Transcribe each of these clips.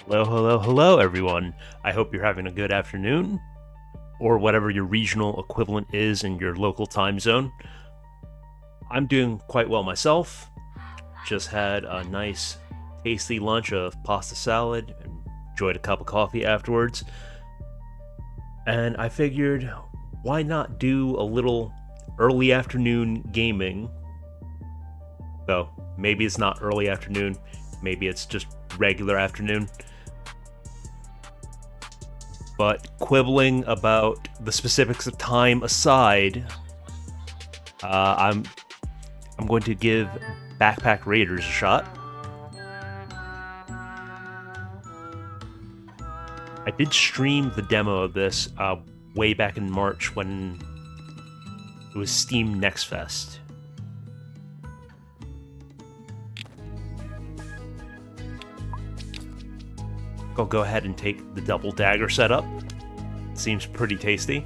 Hello, everyone. I hope you're having a good afternoon, or whatever your regional equivalent is in your local time zone. I'm doing quite well myself. Just had a nice, tasty lunch of pasta salad and enjoyed a cup of coffee afterwards. And I figured, why not do a little early afternoon gaming? So, maybe it's not early afternoon, maybe it's just regular afternoon. But quibbling about the specifics of time aside, I'm going to give Backpack Raiders a shot. I did stream the demo of this way back in March when it was Steam Next Fest. I'll go ahead and take the double dagger setup. Seems pretty tasty.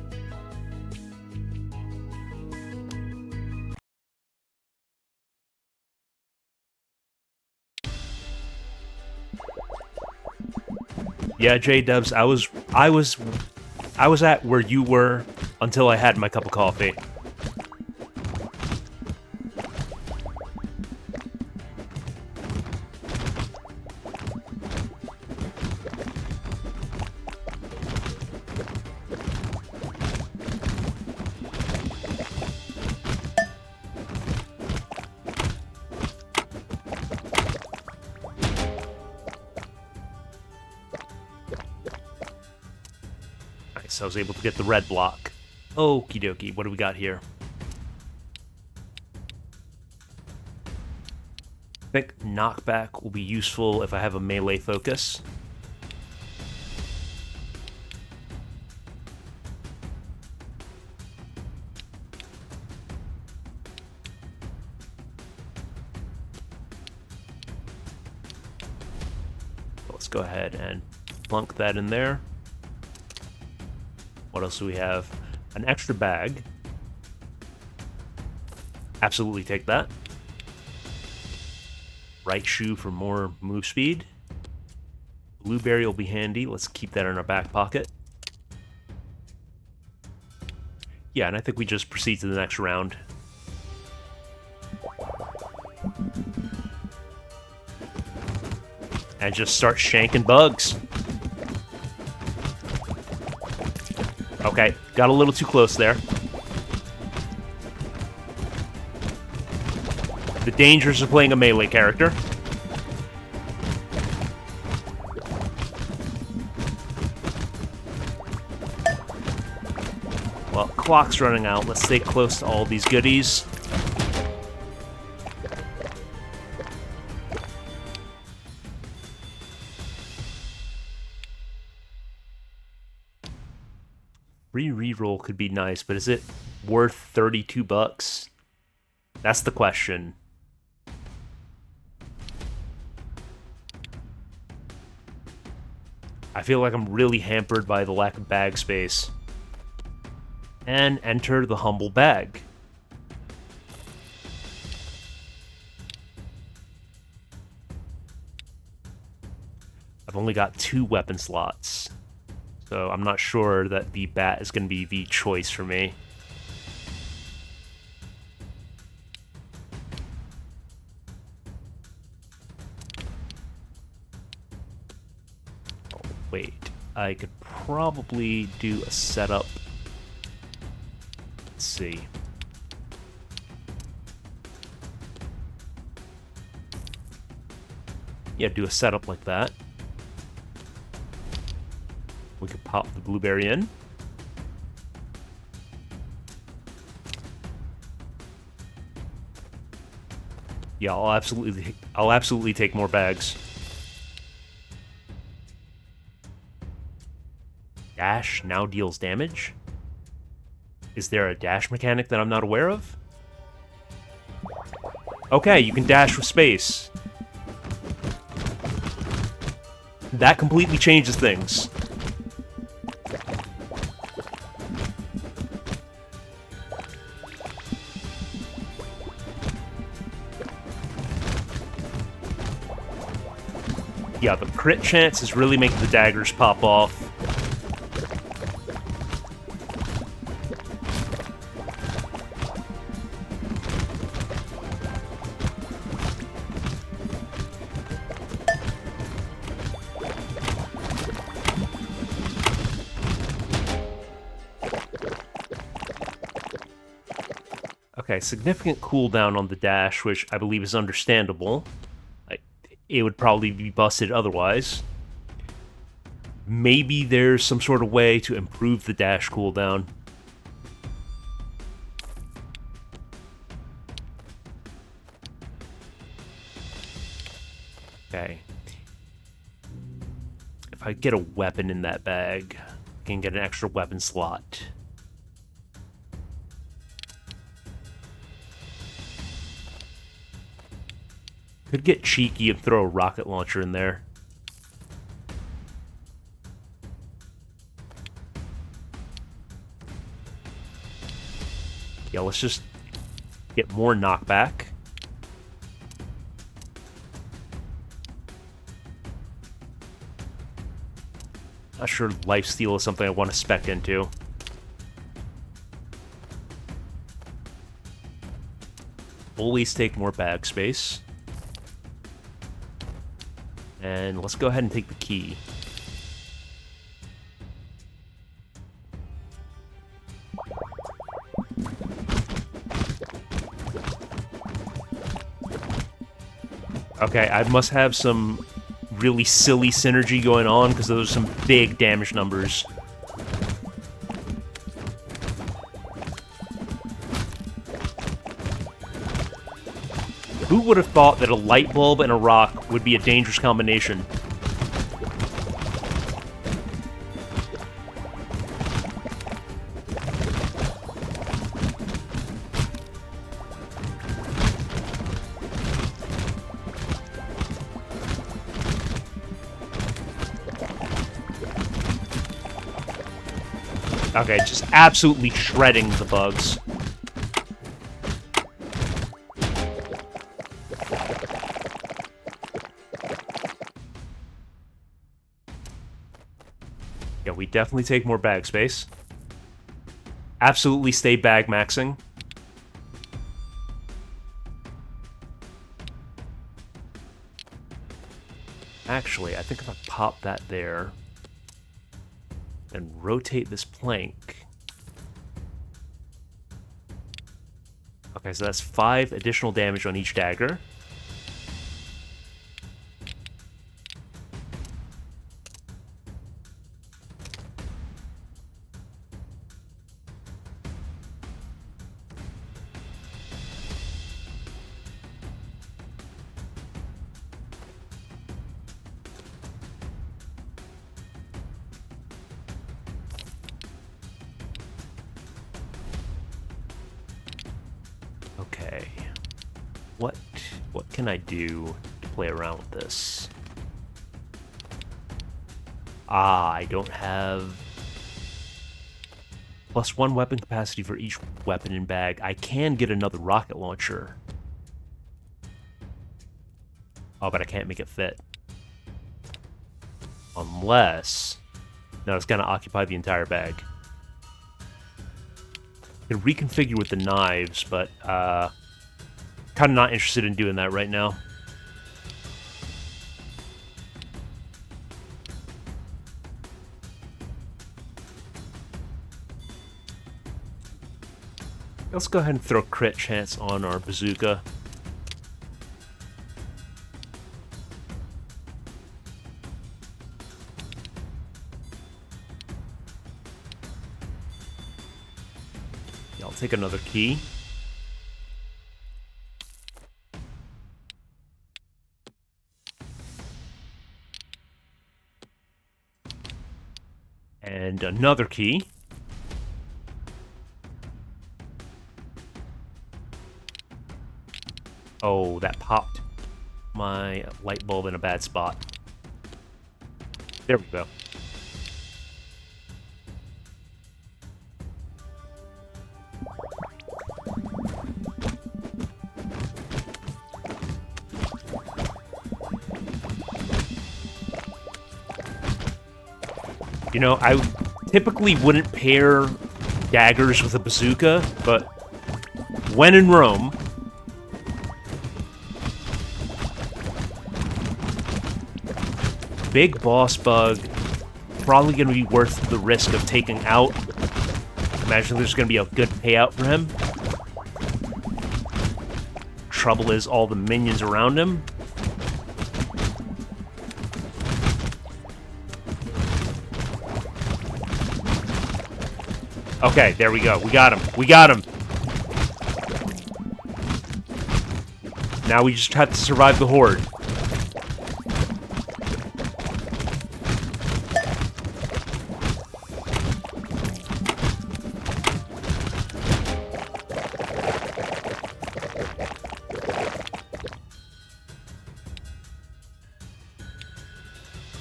Yeah, J-Dubs, I was at where you were until I had my cup of coffee. I was able to get the red block. Okie dokie, what do we got here? I think knockback will be useful if I have a melee focus. Let's go ahead and plunk that in there. What else do we have? An extra bag. Absolutely take that. Right shoe for more move speed. Blueberry will be handy. Let's keep that in our back pocket. Yeah, and I think we just proceed to the next round. And just start shanking bugs. Okay, got a little too close there. The dangers of playing a melee character. Well, clock's running out. Let's stay close to all these goodies. Free reroll could be nice, but is it worth 32 bucks? That's the question. I feel like I'm really hampered by the lack of bag space. And enter the humble bag. I've only got 2 weapon slots, so I'm not sure that the bat is going to be the choice for me. Oh, wait, I could probably do a setup. Let's see. Yeah, do a setup like that. We could pop the blueberry in. Yeah, I'll absolutely take more bags. Dash now deals damage? Is there a dash mechanic that I'm not aware of? Okay, you can dash with space. That completely changes things. Yeah, the crit chance is really making the daggers pop off. Okay, significant cooldown on the dash, which I believe is understandable. It would probably be busted otherwise. Maybe there's some sort of way to improve the dash cooldown. Okay. If I get a weapon in that bag, I can get an extra weapon slot. Could get cheeky and throw a rocket launcher in there. Yeah, let's just get more knockback. Not sure lifesteal is something I want to spec into. Always take more bag space. And let's go ahead and take the key. Okay, I must have some really silly synergy going on because those are some big damage numbers. Who would have thought that a light bulb and a rock would be a dangerous combination? Okay, just absolutely shredding the bugs. Yeah, we definitely take more bag space. Absolutely stay bag maxing. Actually, I think if I pop that there and rotate this plank. Okay, so that's 5 additional damage on each dagger. Okay, what can I do to play around with this? Ah, I don't have +1 weapon capacity for each weapon in bag. I can get another rocket launcher. Oh, but I can't make it fit. Unless... No, it's going to occupy the entire bag. I can reconfigure with the knives, but kind of not interested in doing that right now. Let's go ahead and throw crit chance on our bazooka. Yeah, I'll take another key. And another key. Oh, that popped my light bulb in a bad spot. There we go. You know, I typically wouldn't pair daggers with a bazooka, but when in Rome... Big boss bug, probably going to be worth the risk of taking out. Imagine there's going to be a good payout for him. Trouble is all the minions around him. Okay, there we go. We got him. We got him. Now we just have to survive the horde.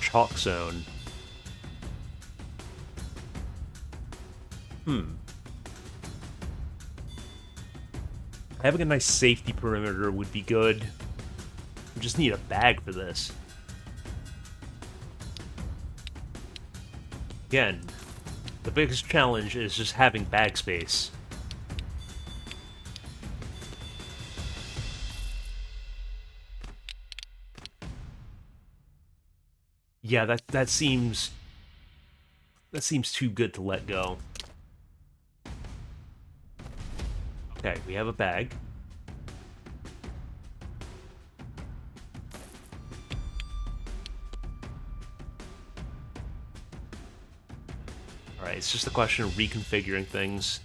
Chalk zone. Having a nice safety perimeter would be good. We just need a bag for this. Again, the biggest challenge is just having bag space. Yeah, that seems too good to let go. Okay, we have a bag. Alright, it's just a question of reconfiguring things.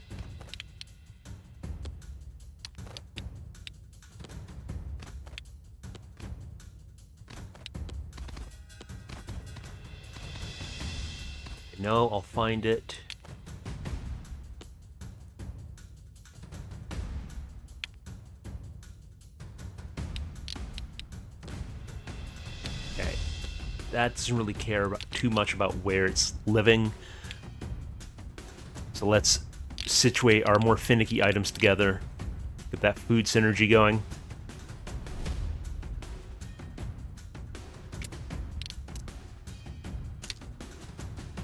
No, I'll find it. Okay. That doesn't really care too much about where it's living. So let's situate our more finicky items together. Get that food synergy going.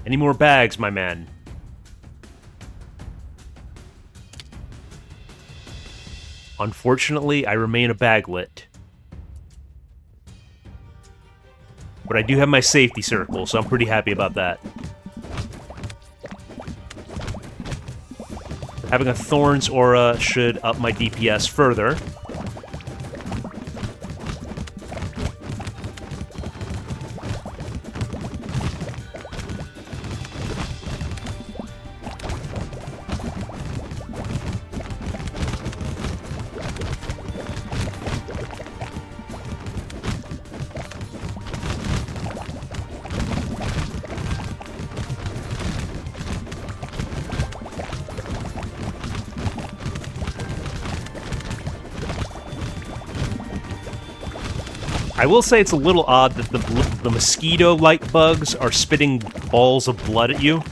Any more bags, my man? Unfortunately, I remain a baglet. But I do have my safety circle, so I'm pretty happy about that. Having a Thorns aura should up my DPS further. I will say it's a little odd that the mosquito-like bugs are spitting balls of blood at you.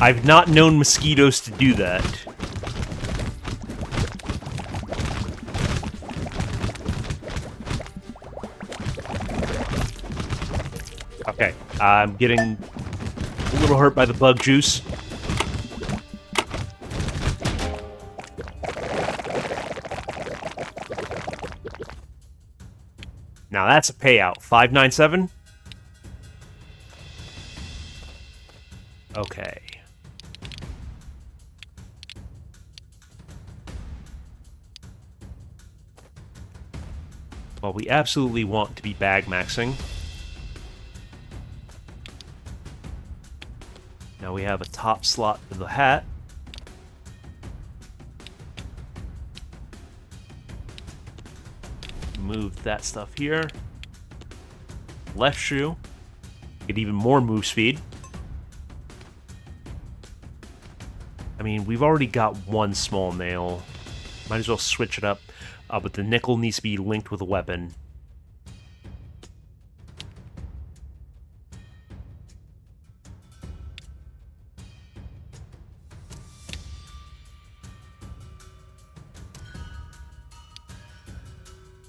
I've not known mosquitoes to do that. Okay, I'm getting a little hurt by the bug juice. Now that's a payout. 597? Okay. Well, we absolutely want to be bag maxing. Now we have a top slot for the hat. Move that stuff here. Left shoe. Get even more move speed. I mean, we've already got one small nail. Might as well switch it up. But the nickel needs to be linked with a weapon.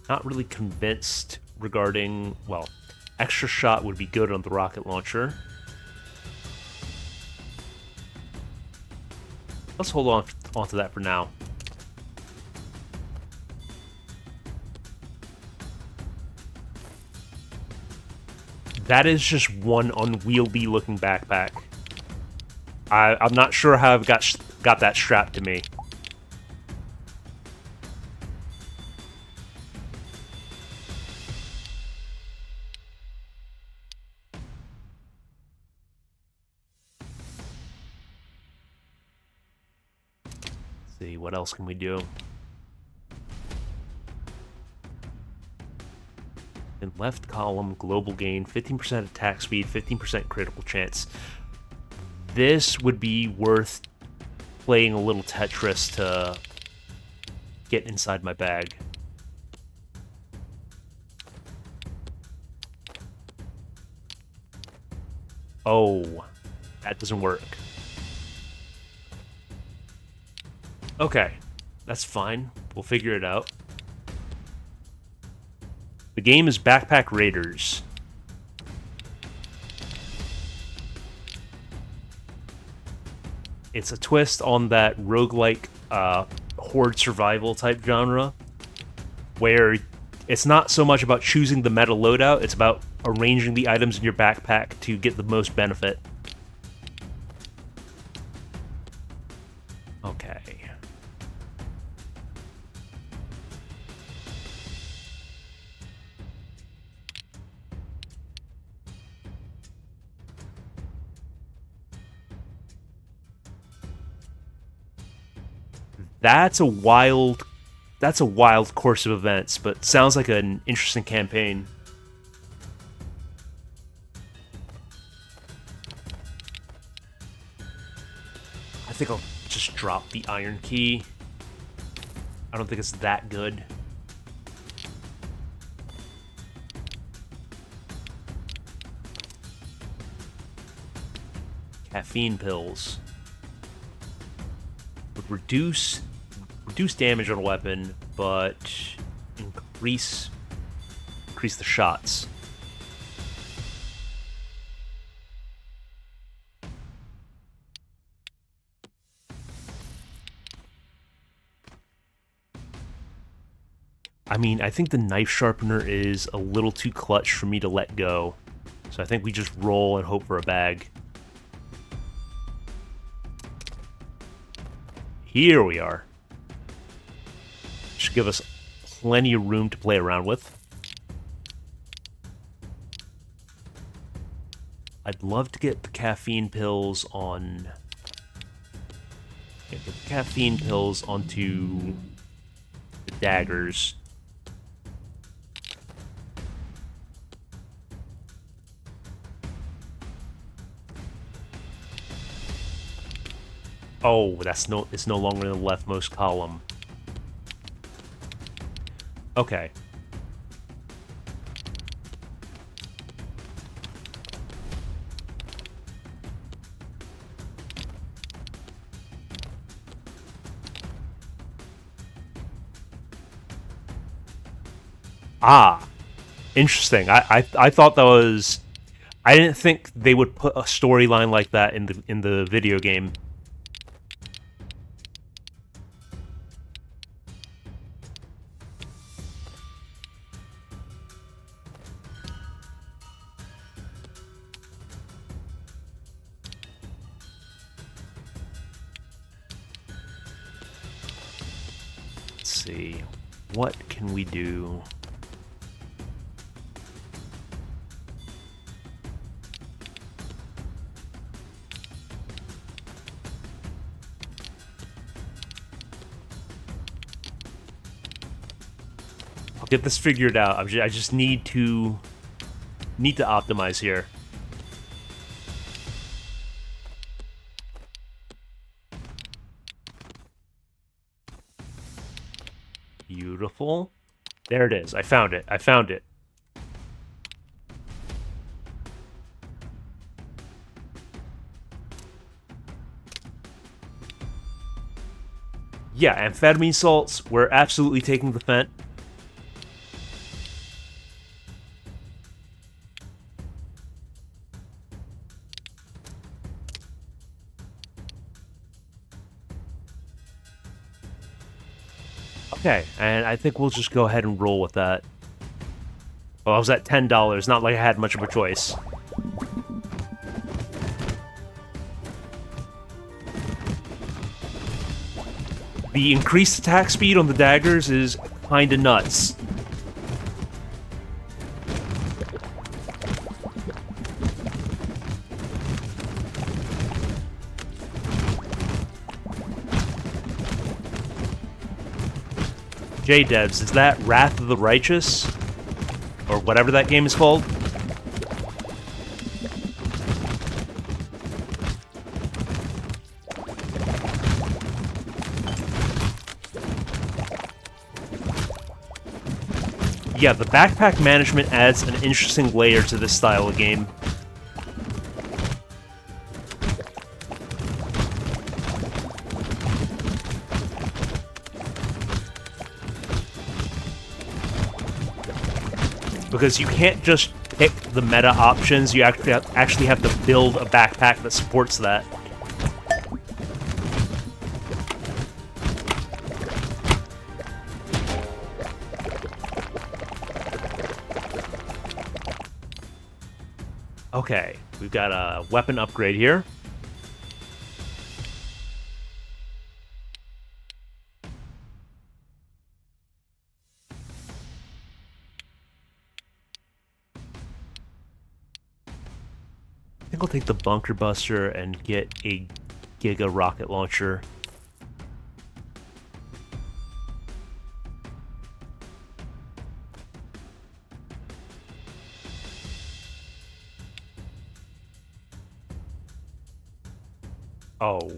Not really convinced regarding, well, extra shot would be good on the rocket launcher. Let's hold on to that for now. That is just one unwieldy looking backpack. I'm not sure how I've got that strapped to me. See, what else can we do? In left column, global gain, 15% attack speed, 15% critical chance. This would be worth playing a little Tetris to get inside my bag. Oh, that doesn't work. Okay, that's fine. We'll figure it out. The game is Backpack Raiders. It's a twist on that roguelike horde survival type genre, where it's not so much about choosing the meta loadout, it's about arranging the items in your backpack to get the most benefit. Okay. That's a wild course of events, but sounds like an interesting campaign. I think I'll just drop the iron key. I don't think it's that good. Caffeine pills would reduce damage on a weapon, but increase the shots. I mean, I think the knife sharpener is a little too clutch for me to let go. So I think we just roll and hope for a bag. Here we are. Should give us plenty of room to play around with. I'd love to get the caffeine pills on... Get the caffeine pills onto the daggers. Oh, it's no longer in the leftmost column. Okay. Ah, interesting. I thought that was... I didn't think they would put a storyline like that in the video game. Let's see. What can we do? I'll get this figured out. I just need to optimize here. Beautiful. There it is. I found it. I found it. Yeah, amphetamine salts. We're absolutely taking the fent. Okay, and I think we'll just go ahead and roll with that. Well, I was at $10, not like I had much of a choice. The increased attack speed on the daggers is kinda nuts. J-Devs, is that Wrath of the Righteous? Or whatever that game is called? Yeah, the backpack management adds an interesting layer to this style of game. Because you can't just pick the meta options, you actually have to build a backpack that supports that. Okay, we've got a weapon upgrade here. I think I'll take the Bunker Buster and get a Giga rocket launcher. Oh,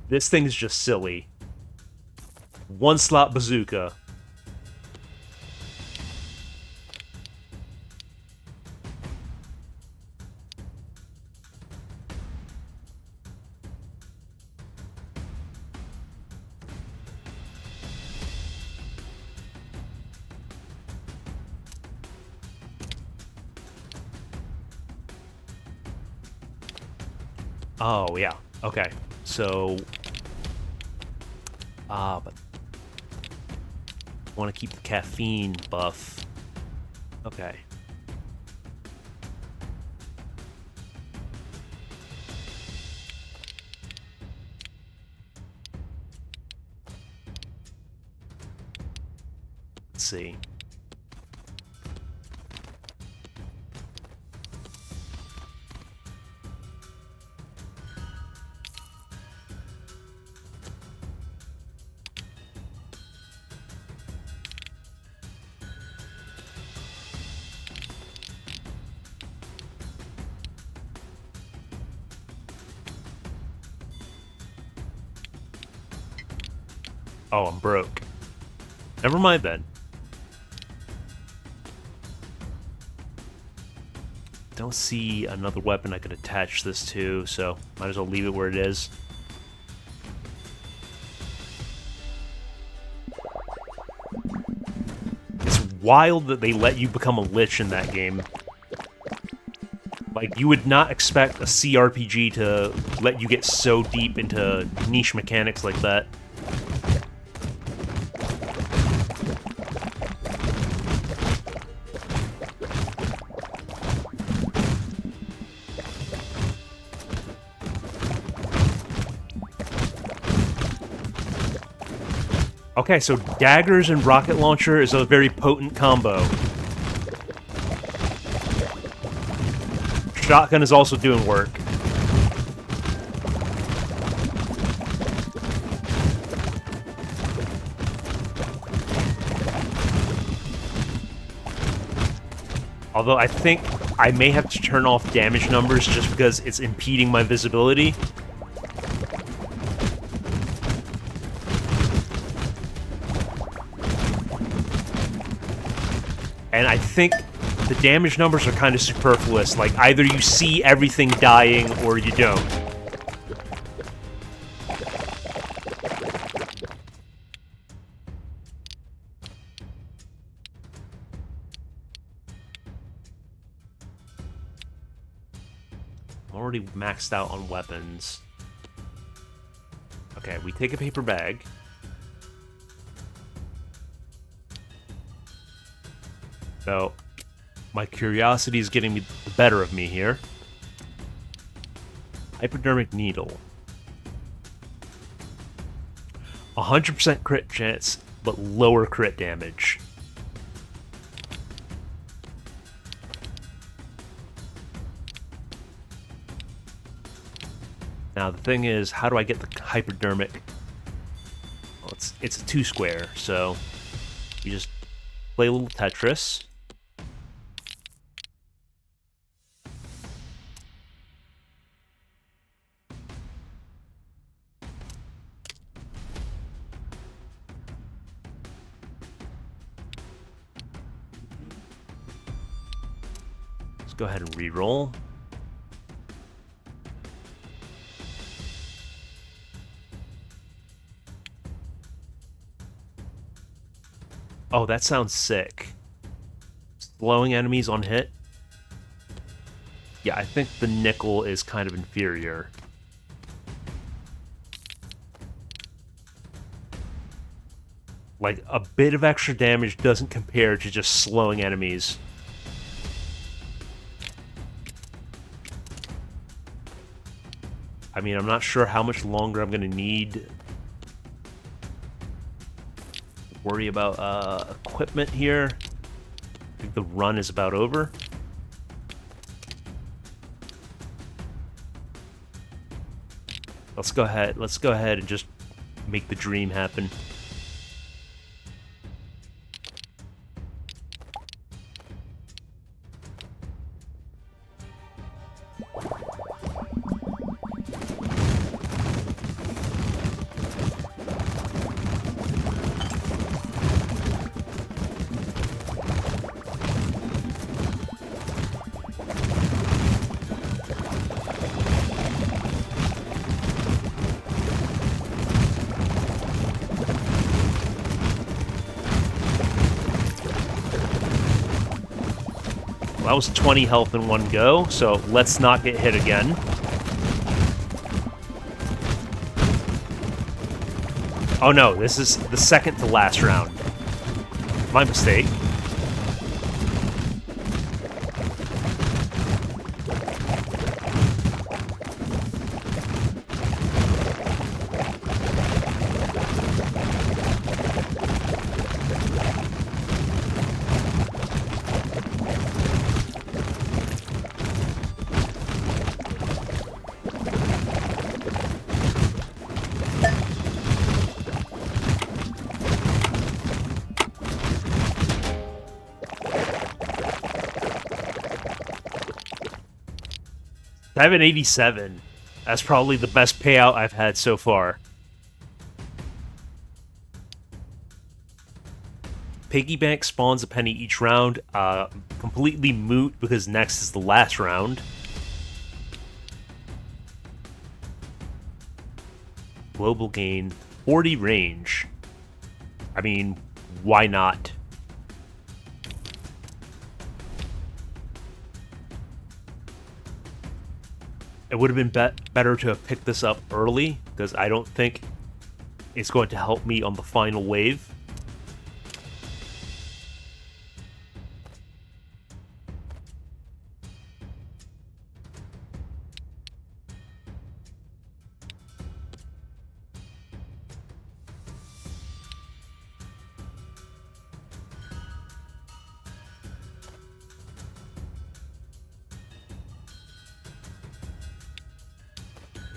this thing is just silly. One slot bazooka. Oh, yeah. Okay. So... but... I want to keep the caffeine buff. Okay. Let's see. Oh, I'm broke. Never mind then. Don't see another weapon I could attach this to, so might as well leave it where it is. It's wild that they let you become a lich in that game. Like, you would not expect a CRPG to let you get so deep into niche mechanics like that. Okay, so daggers and rocket launcher is a very potent combo. Shotgun is also doing work. Although I think I may have to turn off damage numbers just because it's impeding my visibility. And I think the damage numbers are kind of superfluous. Like, either you see everything dying or you don't. I'm already maxed out on weapons. Okay, we take a paper bag. So, my curiosity is getting the better of me here. Hypodermic needle. 100% crit chance, but lower crit damage. Now, the thing is, how do I get the hypodermic? Well, it's a 2-square, so you just play a little Tetris. Let's go ahead and re-roll. Oh, that sounds sick. Slowing enemies on hit. Yeah, I think the nickel is kind of inferior. Like, a bit of extra damage doesn't compare to just slowing enemies. I mean, I'm not sure how much longer I'm going to need. Worry about equipment here. I think the run is about over. Let's go ahead and just make the dream happen. That was 20 health in one go, so let's not get hit again. Oh no, this is the second to last round. My mistake. I have an 87. That's probably the best payout I've had so far. Piggy Bank spawns a penny each round. Completely moot because next is the last round. Global gain, 40 range. I mean, why not? It would have been better to have picked this up early, because I don't think it's going to help me on the final wave.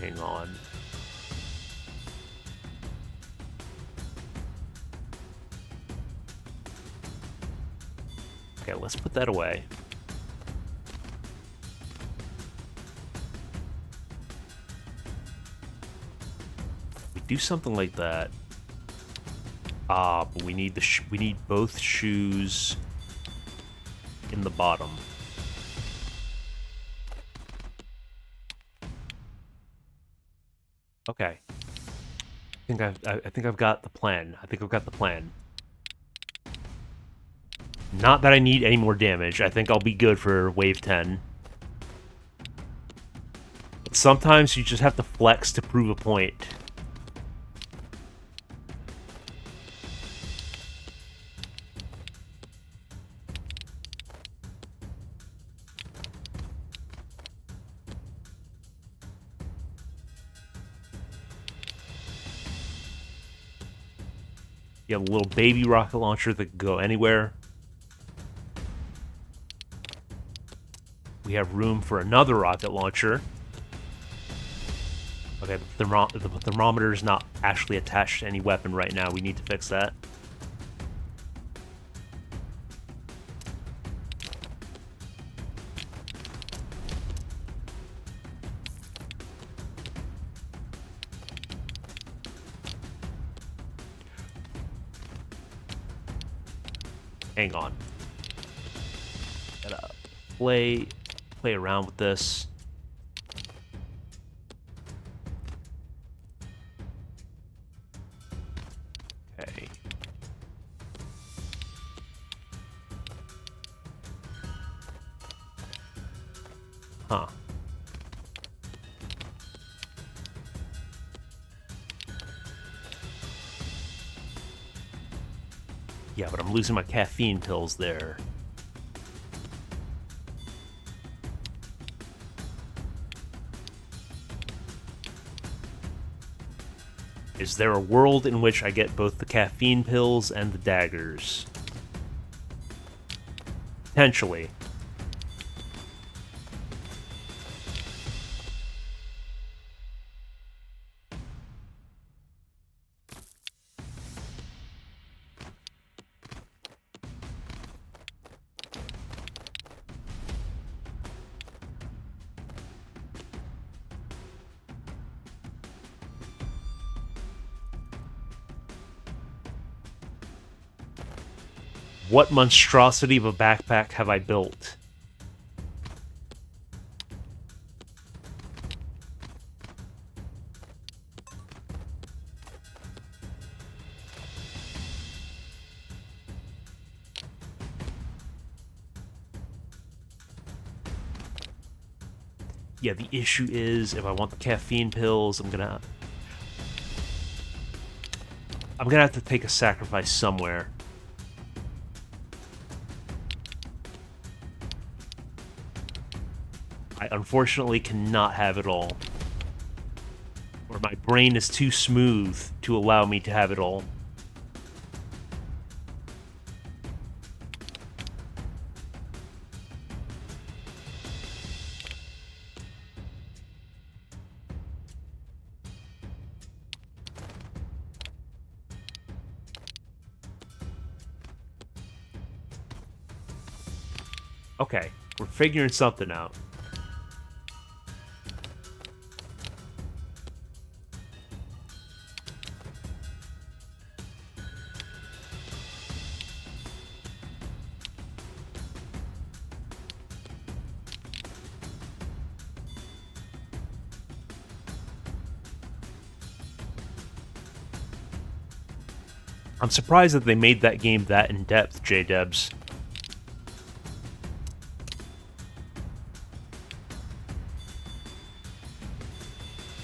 Hang on. Okay, let's put that away. We do something like that. But we need we need both shoes in the bottom. Okay. I think I've got the plan. I think I've got the plan. Not that I need any more damage. I think I'll be good for wave 10. But sometimes you just have to flex to prove a point. You have a little baby rocket launcher that can go anywhere. We have room for another rocket launcher. Okay, the thermometer is not actually attached to any weapon right now. We need to fix that. Hang on. Gotta play around with this. Okay. Huh. Yeah, but I'm losing my caffeine pills there. Is there a world in which I get both the caffeine pills and the daggers? Potentially. What monstrosity of a backpack have I built? Yeah, the issue is if I want the caffeine pills, I'm gonna have to take a sacrifice somewhere. I unfortunately cannot have it all. Or my brain is too smooth to allow me to have it all. Okay, we're figuring something out. I'm surprised that they made that game that in-depth, J-Debs.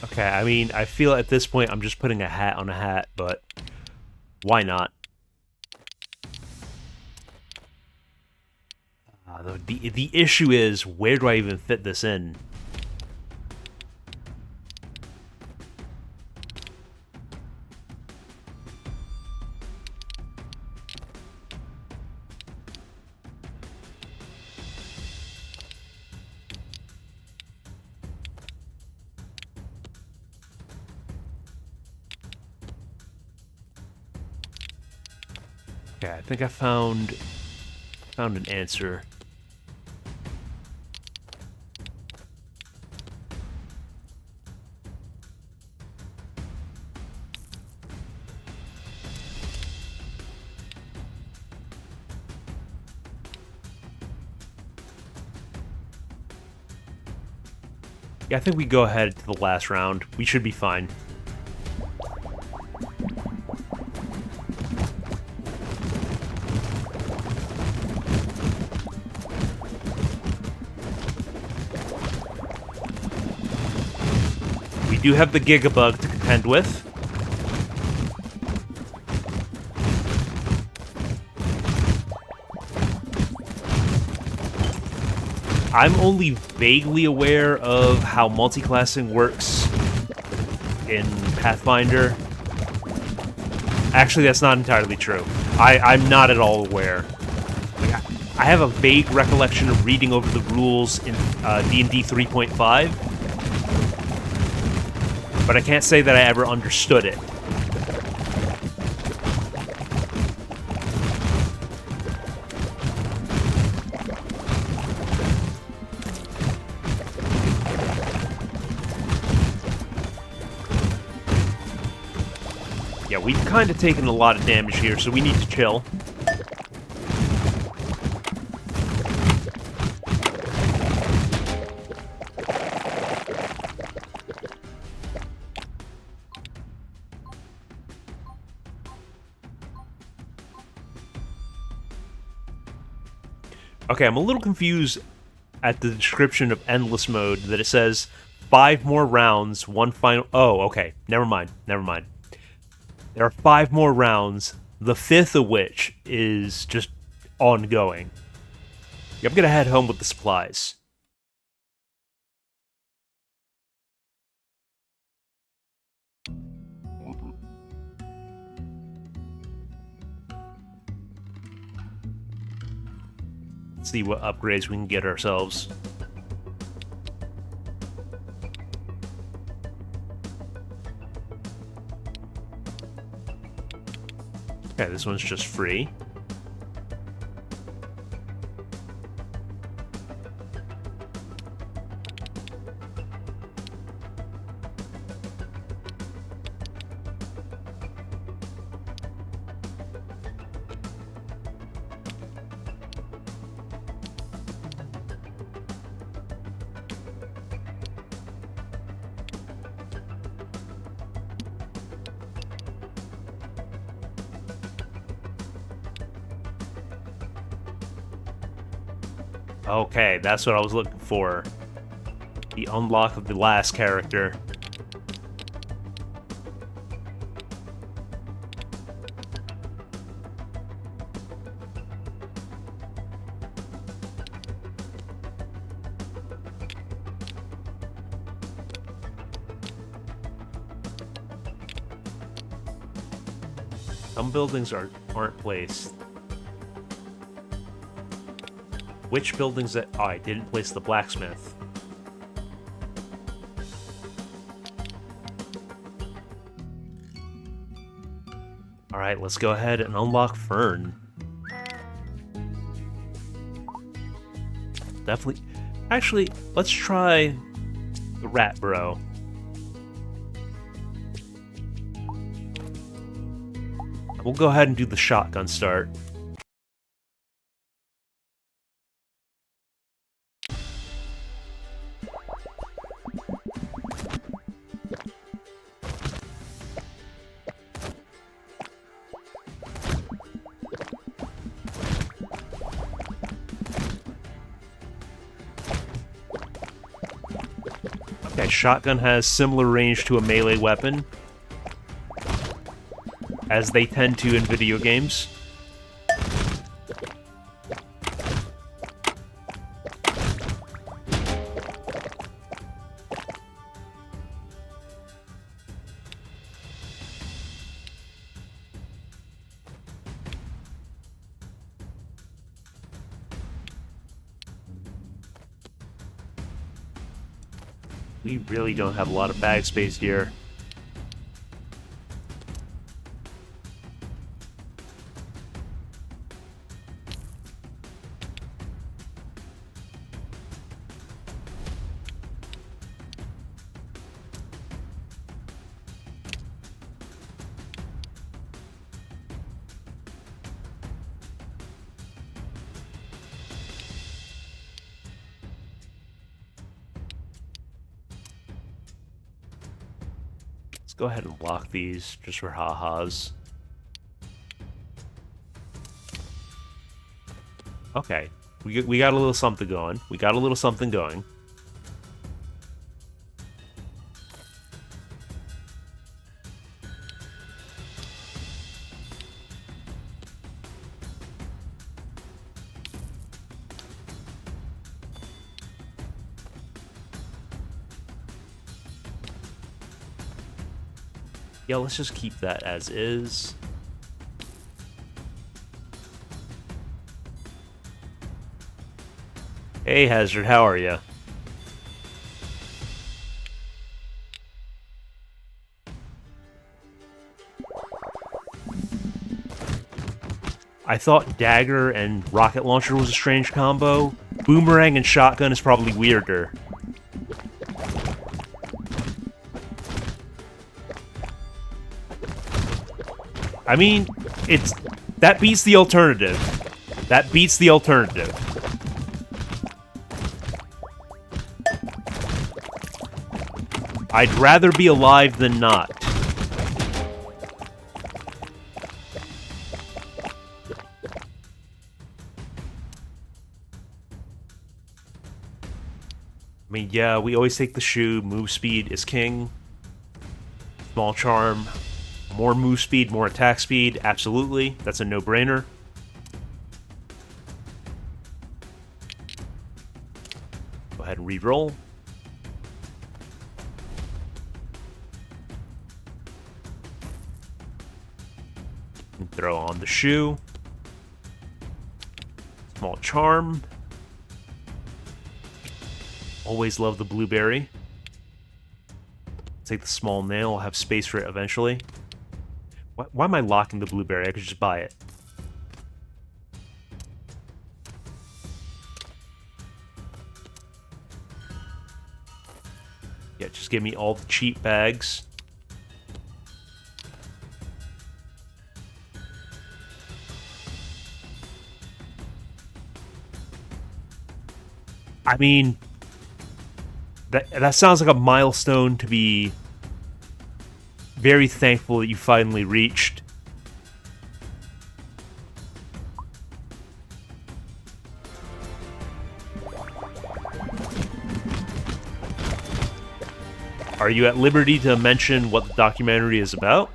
Okay, I mean, I feel at this point I'm just putting a hat on a hat, but why not? The issue is, where do I even fit this in? Okay, I think I found an answer. Yeah, I think we go ahead to the last round. We should be fine. We do have the Gigabug to contend with. I'm only vaguely aware of how multi-classing works in Pathfinder. Actually, that's not entirely true. I'm not at all aware. Like, I have a vague recollection of reading over the rules in D&D 3.5, but I can't say that I ever understood it. Yeah, we've kind of taken a lot of damage here, so we need to chill. Okay, I'm a little confused at the description of Endless Mode that it says 5 more rounds, one final... Oh, okay. Never mind. Never mind. There are 5 more rounds, the 5th of which is just ongoing. I'm gonna head home with the supplies. Let's see what upgrades we can get ourselves. Okay, this one's just free. Okay, that's what I was looking for. The unlock of the last character. Some buildings aren't placed. Which buildings that... Oh, I didn't place the blacksmith. Alright, let's go ahead and unlock Fern. Definitely... Actually, let's try the Rat Bro. We'll go ahead and do the shotgun start. Okay, shotgun has similar range to a melee weapon, as they tend to in video games. We really don't have a lot of bag space here. Let's go ahead and block these just for ha-has. Okay, we got a little something going. We got a little something going. Yeah, let's just keep that as is. Hey, Hazard, how are you? I thought dagger and rocket launcher was a strange combo. Boomerang and shotgun is probably weirder. I mean, that beats the alternative. That beats the alternative. I'd rather be alive than not. I mean, yeah, we always take the shoe. Move speed is king. Small charm. More move speed, more attack speed. Absolutely. That's a no-brainer. Go ahead and re-roll. And throw on the shoe. Small charm. Always love the blueberry. Take the small nail. I'll have space for it eventually. Why am I locking the blueberry? I could just buy it. Yeah, just give me all the cheap bags. I mean, that sounds like a milestone to be very thankful that you finally reached. Are you at liberty to mention what the documentary is about?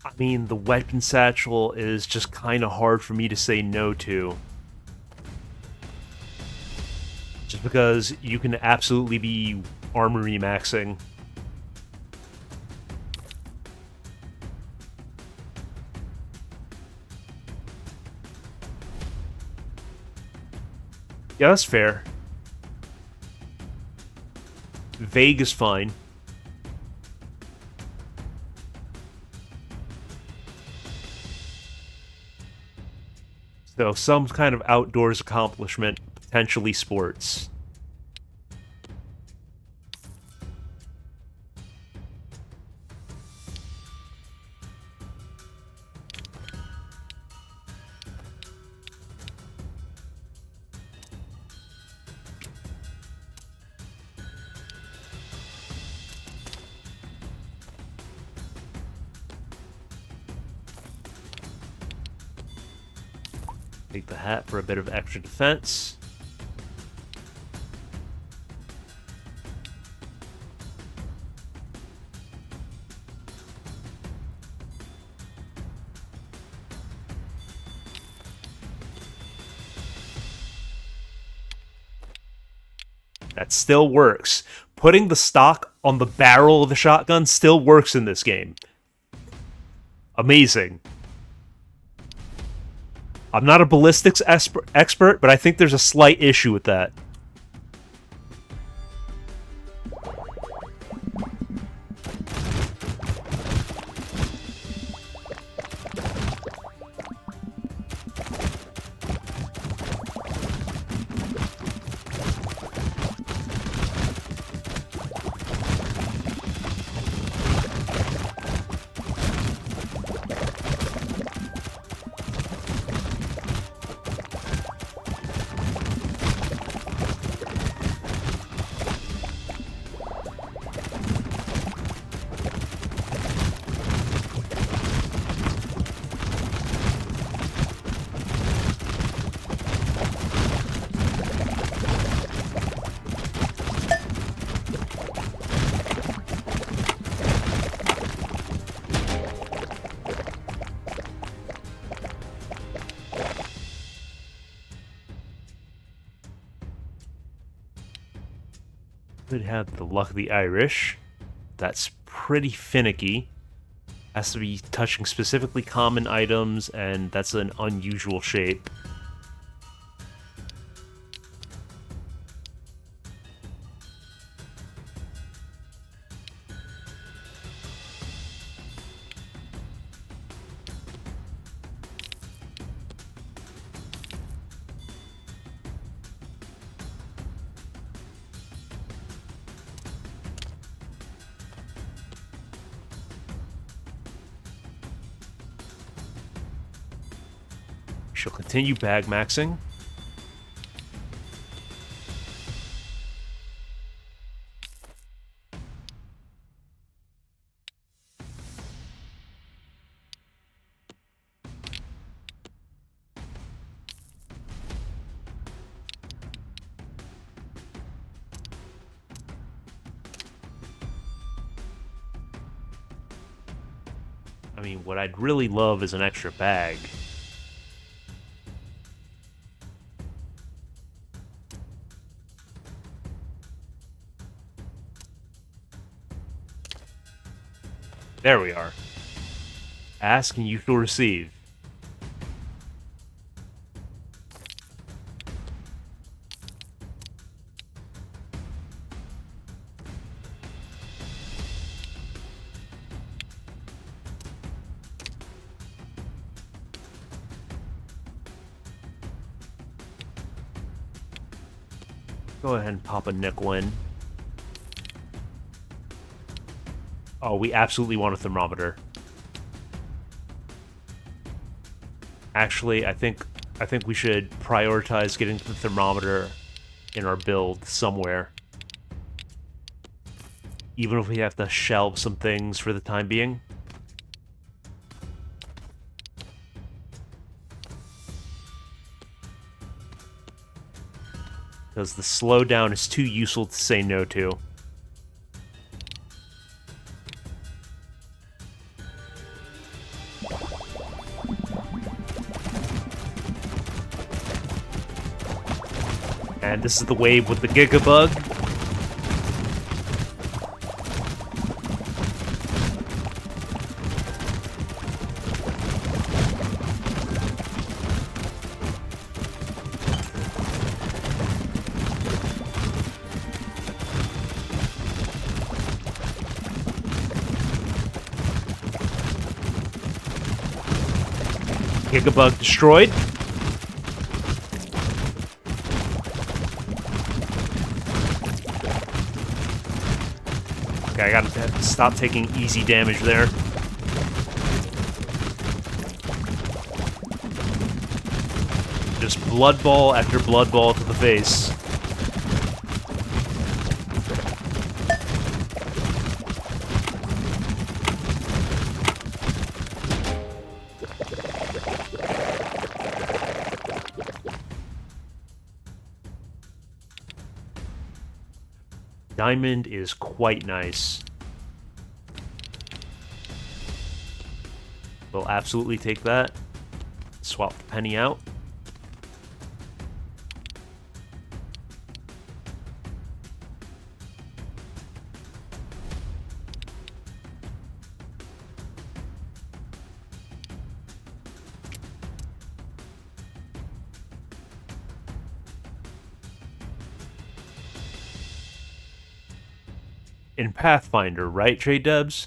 I mean, the weapon satchel is just kind of hard for me to say no to. Just because you can absolutely be armory maxing. Yeah, that's fair. Vague is fine. So some kind of outdoors accomplishment, potentially sports. Take the hat for a bit of extra defense. That still works. Putting the stock on the barrel of the shotgun still works in this game. Amazing. I'm not a ballistics expert, but I think there's a slight issue with that. Could have the luck of the Irish. That's pretty finicky. Has to be touching specifically common items, and that's an unusual shape. She'll continue bag maxing. I mean, what I'd really love is an extra bag. There we are. Ask and you shall receive. Go ahead and pop a nickel in. Oh, we absolutely want a thermometer. Actually, I think we should prioritize getting the thermometer in our build somewhere. Even if we have to shelve some things for the time being. Because the slowdown is too useful to say no to. And this is the wave with the Gigabug. Gigabug destroyed. stop taking easy damage there. Just blood ball after blood ball to the face. Diamond is quite nice. We'll absolutely take that. Swap the penny out. In Pathfinder, right, J-Dubs?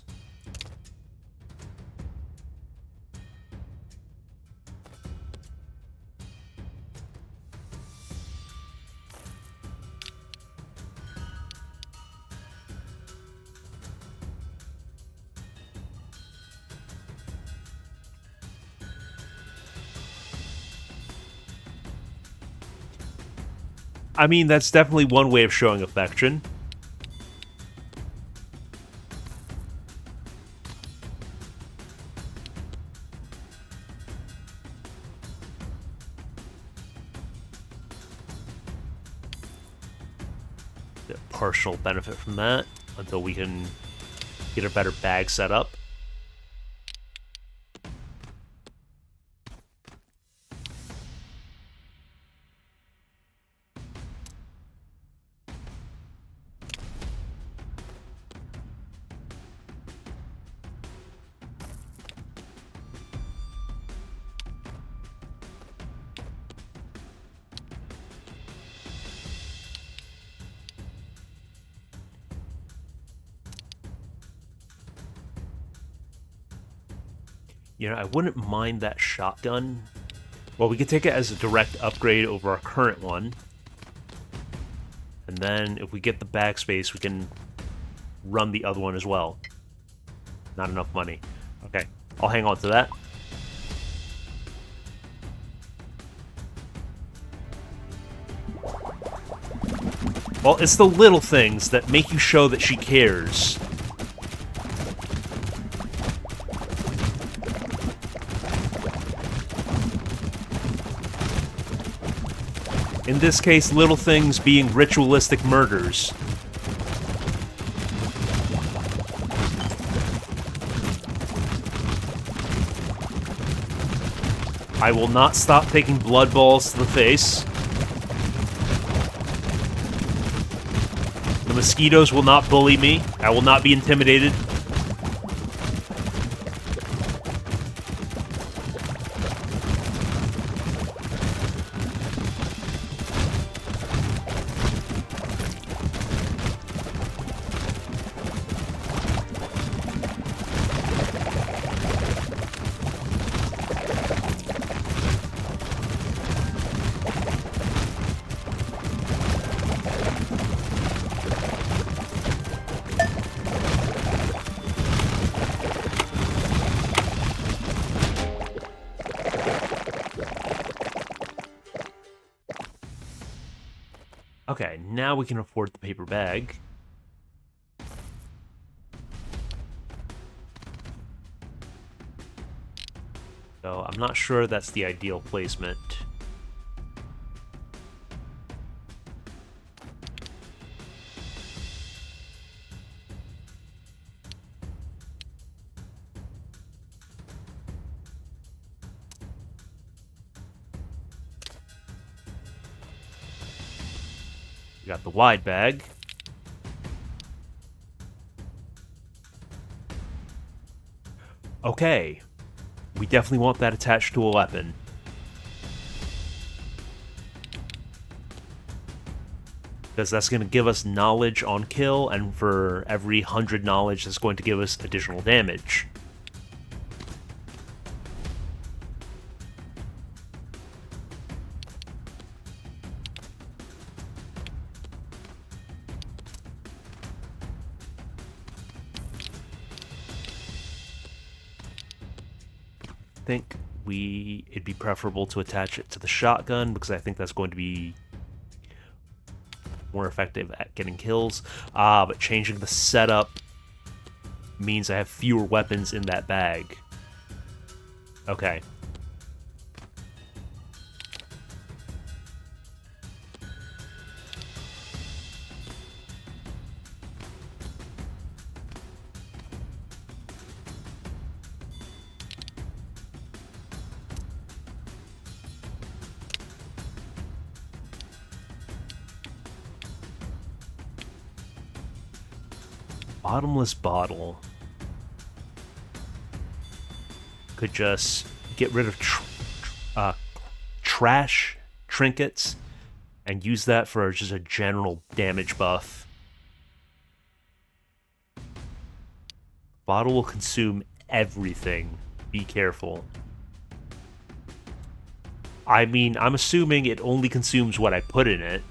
I mean, that's definitely one way of showing affection. Get partial benefit from that until we can get a better bag set up. You know, I wouldn't mind that shotgun. Well, we could take it as a direct upgrade over our current one. And then if we get the bag space, we can run the other one as well. Not enough money. Okay, I'll hang on to that. Well, it's the little things that make you show that she cares. In this case, little things being ritualistic murders. I will not stop taking blood balls to the face. The mosquitoes will not bully me. I will not be intimidated. Okay, now we can afford the paper bag. So I'm not sure that's the ideal placement. We got the wide bag. Okay. We definitely want that attached to a weapon. Because that's going to give us knowledge on kill, and for every 100 knowledge, that's going to give us additional damage. think it'd be preferable to attach it to the shotgun because I think that's going to be more effective at getting kills. But changing the setup means I have fewer weapons in that bag. Okay. Bottomless bottle. Could just get rid of trash trinkets and use that for just a general damage buff. Bottle will consume everything. Be careful. I mean, I'm assuming it only consumes what I put in it.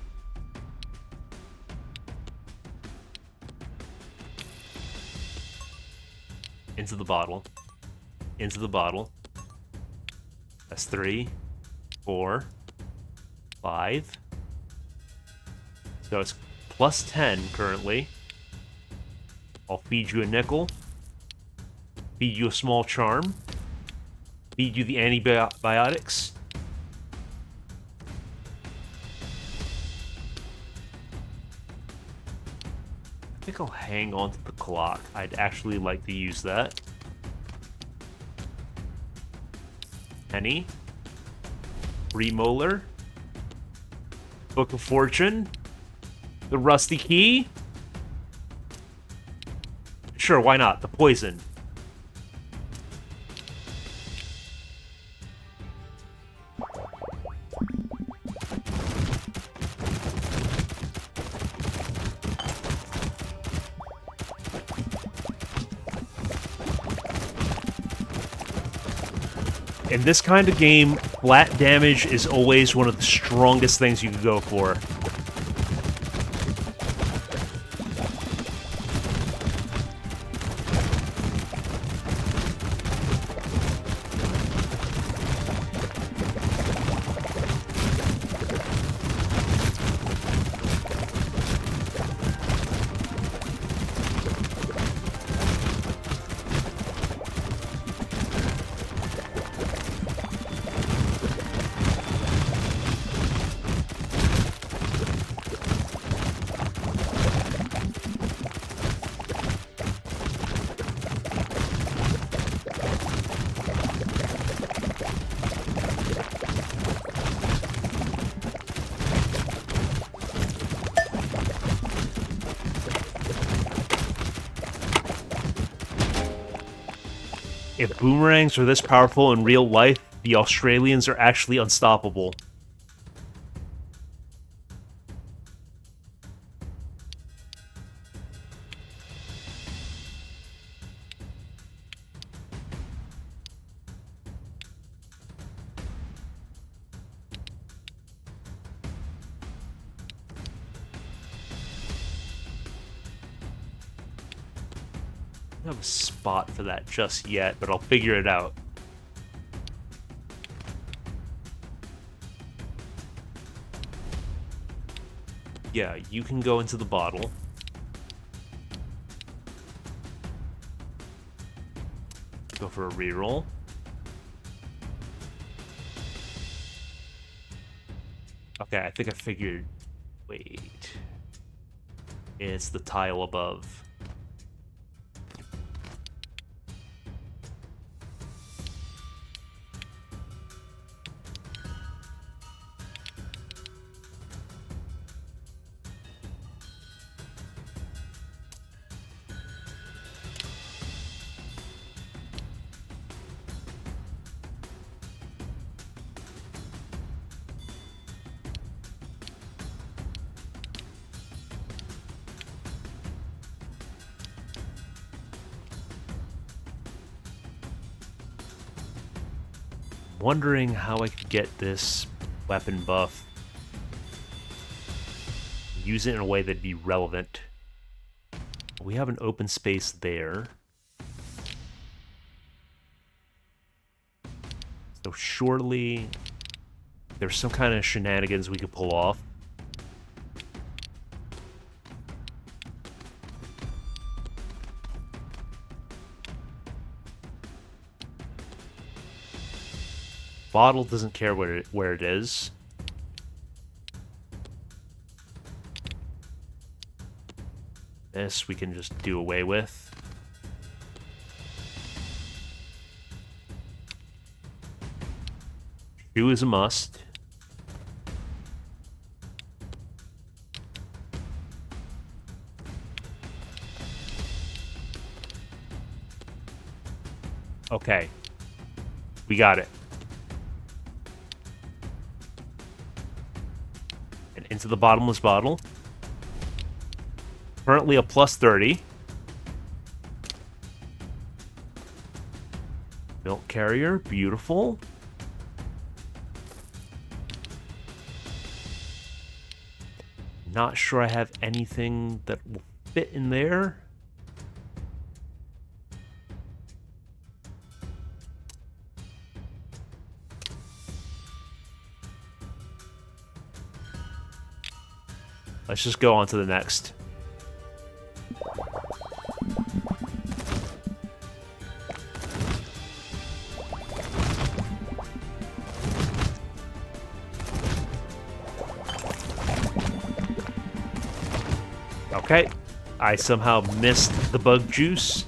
Into the bottle. Into the bottle. That's 3, 4, 5. So it's plus 10 currently. I'll feed you a nickel. Feed you a small charm. Feed you the antibiotics. I think I'll hang on to the clock. I'd actually like to use that. Penny. Remolar. Book of Fortune. The Rusty Key. Sure, why not? The poison. In this kind of game, flat damage is always one of the strongest things you can go for. If boomerangs are this powerful in real life, the Australians are actually unstoppable. I don't have a spot for that just yet, but I'll figure it out. Yeah, you can go into the bottle. Go for a reroll. Okay, I think I figured... Wait. It's the tile above. Wondering how I could get this weapon buff, use it in a way that'd be relevant. We have an open space there. So surely there's some kind of shenanigans we could pull off. Bottle doesn't care where it is. This we can just do away with. Shoe is a must. Okay. We got it. And into the bottomless bottle. Currently a plus 30. Milk carrier, beautiful. Not sure I have anything that will fit in there. Let's just go on to the next. Okay, I somehow missed the bug juice.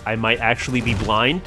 I might actually be blind.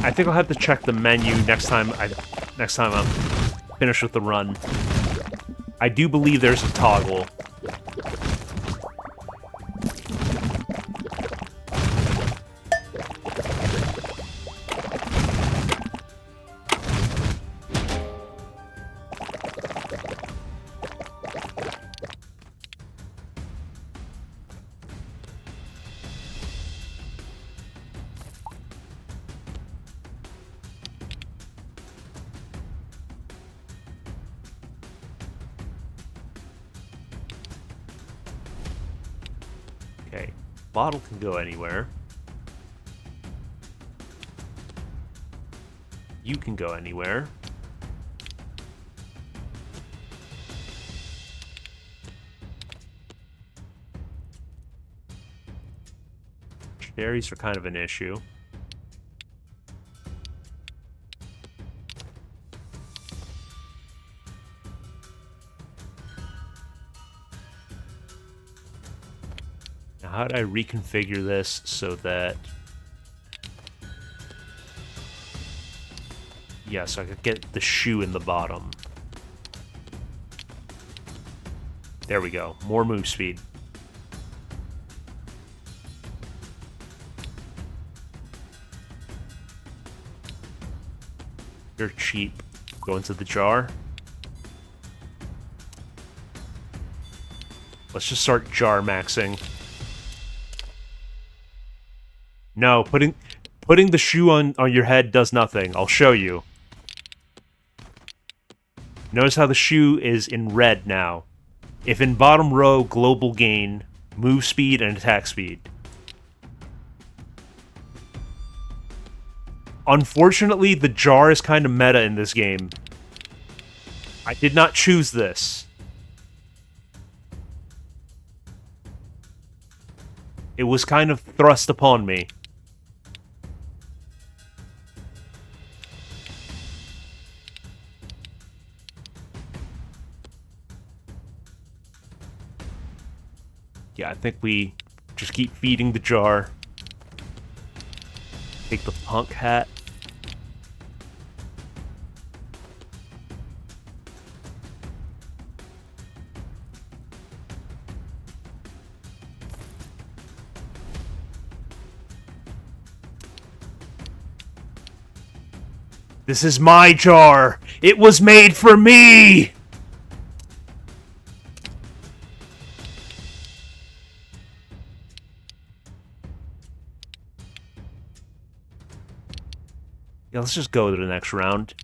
I think I'll have to check the menu next time I'm finished with the run. I do believe there's a toggle. Okay, bottle can go anywhere. You can go anywhere. Cherries are kind of an issue. Now, how do I reconfigure this so that... Yeah, so I could get the shoe in the bottom. There we go. More move speed. You're cheap. Go into the jar. Let's just start jar maxing. No, putting the shoe on your head does nothing. I'll show you. Notice how the shoe is in red now. If in bottom row, global gain, move speed, and attack speed. Unfortunately, the jar is kind of meta in this game. I did not choose this. It was kind of thrust upon me. Yeah, I think we just keep feeding the jar. Take the punk hat. This is my jar! It was made for me! Yeah, let's just go to the next round.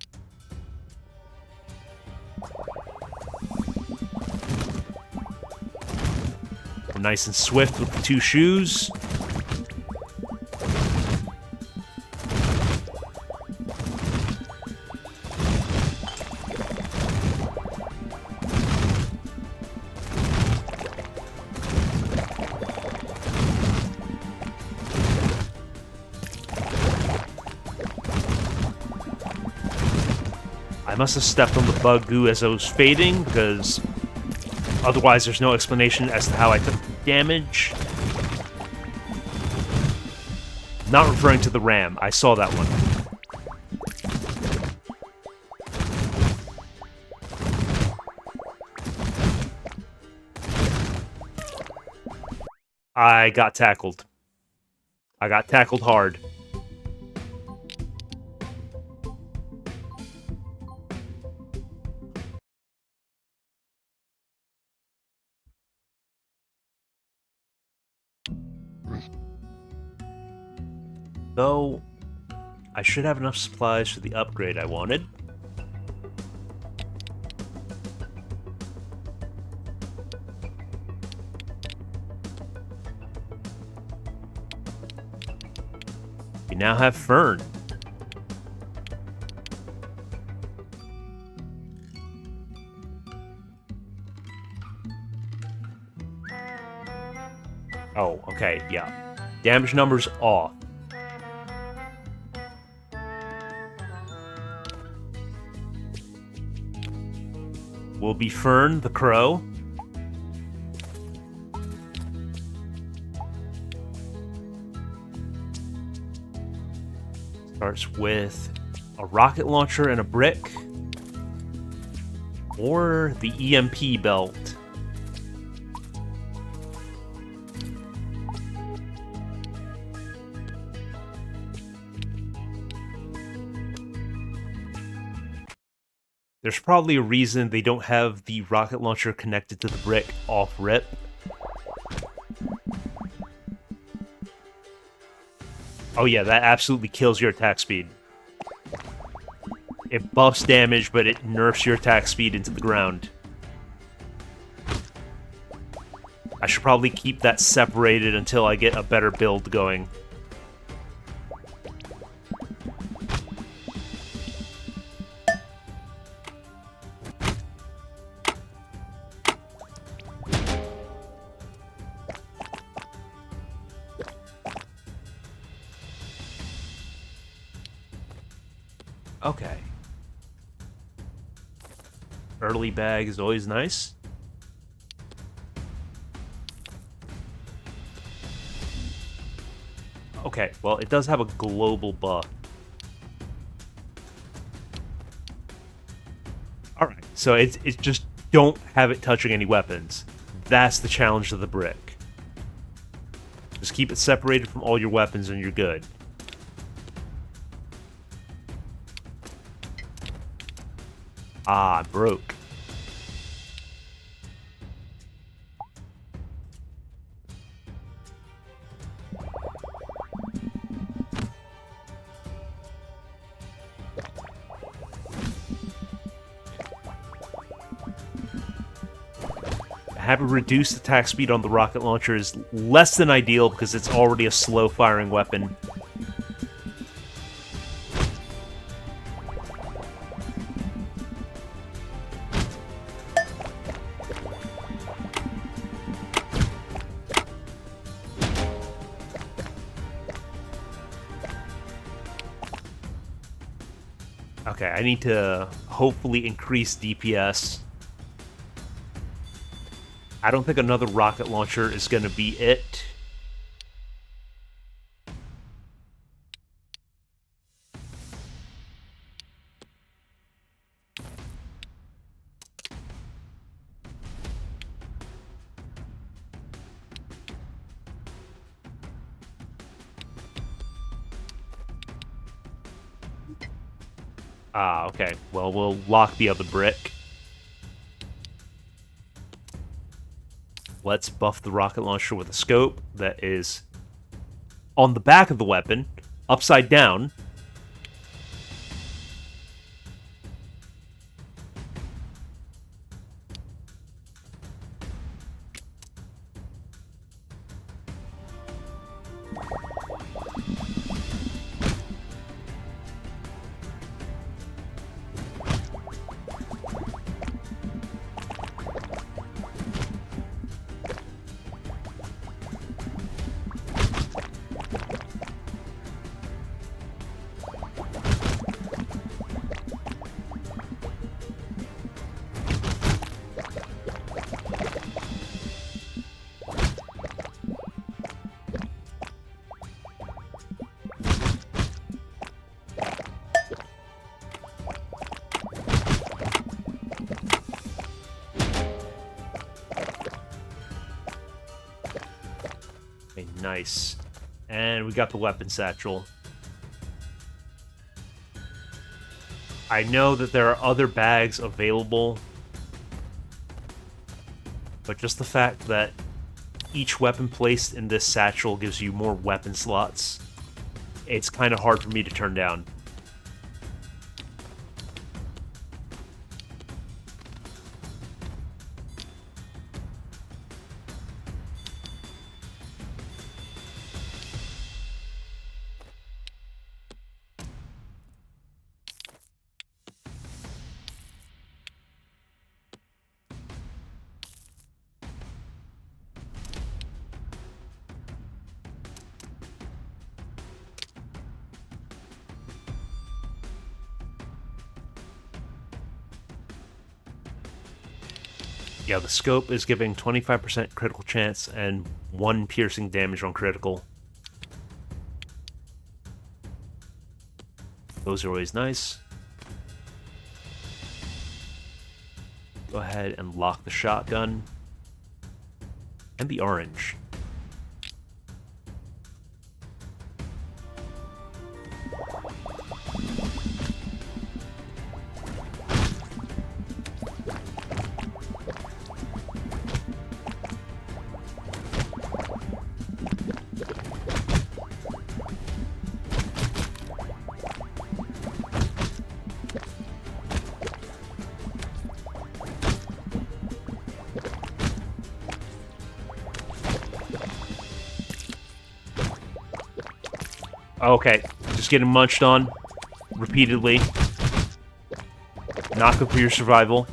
We're nice and swift with the 2 shoes. I must have stepped on the bug goo as I was fading, because otherwise there's no explanation as to how I took damage. Not referring to the ram. I saw that one. I got tackled. I got tackled hard. Though, I should have enough supplies for the upgrade I wanted. We now have Fern. Oh, okay, yeah. Damage numbers off. Will be Fern the Crow. Starts with a rocket launcher and a brick. Or the EMP belt. There's probably a reason they don't have the rocket launcher connected to the brick off rip. Oh yeah, that absolutely kills your attack speed. It buffs damage, but it nerfs your attack speed into the ground. I should probably keep that separated until I get a better build going. Okay. Early bag is always nice. Okay, well, it does have a global buff. Alright, so it's just don't have it touching any weapons. That's the challenge of the brick. Just keep it separated from all your weapons and you're good. Ah, broke. Having reduced attack speed on the rocket launcher is less than ideal because it's already a slow-firing weapon. Okay, I need to hopefully increase DPS. I don't think another rocket launcher is going to be it. Ah, okay. Well, we'll lock the other brick. Let's buff the rocket launcher with a scope that is on the back of the weapon, upside down. Okay, nice. And we got the weapon satchel. I know that there are other bags available, but just the fact that each weapon placed in this satchel gives you more weapon slots, it's kind of hard for me to turn down. Yeah, the scope is giving 25% critical chance and 1 piercing damage on critical. Those are always nice. Go ahead and lock the shotgun. And the orange. Okay, just getting munched on repeatedly. Not good for your survival.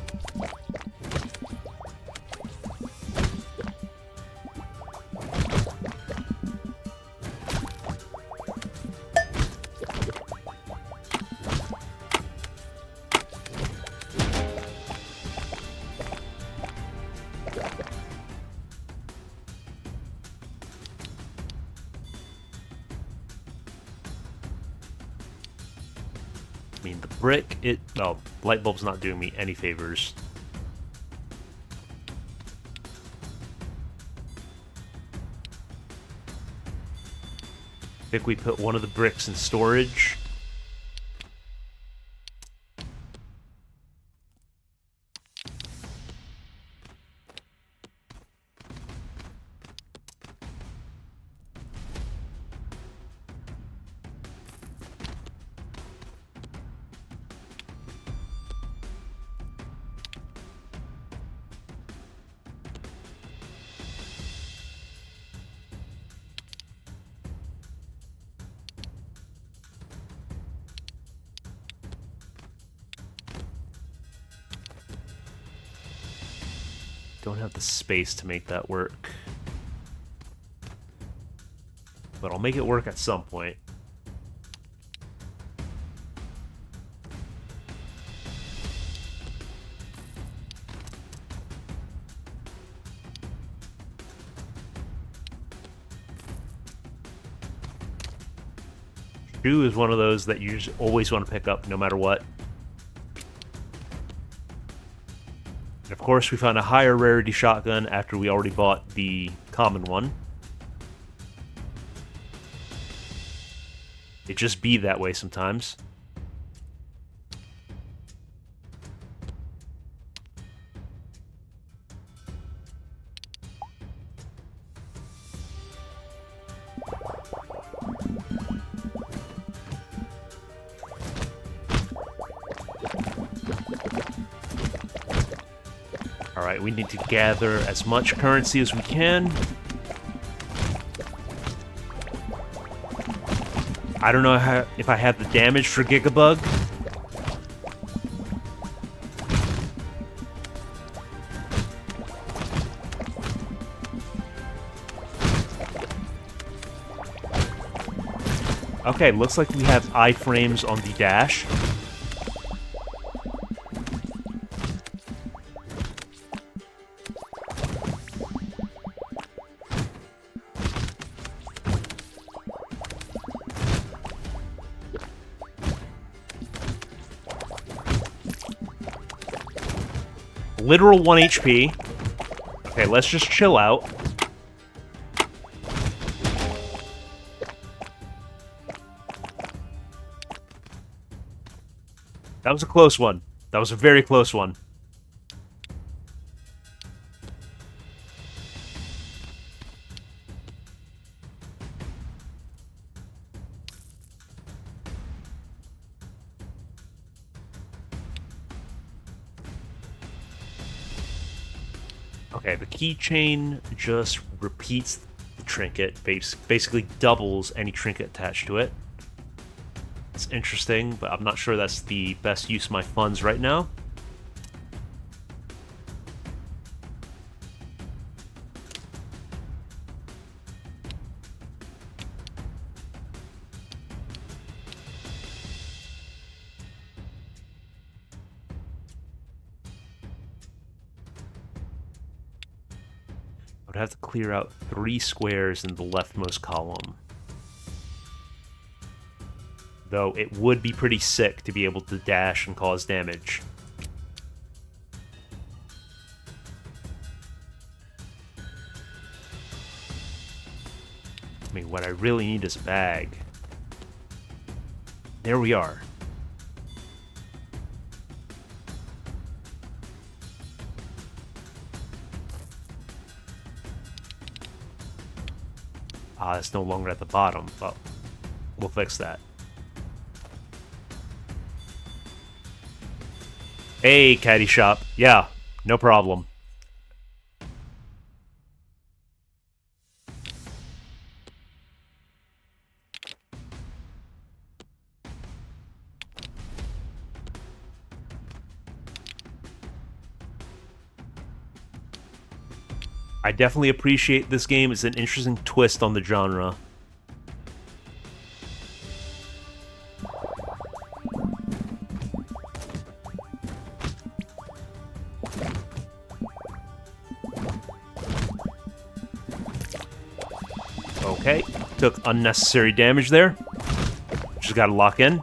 I mean, the brick, well, light bulb's not doing me any favors. I think we put one of the bricks in storage. Don't have the space to make that work. But I'll make it work at some point. Shoe is one of those that you just always want to pick up no matter what. And of course, we found a higher rarity shotgun after we already bought the common one. It just be that way sometimes. Alright, we need to gather as much currency as we can. I don't know if I have the damage for Gigabug. Okay, looks like we have iframes on the dash. Literal 1 HP. Okay, let's just chill out. That was a close one. That was a very close one. Okay, the keychain just repeats the trinket, basically doubles any trinket attached to it. It's interesting, but I'm not sure that's the best use of my funds right now. I would have to clear out 3 squares in the leftmost column. Though it would be pretty sick to be able to dash and cause damage. I mean, what I really need is a bag. There we are. Ah, it's no longer at the bottom, but we'll fix that. Hey, caddy shop. Yeah, no problem. I definitely appreciate this game. It's an interesting twist on the genre. Okay, took unnecessary damage there. Just gotta lock in.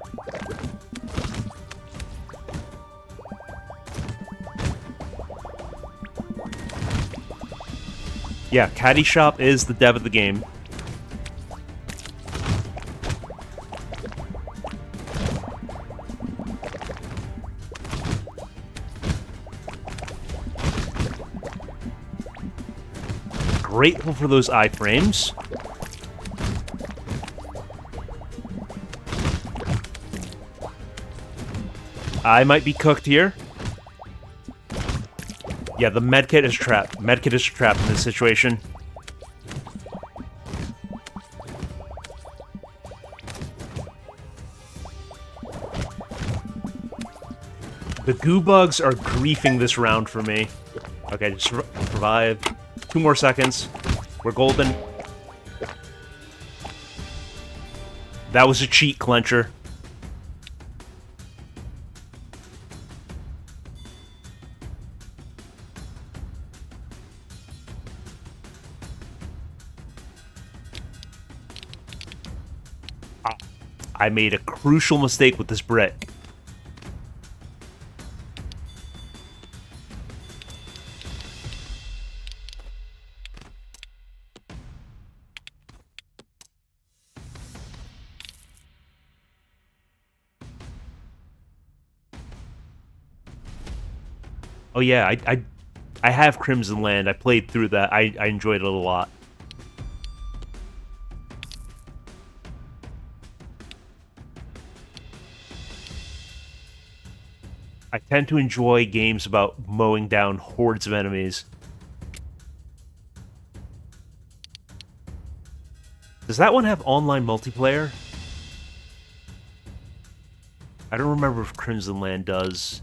Yeah, Caddy Shop is the dev of the game. Grateful for those iframes. I might be cooked here. Yeah, the medkit is trapped. Medkit is trapped in this situation. The goo bugs are griefing this round for me. Okay, just survive. 2 more seconds. We're golden. That was a cheat clencher. I made a crucial mistake with this brick. Oh yeah, I have Crimson Land. I played through that. I enjoyed it a lot. I tend to enjoy games about mowing down hordes of enemies. Does that one have online multiplayer? I don't remember if Crimson Land does.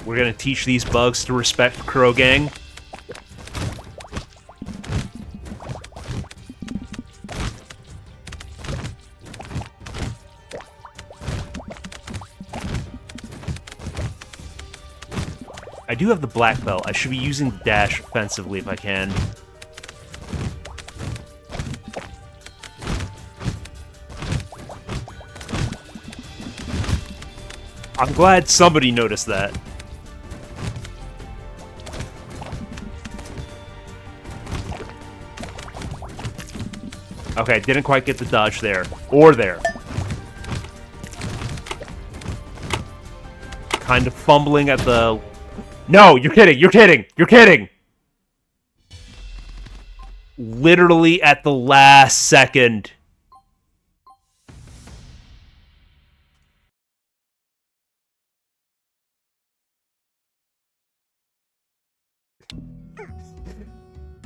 We're gonna teach these bugs to respect Crow Gang. I do have the black belt. I should be using the dash offensively if I can. I'm glad somebody noticed that. Okay, didn't quite get the dodge there. Or there. Kind of fumbling at the... No, you're kidding, you're kidding, you're kidding! Literally at the last second.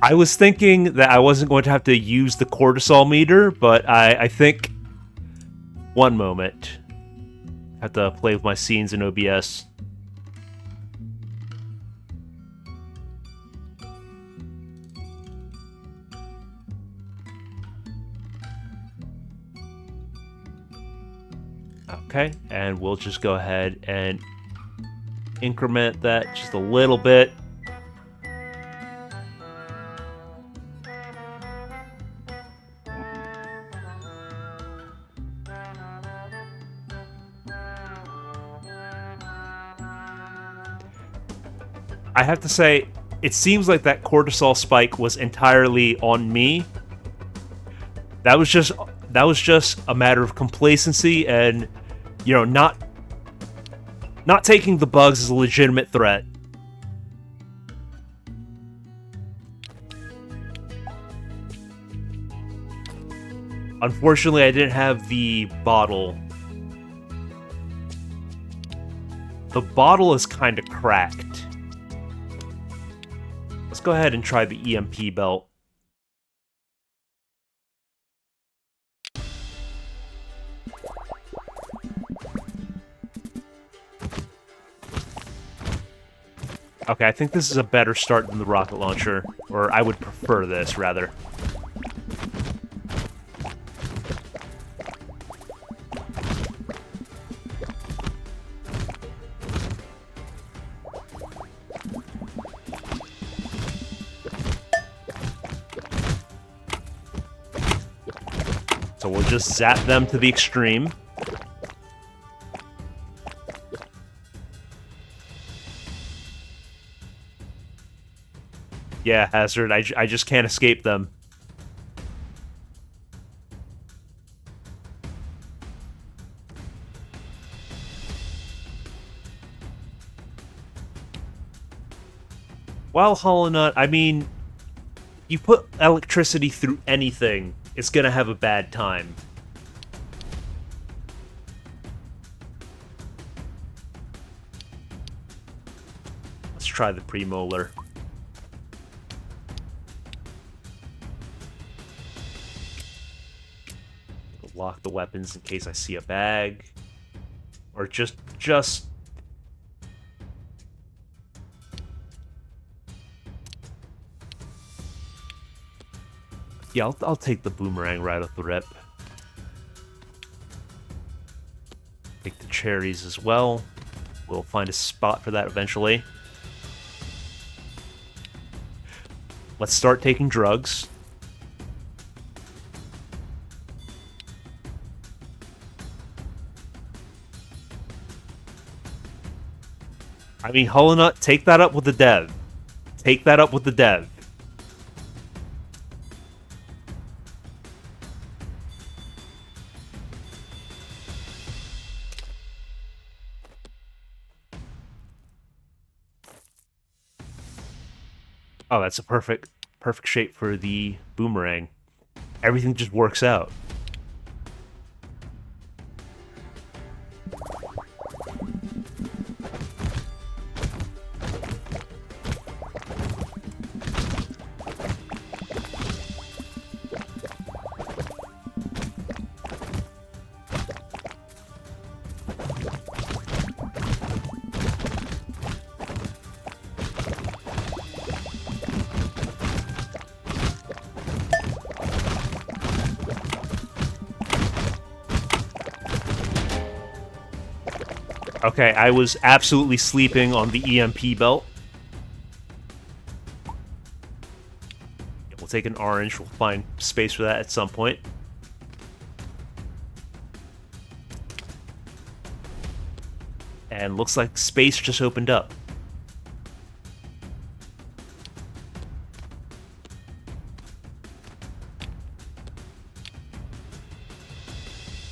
I was thinking that I wasn't going to have to use the cortisol meter, but I think... One moment. I have to play with my scenes in OBS. Okay, and we'll just go ahead and increment that just a little bit. I have to say, it seems like that cortisol spike was entirely on me. That was just a matter of complacency and, you know, not taking the bugs as a legitimate threat. Unfortunately, I didn't have the bottle. The bottle is kind of cracked. Let's go ahead and try the EMP belt. Okay, I think this is a better start than the rocket launcher. Or I would prefer this, rather. So we'll just zap them to the extreme. Yeah, Hazard, I just can't escape them. While Hollow Nut, I mean, you put electricity through anything, it's gonna have a bad time. Let's try the premolar. Lock the weapons in case I see a bag. Or just... Yeah, I'll take the boomerang right off the rip. Take the cherries as well. We'll find a spot for that eventually. Let's start taking drugs. I mean, Hullenut, take that up with the dev. Take that up with the dev. Oh, that's a perfect shape for the boomerang. Everything just works out. Okay, I was absolutely sleeping on the EMP belt. We'll take an orange. We'll find space for that at some point. And looks like space just opened up.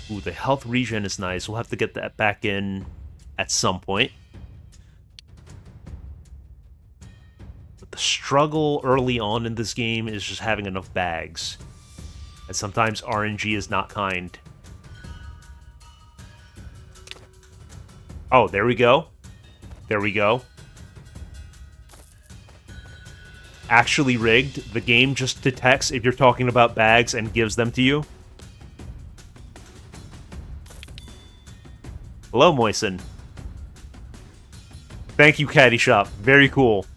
Ooh, the health regen is nice. We'll have to get that back in at some point. But the struggle early on in this game is just having enough bags. And sometimes RNG is not kind. Oh, there we go. There we go. Actually rigged. The game just detects if you're talking about bags and gives them to you. Hello, Moisen. Thank you, Caddy Shop. Very cool.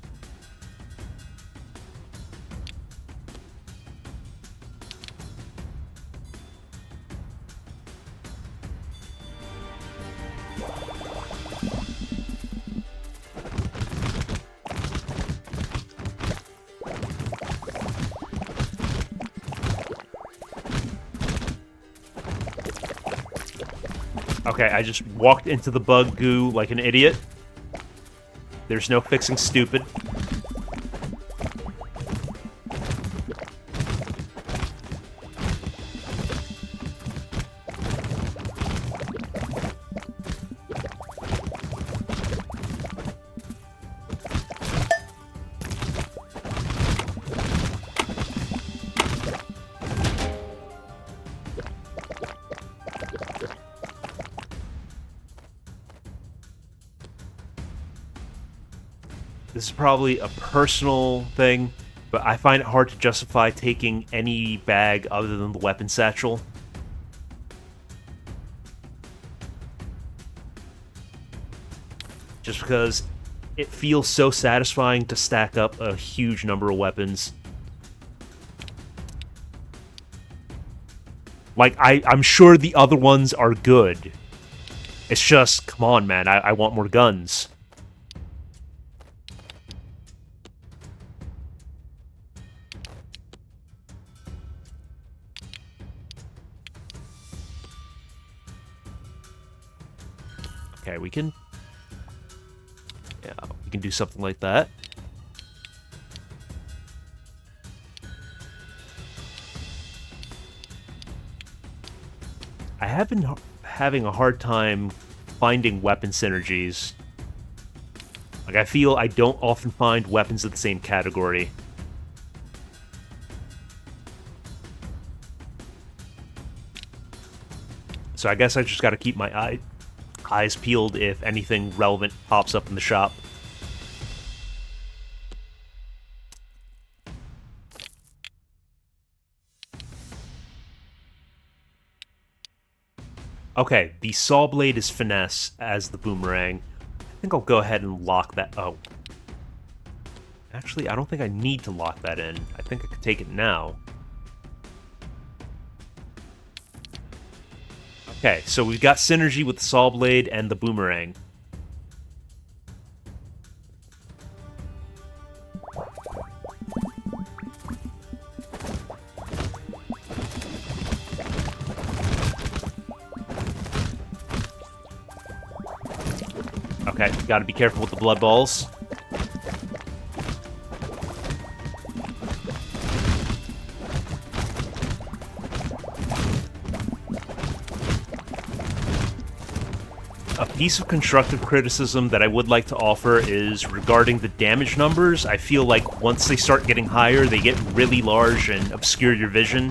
Okay, I just walked into the bug goo like an idiot. There's no fixing stupid. This is probably a personal thing, but I find it hard to justify taking any bag other than the weapon satchel. Just because it feels so satisfying to stack up a huge number of weapons. Like, I'm sure the other ones are good. It's just, come on, man, I want more guns. Okay, we can do something like that. I have been having a hard time finding weapon synergies. Like, I feel I don't often find weapons of the same category. So I guess I just gotta keep my eyes peeled if anything relevant pops up in the shop. Okay, the saw blade is finesse as the boomerang. I think I'll go ahead and lock that. Oh. Actually, I don't think I need to lock that in. I think I could take it now. Okay, so we've got synergy with the saw blade and the boomerang. Okay, gotta be careful with the blood balls. A piece of constructive criticism that I would like to offer is regarding the damage numbers. I feel like once they start getting higher, they get really large and obscure your vision.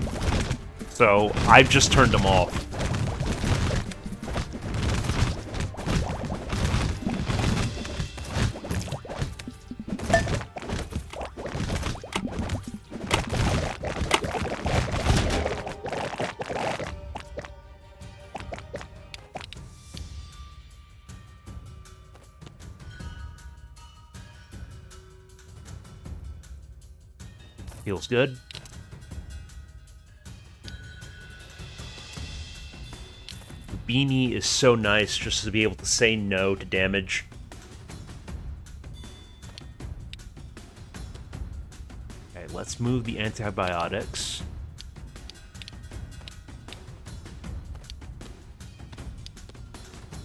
So I've just turned them off. Feels good. The beanie is so nice just to be able to say no to damage. Okay, let's move the antibiotics.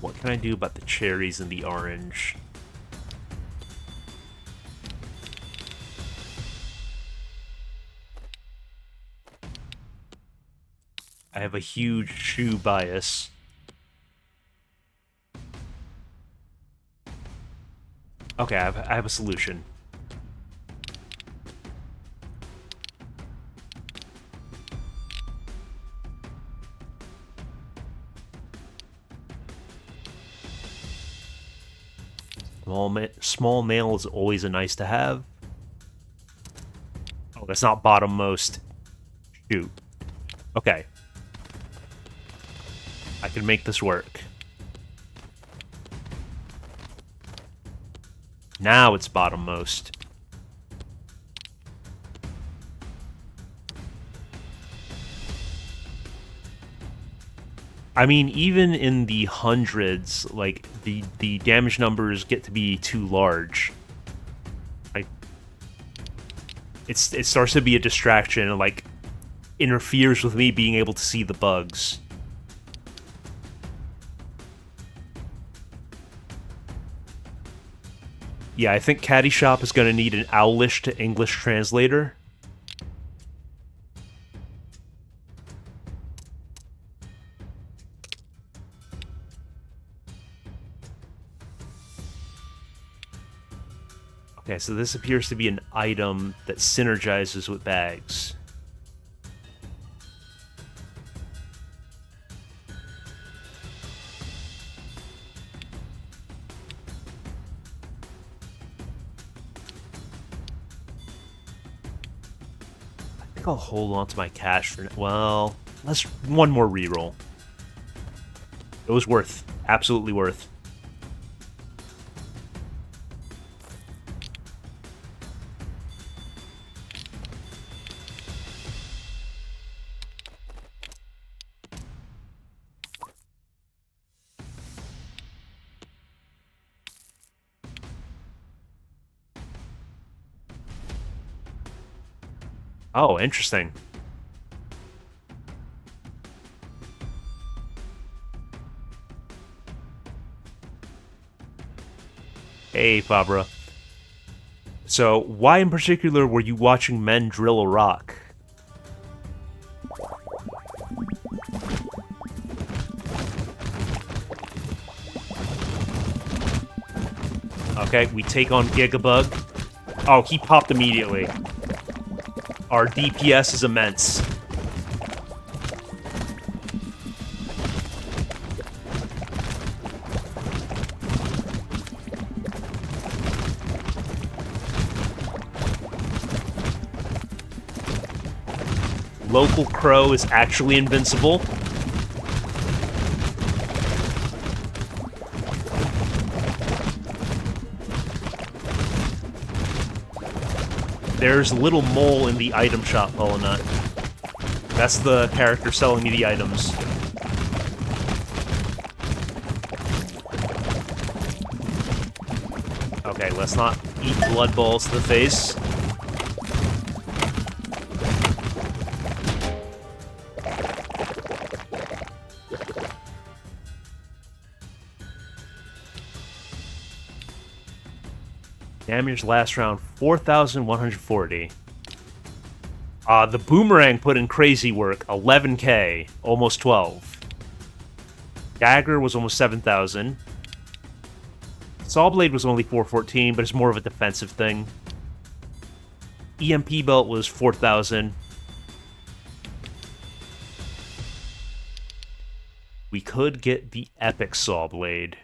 What can I do about the cherries and the orange? I have a huge shoe bias. Okay, I have a solution. Small mail is always a nice to have. Oh, that's not bottommost. Shoot. Okay. I can make this work. Now it's bottommost. I mean, even in the hundreds, like, the damage numbers get to be too large. Like, it starts to be a distraction and, like, interferes with me being able to see the bugs. Yeah, I think Caddyshaw is going to need an Owlish to English translator. Okay, so this appears to be an item that synergizes with bags. I think I'll hold on to my cash for... Well, let's... one more reroll. It was worth. Absolutely worth. Oh, interesting. Hey, Fabra. So, why in particular were you watching men drill a rock? Okay, we take on Gigabug. Oh, he popped immediately. Our DPS is immense. Local Crow is actually invincible. There's Little Mole in the item shop, Polinut. That's the character selling me the items. Okay, let's not eat blood balls to the face. Damage last round 4,140. The boomerang put in crazy work, 11k, almost 12. Dagger was almost 7,000. Sawblade was only 414, but it's more of a defensive thing. EMP belt was 4,000. We could get the epic Sawblade.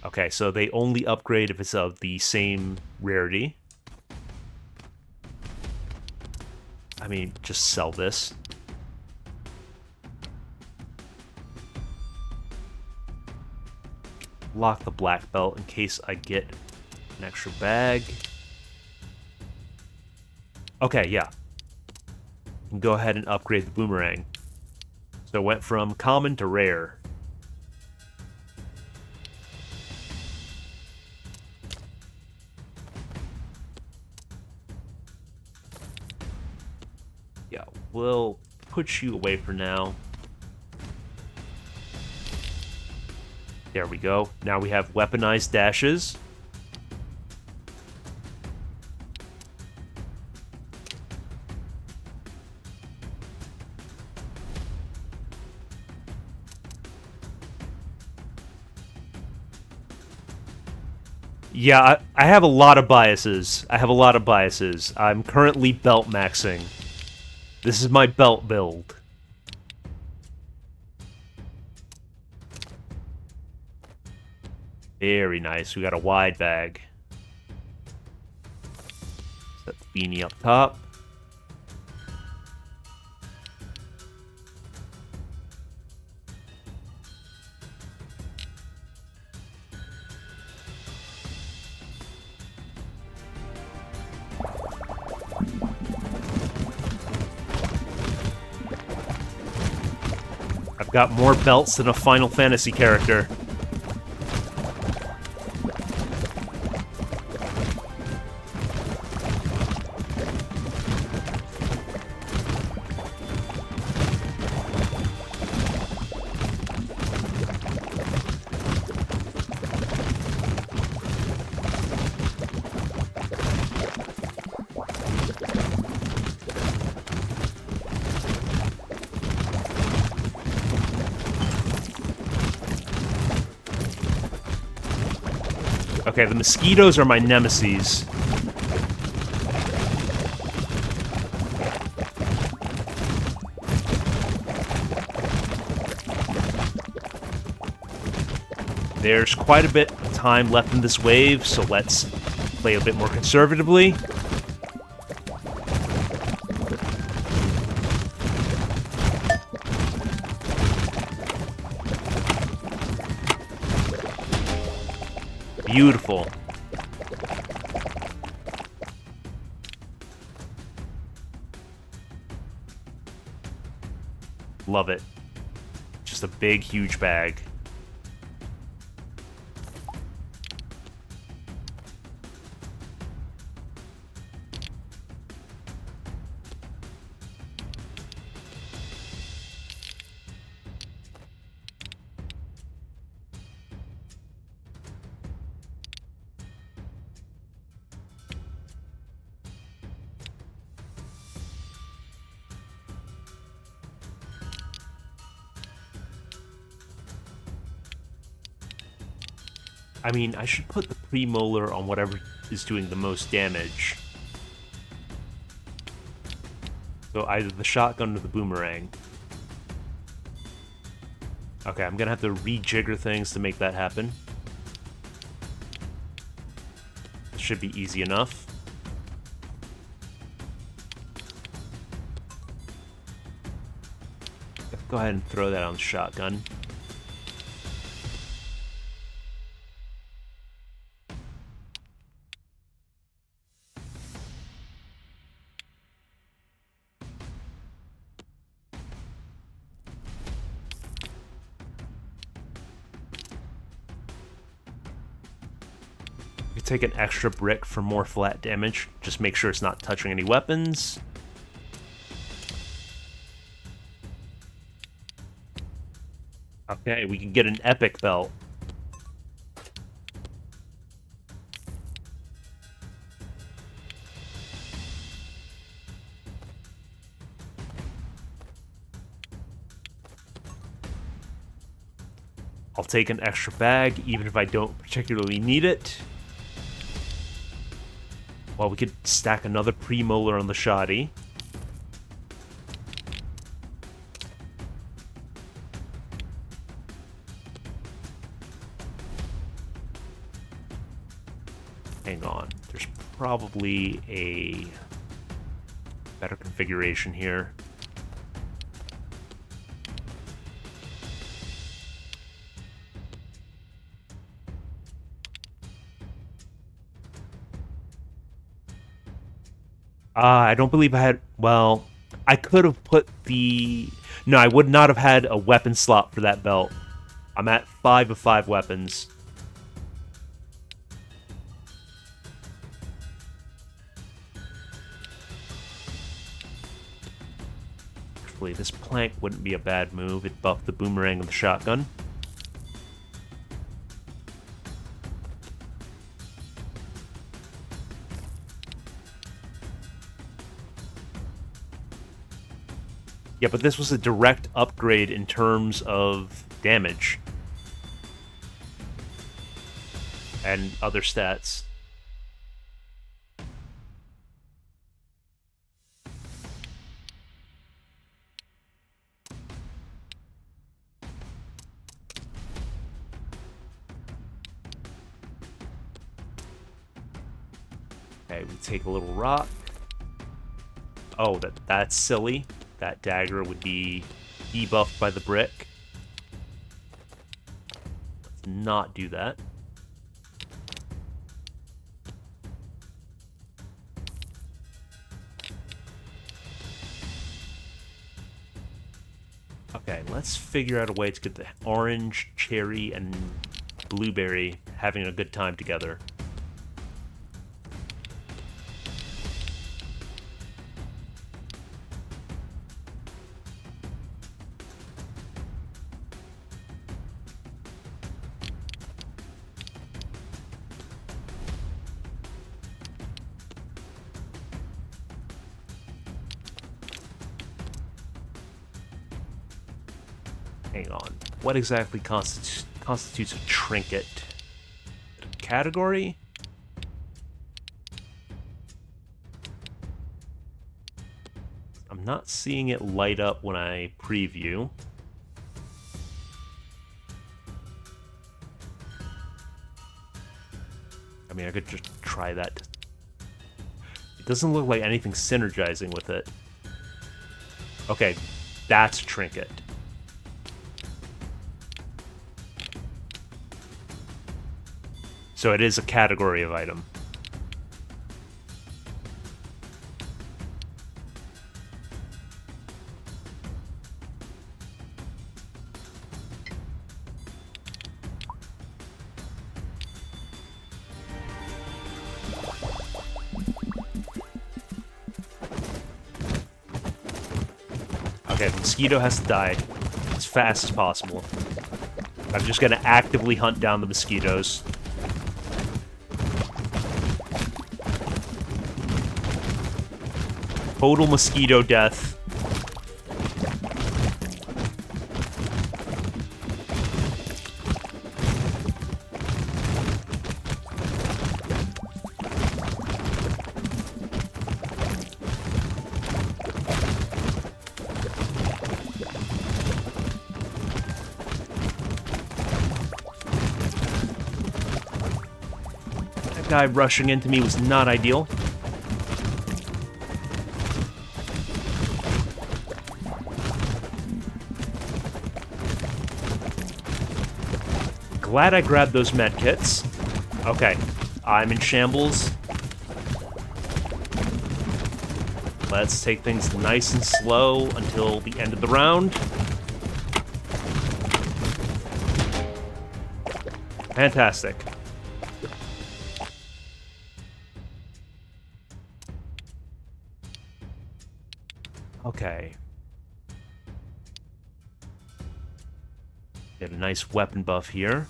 Okay, so they only upgrade if it's of the same rarity. I mean, just sell this. Lock the black belt in case I get an extra bag. Okay, yeah. Go ahead and upgrade the boomerang. So it went from common to rare. Yeah, we'll put you away for now. There we go. Now we have weaponized dashes. Yeah, I have a lot of biases. I'm currently belt maxing. This is my belt build. Very nice. We got a wide bag. Set the beanie up top. I've got more belts than a Final Fantasy character. Okay, the mosquitoes are my nemesis. There's quite a bit of time left in this wave, so let's play a bit more conservatively. Beautiful. Love it. Just a big, huge bag. I mean, I should put the premolar on whatever is doing the most damage. So either the shotgun or the boomerang. Okay, I'm gonna have to rejigger things to make that happen. This should be easy enough. Go ahead and throw that on the shotgun. Take an extra brick for more flat damage. Just make sure it's not touching any weapons. Okay, we can get an epic belt. I'll take an extra bag, even if I don't particularly need it. Well, we could stack another premolar on the shoddy. Hang on. There's probably a better configuration here. I don't believe I had... Well, I could have put the... No, I would not have had a weapon slot for that belt. I'm at 5 of 5 weapons. Actually, this plank wouldn't be a bad move. It buffed the boomerang of the shotgun. Yeah, but this was a direct upgrade in terms of damage and other stats. Okay, we take a little rock. Oh, that's silly. That dagger would be debuffed by the brick. Let's not do that. Okay, let's figure out a way to get the orange, cherry, and blueberry having a good time together. Hang on. What exactly constitutes a trinket? A category? I'm not seeing it light up when I preview. I mean, I could just try that. It doesn't look like anything's synergizing with it. Okay, that's a trinket. So it is a category of item. Okay, the mosquito has to die as fast as possible. I'm just gonna actively hunt down the mosquitoes. Total mosquito death. That guy rushing into me was not ideal. Glad I grabbed those medkits. Okay, I'm in shambles. Let's take things nice and slow until the end of the round. Fantastic. Okay. Get a nice weapon buff here.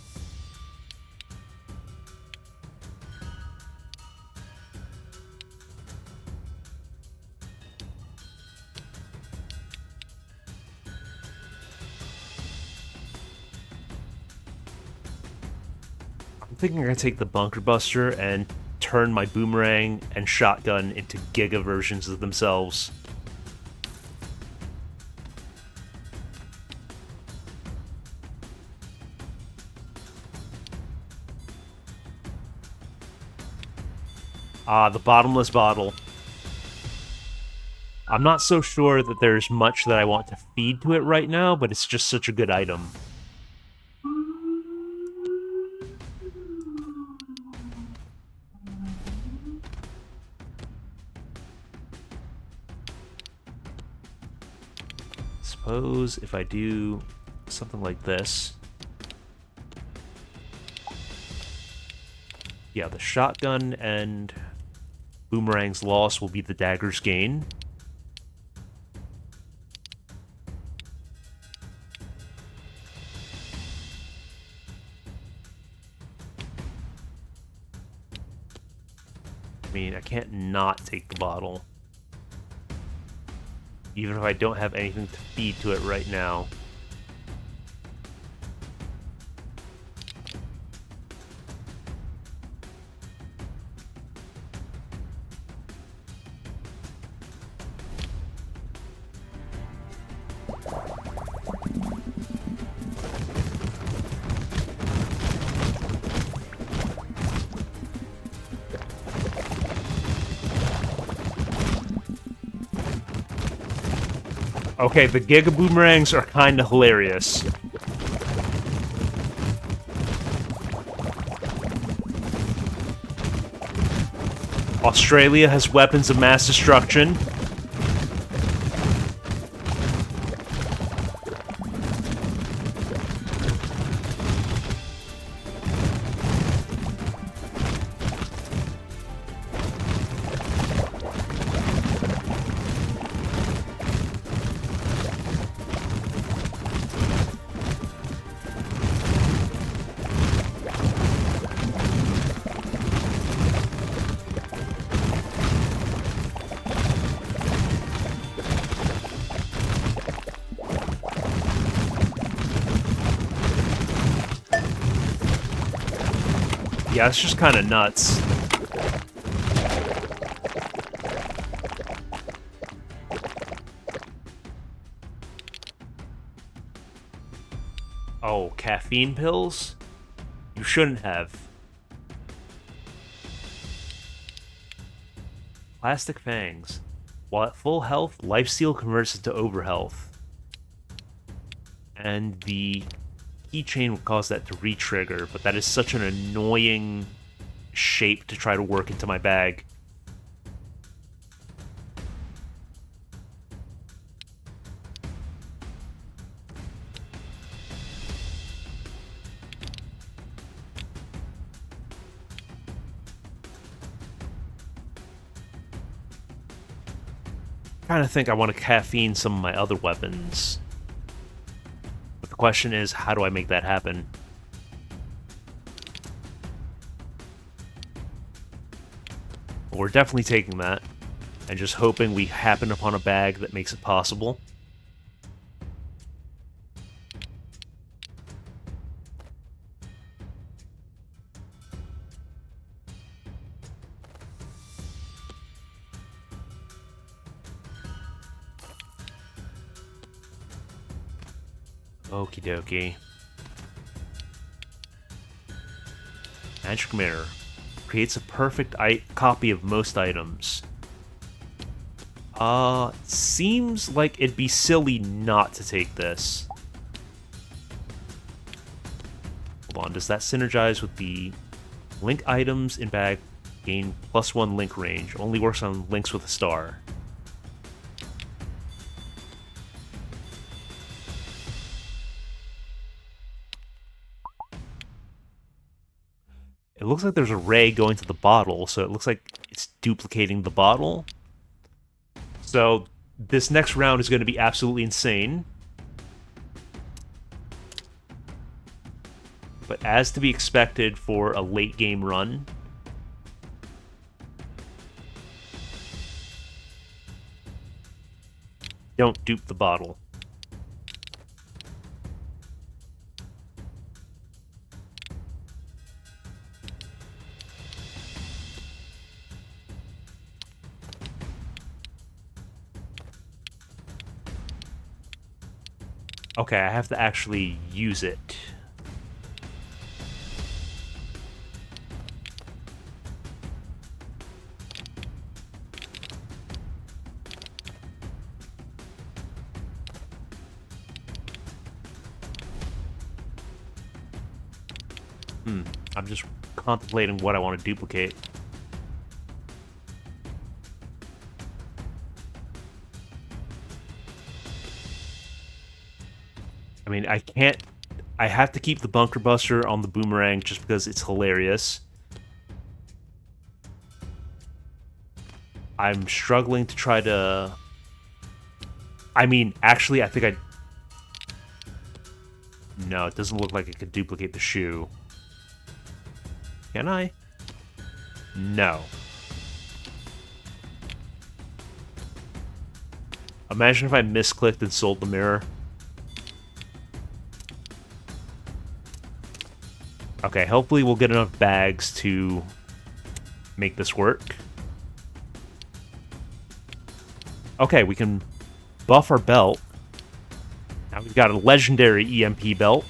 I'm thinking I'm gonna take the Bunker Buster and turn my boomerang and shotgun into Giga versions of themselves. Ah, the bottomless bottle. I'm not so sure that there's much that I want to feed to it right now, but it's just such a good item. Suppose if I do something like this. Yeah, the shotgun and boomerang's loss will be the dagger's gain. I mean, I can't not take the bottle. Even if I don't have anything to feed to it right now. Okay, the Giga Boomerangs are kind of hilarious. Australia has weapons of mass destruction. Yeah, it's just kind of nuts. Oh, caffeine pills? You shouldn't have. Plastic fangs. While at full health, lifesteal converts into overhealth. And the keychain will cause that to re-trigger, but that is such an annoying shape to try to work into my bag. I kind of think I want to caffeine some of my other weapons. But the question is, how do I make that happen? We're definitely taking that, and just hoping we happen upon a bag that makes it possible. Okie dokie. Magic Mirror. Creates a perfect copy of most items. Seems like it'd be silly not to take this. Hold on, does that synergize with the link items in bag gain +1 link range? Only works on links with a star. It looks like there's a ray going to the bottle, so it looks like it's duplicating the bottle. So this next round is going to be absolutely insane. But as to be expected for a late game run, don't dupe the bottle. Okay, I have to actually use it. I'm just contemplating what I want to duplicate. I mean, I can't... I have to keep the Bunker Buster on the Boomerang just because it's hilarious. I'm struggling to try to... I mean, actually, I think I... No, it doesn't look like I could duplicate the shoe. Can I? No. Imagine if I misclicked and sold the mirror. Okay, hopefully we'll get enough bags to make this work. Okay, we can buff our belt. Now we've got a legendary EMP belt.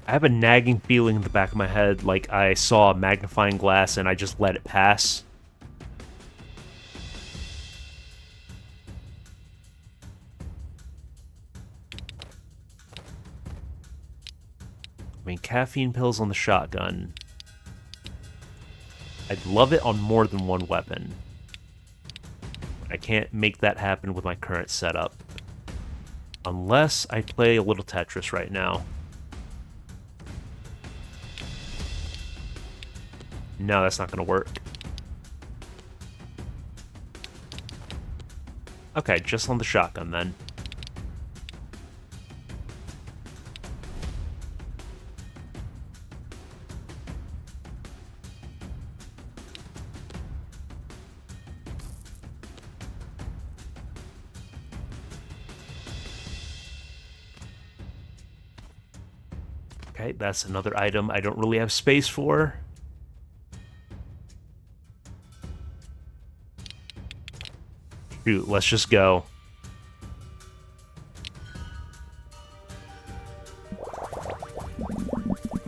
I have a nagging feeling in the back of my head like I saw a magnifying glass and I just let it pass. I mean, caffeine pills on the shotgun. I'd love it on more than one weapon. I can't make that happen with my current setup. Unless I play a little Tetris right now. No, that's not going to work. Okay, just on the shotgun then. Okay, that's another item I don't really have space for. Shoot, let's just go.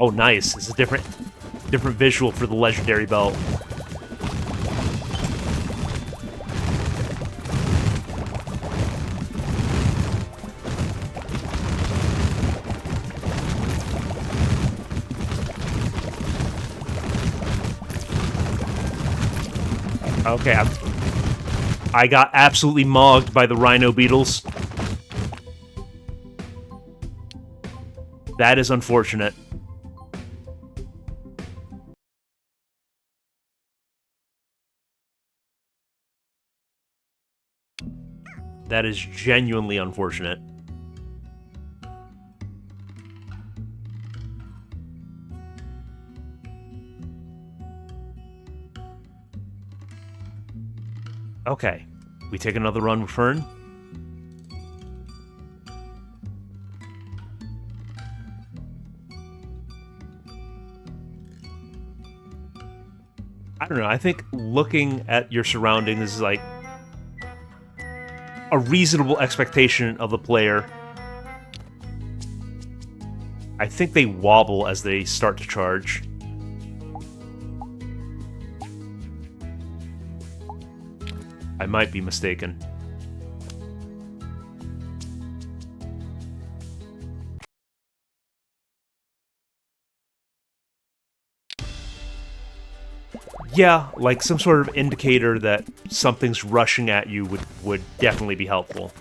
Oh, nice. It's a different visual for the legendary belt. Okay, I got absolutely mogged by the rhino beetles. That is unfortunate. That is genuinely unfortunate. Okay, we take another run with Fern. I don't know, I think looking at your surroundings is like a reasonable expectation of the player. I think they wobble as they start to charge. I might be mistaken. Yeah, like some sort of indicator that something's rushing at you would definitely be helpful.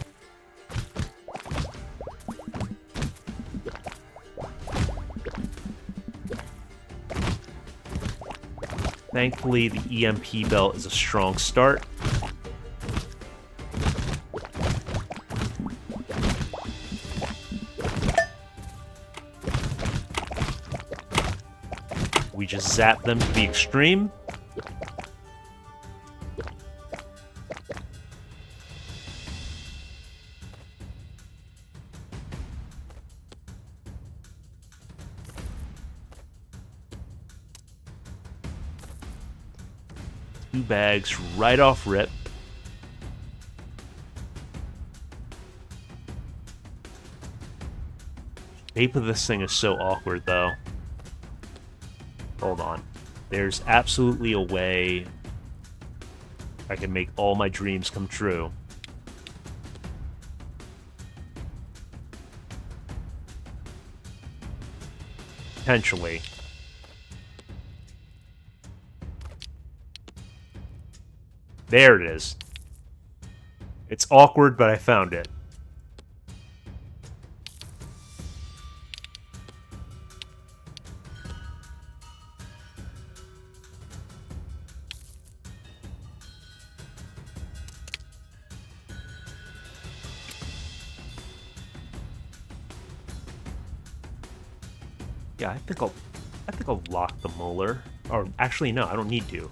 Thankfully, the EMP belt is a strong start. We just zap them to the extreme. 2 bags right off rip. The shape of this thing is so awkward, though. Hold on. There's absolutely a way I can make all my dreams come true. Potentially. There it is. It's awkward, but I found it. Yeah, I think I'll lock the molar. Or actually, no, I don't need to.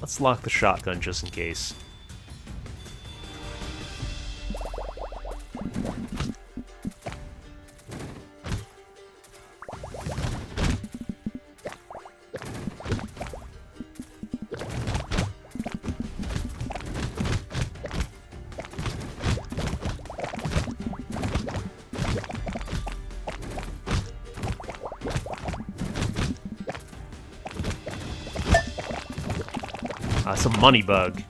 Let's lock the shotgun just in case. Some money bug.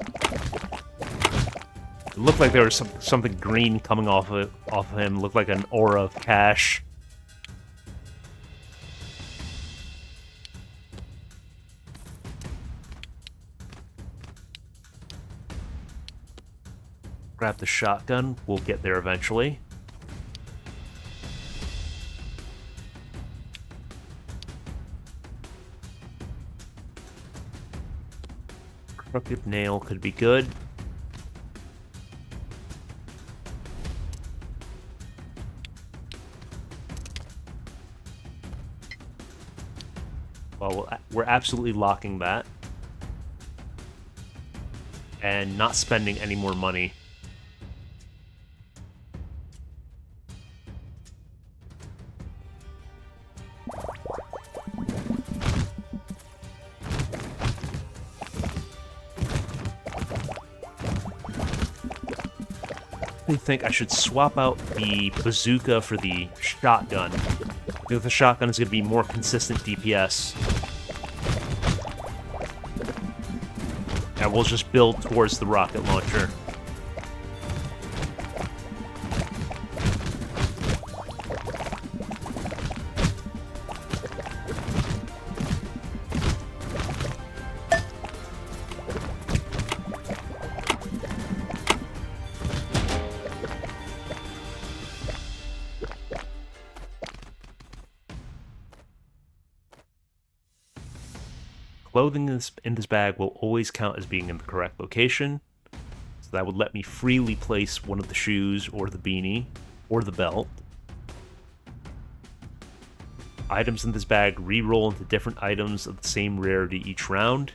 It looked like there was something green coming off of him. It looked like an aura of cash. Grab the shotgun. We'll get there eventually. Crooked nail could be good. Well, we're absolutely locking that. And not spending any more money. I think I should swap out the bazooka for the shotgun. I think the shotgun is going to be more consistent DPS. And we'll just build towards the rocket launcher. Clothing in this bag will always count as being in the correct location, so that would let me freely place one of the shoes, or the beanie, or the belt. Items in this bag re-roll into different items of the same rarity each round.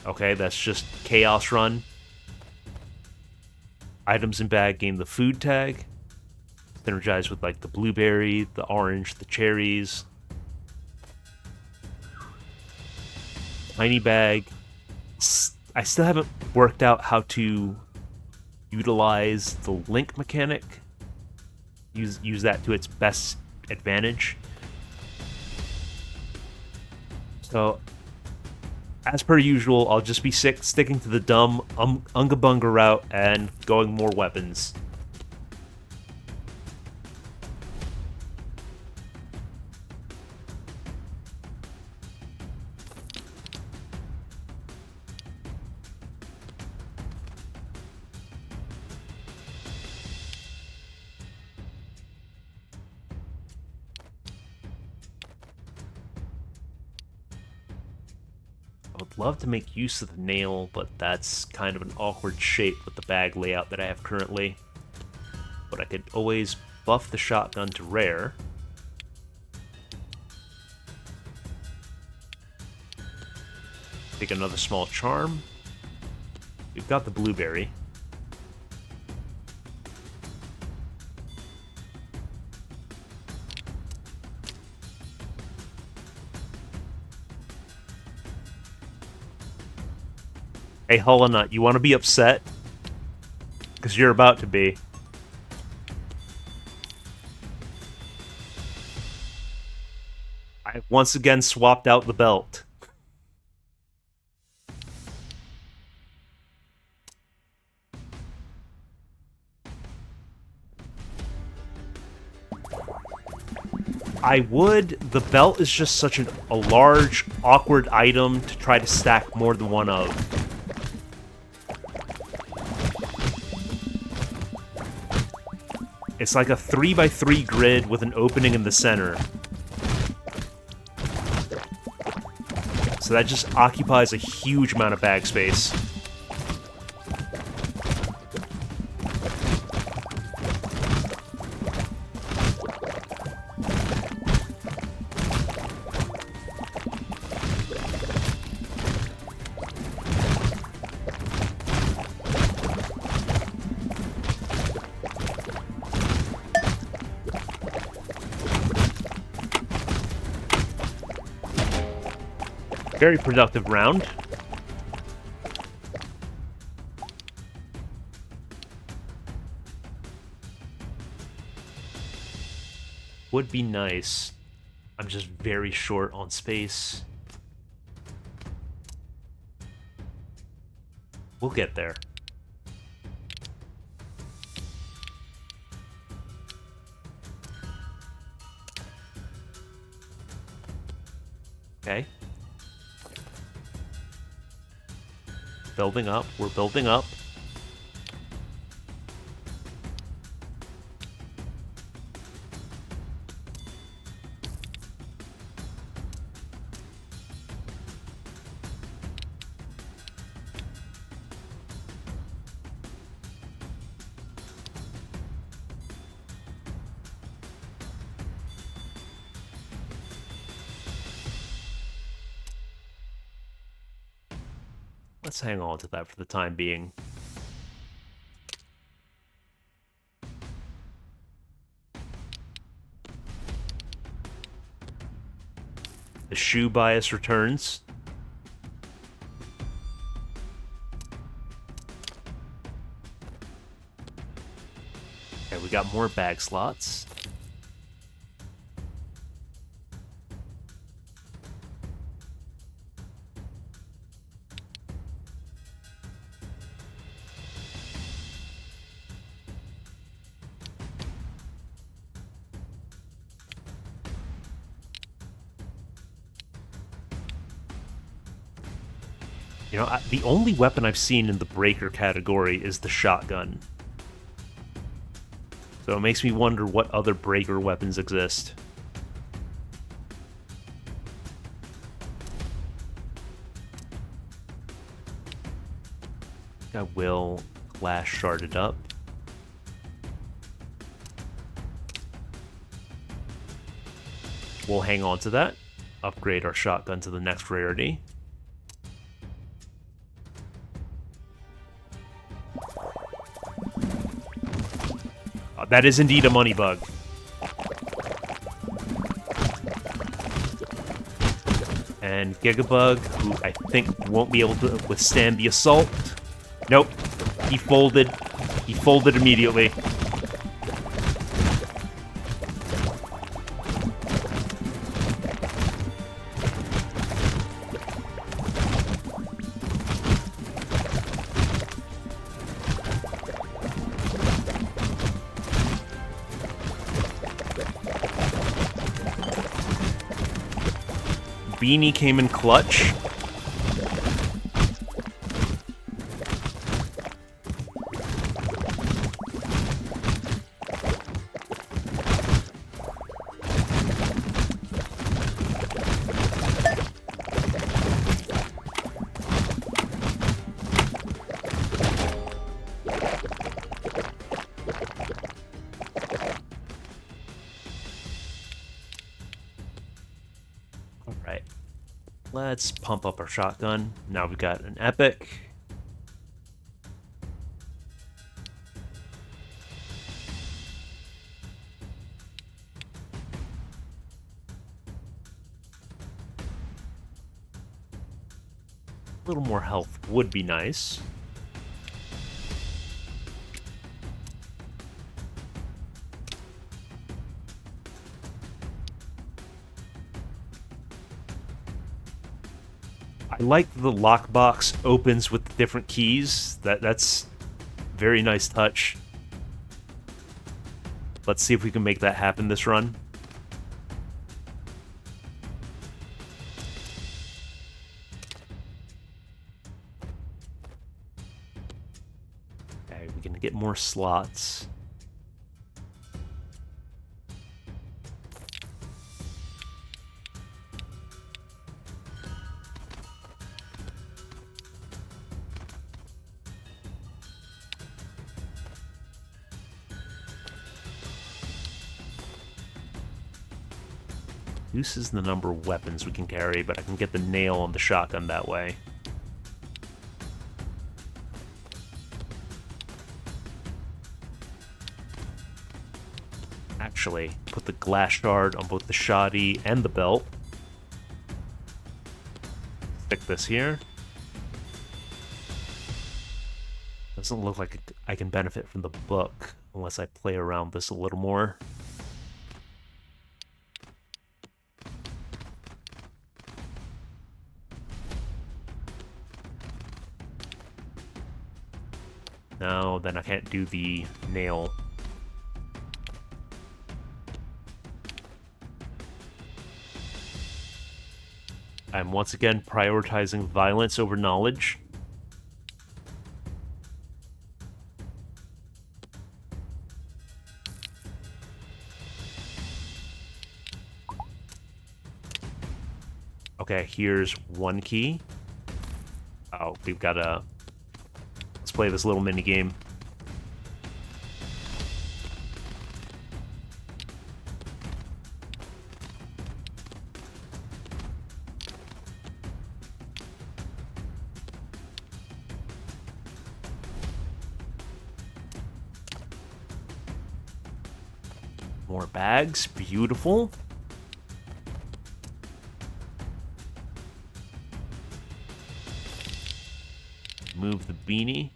Okay, that's just Chaos Run. Items in bag gain the food tag, synergize with like the blueberry, the orange, the cherries. Tiny bag. I still haven't worked out how to utilize the link mechanic. Use that to its best advantage. So, as per usual, I'll just be sticking to the dumb Unga Bunga route and going more weapons. I would love to make use of the nail, but that's kind of an awkward shape with the bag layout that I have currently. But I could always buff the shotgun to rare. Take another small charm. We've got the blueberry. Hey, Hulla Nut, you want to be upset? Because you're about to be. I once again swapped out the belt. I would. The belt is just such a large, awkward item to try to stack more than one of. It's like a 3x3 grid with an opening in the center. So that just occupies a huge amount of bag space. Very productive round. Would be nice. I'm just very short on space. We'll get there. Okay. Building up. We're building up. Let's hang on to that for the time being. The shoe bias returns. Okay, we got more bag slots. You know, the only weapon I've seen in the breaker category is the shotgun. So it makes me wonder what other breaker weapons exist. I will glass shard it up. We'll hang on to that. Upgrade our shotgun to the next rarity. That is indeed a money bug. And Gigabug, who I think won't be able to withstand the assault. Nope. He folded. He folded immediately. Beanie came in clutch. Alright. Let's pump up our shotgun. Now we've got an epic. A little more health would be nice. I like the lockbox opens with the different keys. That's very nice touch. Let's see if we can make that happen this run. Okay, we can get more slots. Reduces the number of weapons we can carry, but I can get the nail on the shotgun that way. Actually, put the glass shard on both the shoddy and the belt. Stick this here. Doesn't look like I can benefit from the book unless I play around this a little more. No, then I can't do the nail. I'm once again prioritizing violence over knowledge. Okay, here's one key. Oh, we've got a... Let's play this little mini game. More bags, beautiful. Move the beanie.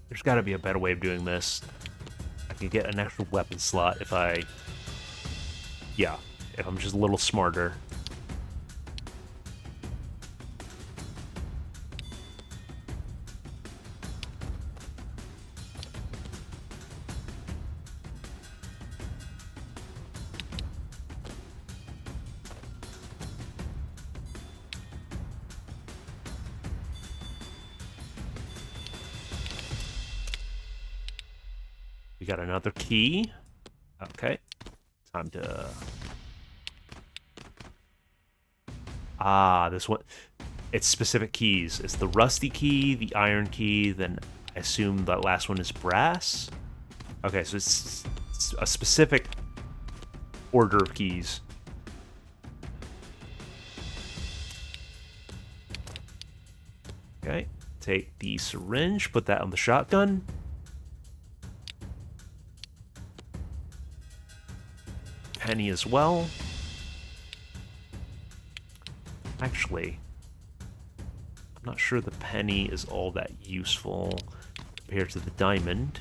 There's got to be a better way of doing this. I could get an extra weapon slot if I... Yeah, if I'm just a little smarter. We got another key. Okay. Time to... Ah, this one... It's specific keys. It's the rusty key, the iron key, then I assume that last one is brass? Okay, so it's a specific order of keys. Okay, take the syringe, put that on the shotgun. Penny as well. Actually, I'm not sure the penny is all that useful compared to the diamond.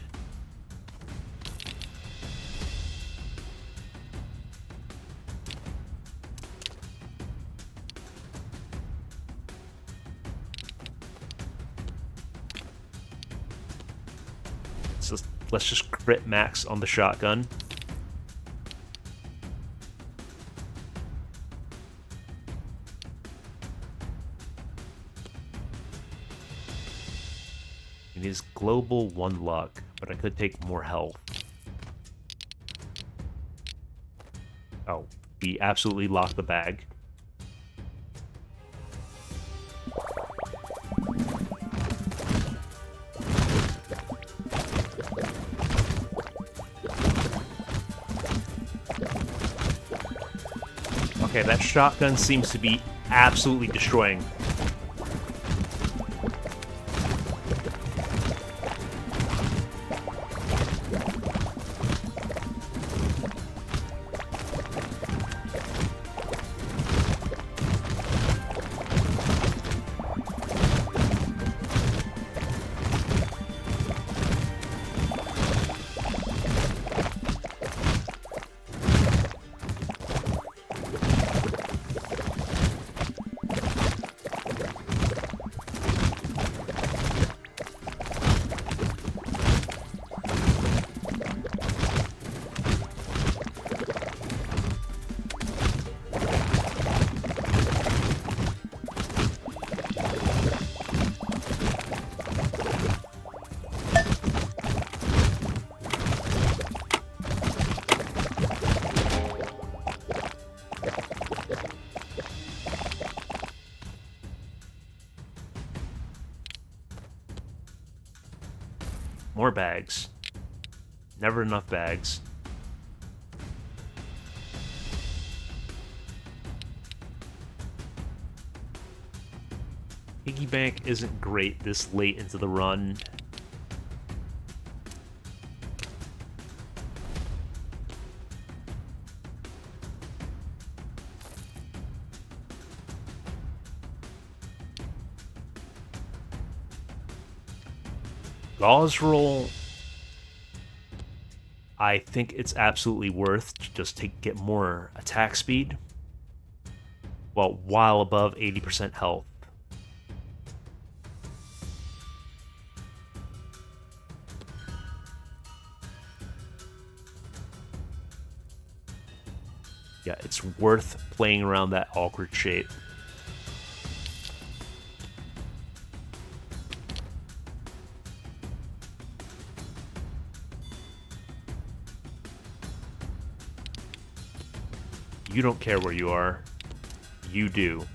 So let's just crit max on the shotgun. It is global 1 luck, but I could take more health. Oh, we absolutely locked the bag. Okay, that shotgun seems to be absolutely destroying More bags. Never enough bags. Piggy bank isn't great this late into the run. Gauze roll, I think it's absolutely worth to just get more attack speed, well, while above 80% health. Yeah, it's worth playing around that awkward shape. You don't care where you are. You do.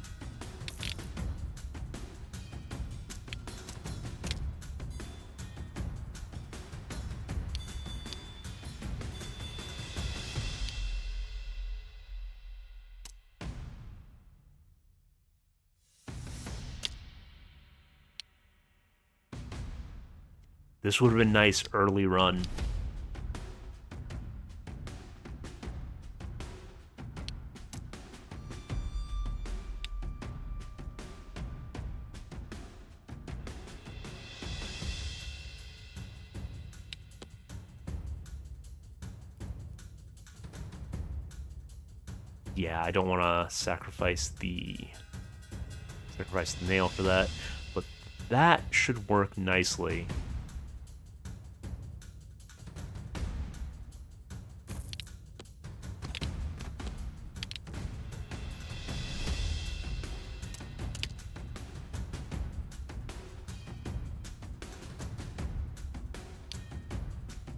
This would have been nice early run. Yeah, I don't want to sacrifice the nail for that, but that should work nicely.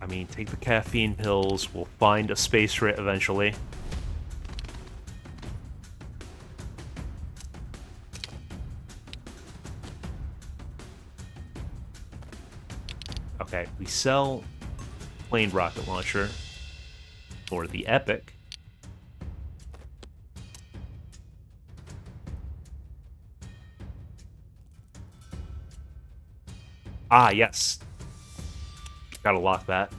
I mean, take the caffeine pills, we'll find a space for it eventually. Okay, we sell plane rocket launcher for the Epic. Ah, yes. Gotta lock that.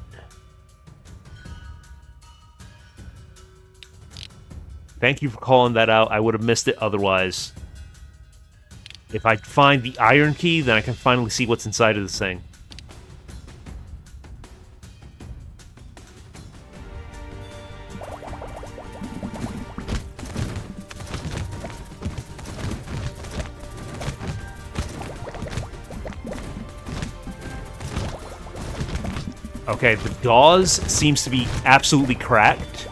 Thank you for calling that out. I would have missed it otherwise. If I find the iron key, then I can finally see what's inside of this thing. Okay, the gauze seems to be absolutely cracked.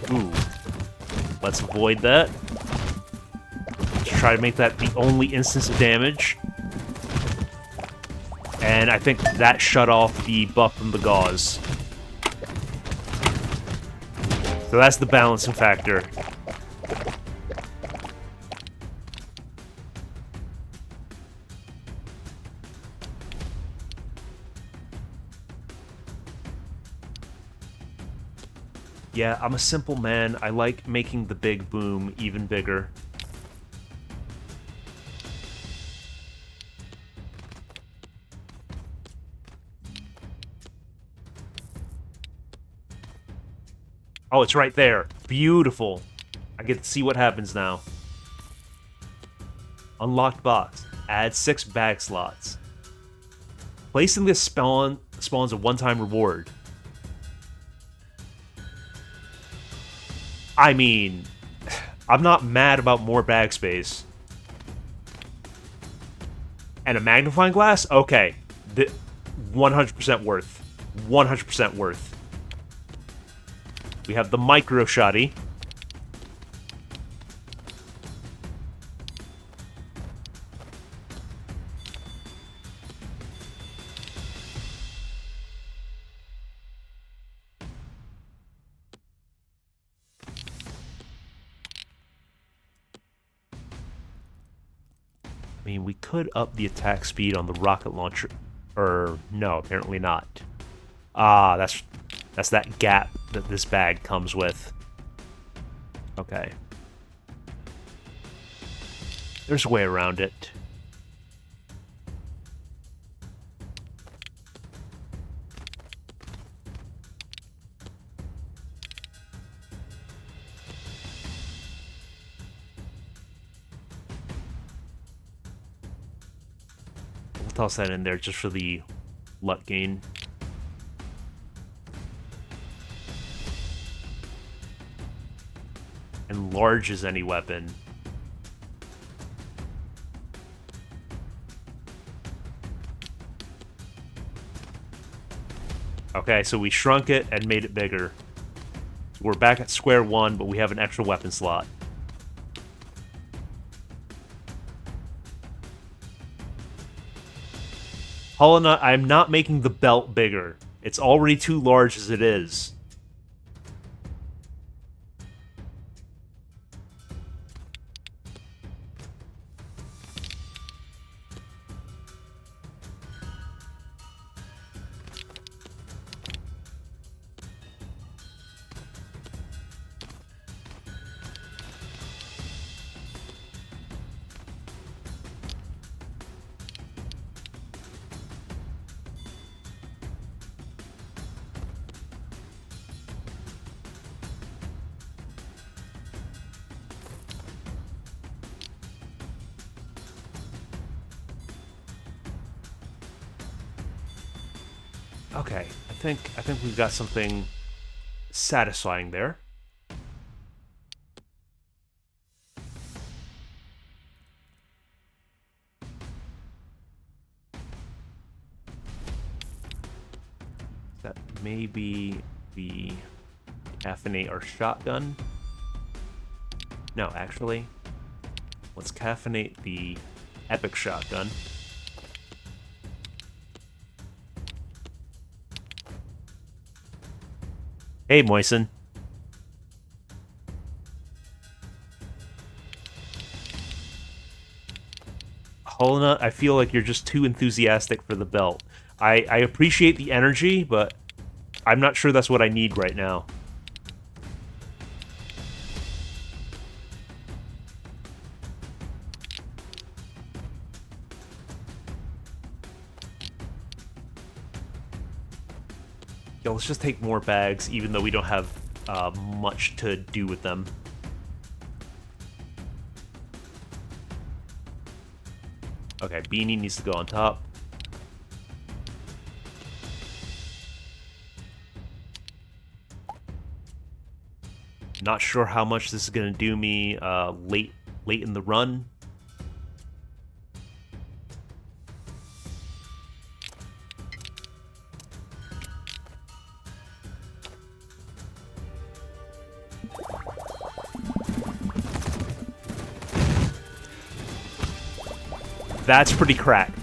Ooh. Let's avoid that. Let's try to make that the only instance of damage. And I think that shut off the buff from the gauze. So that's the balancing factor. Yeah, I'm a simple man. I like making the big boom even bigger. Oh, it's right there. Beautiful. I get to see what happens now. Unlocked box. Add 6 bag slots. Placing this spawns a one-time reward. I mean, I'm not mad about more bag space. And a magnifying glass? Okay. 100% worth. 100% worth. We have the micro shotty. I mean, we could up the attack speed on the rocket launcher. Or, no, apparently not. Ah, that's that gap that this bag comes with. Okay. There's a way around it. We'll toss that in there just for the luck gain. Enlarges any weapon. Okay, so we shrunk it and made it bigger. We're back at square one, but we have an extra weapon slot. Hollow Knight, I'm not making the belt bigger. It's already too large as it is. Okay, I think we've got something satisfying there. That maybe we caffeinate our shotgun. No, actually, let's caffeinate the epic shotgun. Hey, Moisen. Holona, I feel like you're just too enthusiastic for the belt. I appreciate the energy, but I'm not sure that's what I need right now. Yeah, let's just take more bags, even though we don't have much to do with them. Okay, Beanie needs to go on top. Not sure how much this is going to do me late in the run. That's pretty cracked.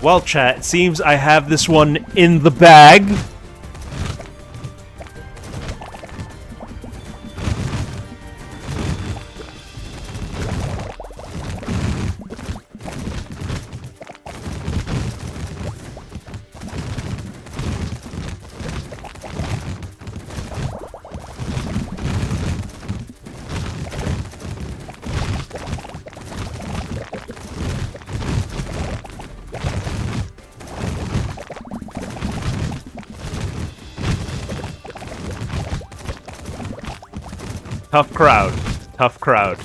Well, chat, it seems I have this one in the bag. Tough crowd. Tough crowd.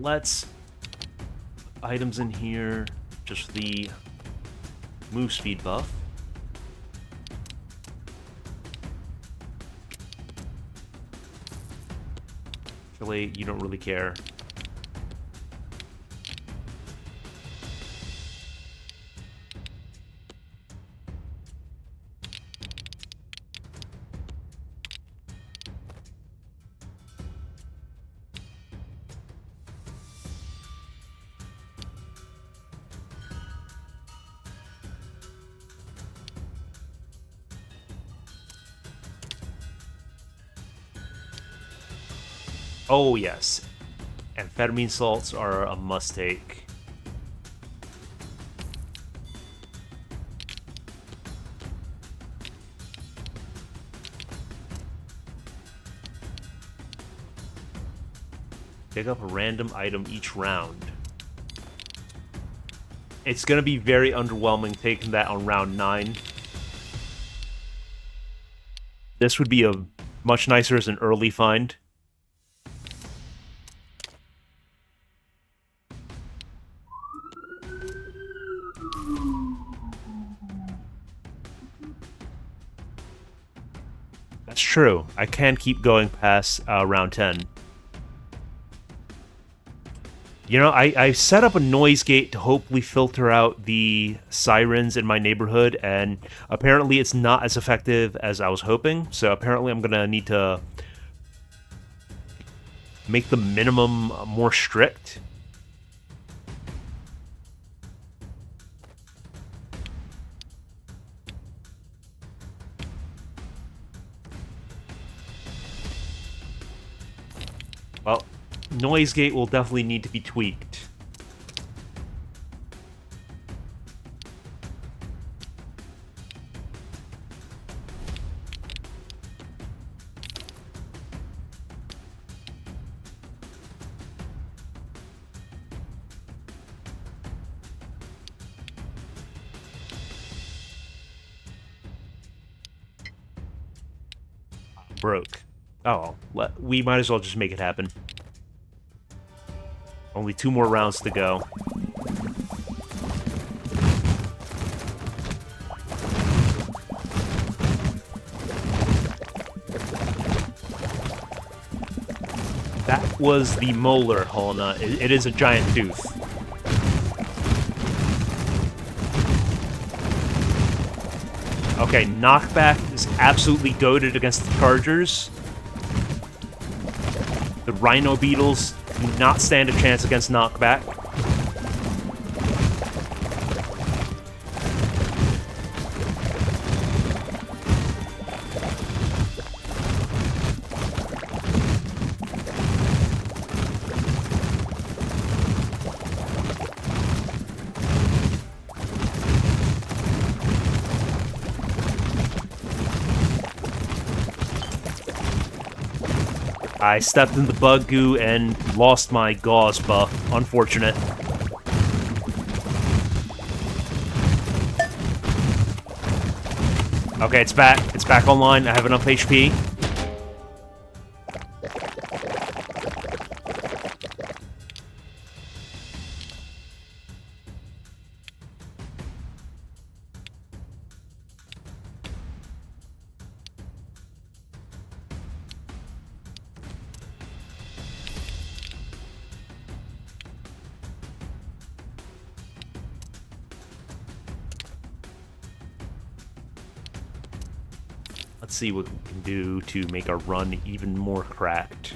let's items in here, just the move speed buff. Actually, you don't really care. Oh, yes. Amphetamine salts are a must-take. Pick up a random item each round. It's going to be very underwhelming taking that on round 9. This would be a much nicer as an early find. That's true. I can keep going past round 10. You know, I set up a noise gate to hopefully filter out the sirens in my neighborhood, and apparently it's not as effective as I was hoping, so apparently I'm gonna need to make the minimum more strict. Well, noise gate will definitely need to be tweaked. Broke. Oh, we might as well just make it happen. Only 2 more rounds to go. That was the molar, Helena. It is a giant tooth. Okay, knockback is absolutely goated against the Chargers. The Rhino Beetles do not stand a chance against knockback. I stepped in the bug goo and lost my gauze buff. Unfortunate. Okay, it's back. It's back online. I have enough HP. Let's see what we can do to make our run even more cracked.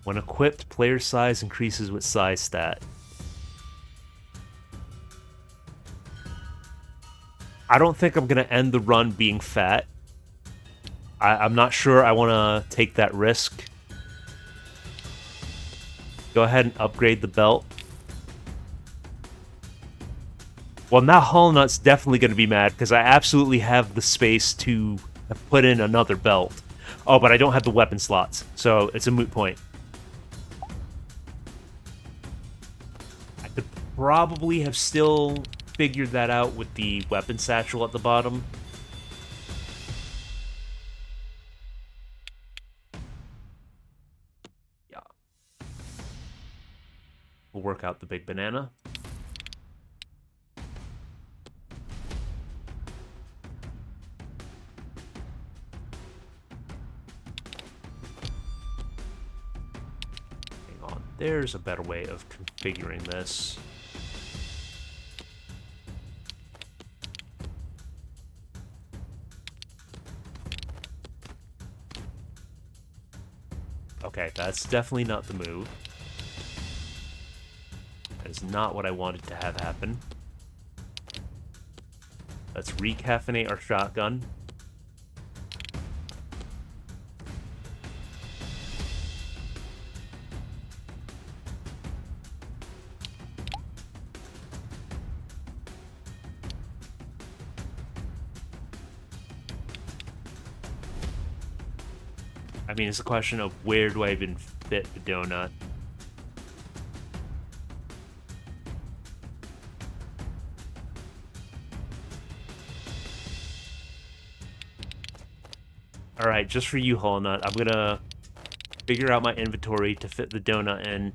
When equipped, player size increases with size stat. I don't think I'm going to end the run being fat. I'm not sure I want to take that risk. Go ahead and upgrade the belt. Well, now Hullnut's definitely going to be mad because I absolutely have the space to put in another belt. Oh, but I don't have the weapon slots, so it's a moot point. I could probably have still figured that out with the weapon satchel at the bottom. Yeah. We'll work out the big banana. Hang on. There's a better way of configuring this. Okay, that's definitely not the move. That is not what I wanted to have happen. Let's recaffeinate our shotgun. I mean, it's a question of where do I even fit the donut? Alright, just for you, Hollow Nut, I'm gonna figure out my inventory to fit the donut in.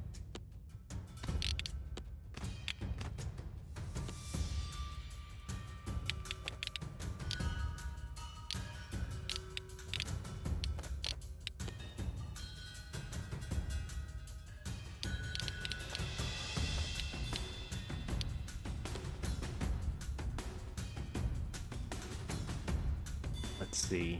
Let's see.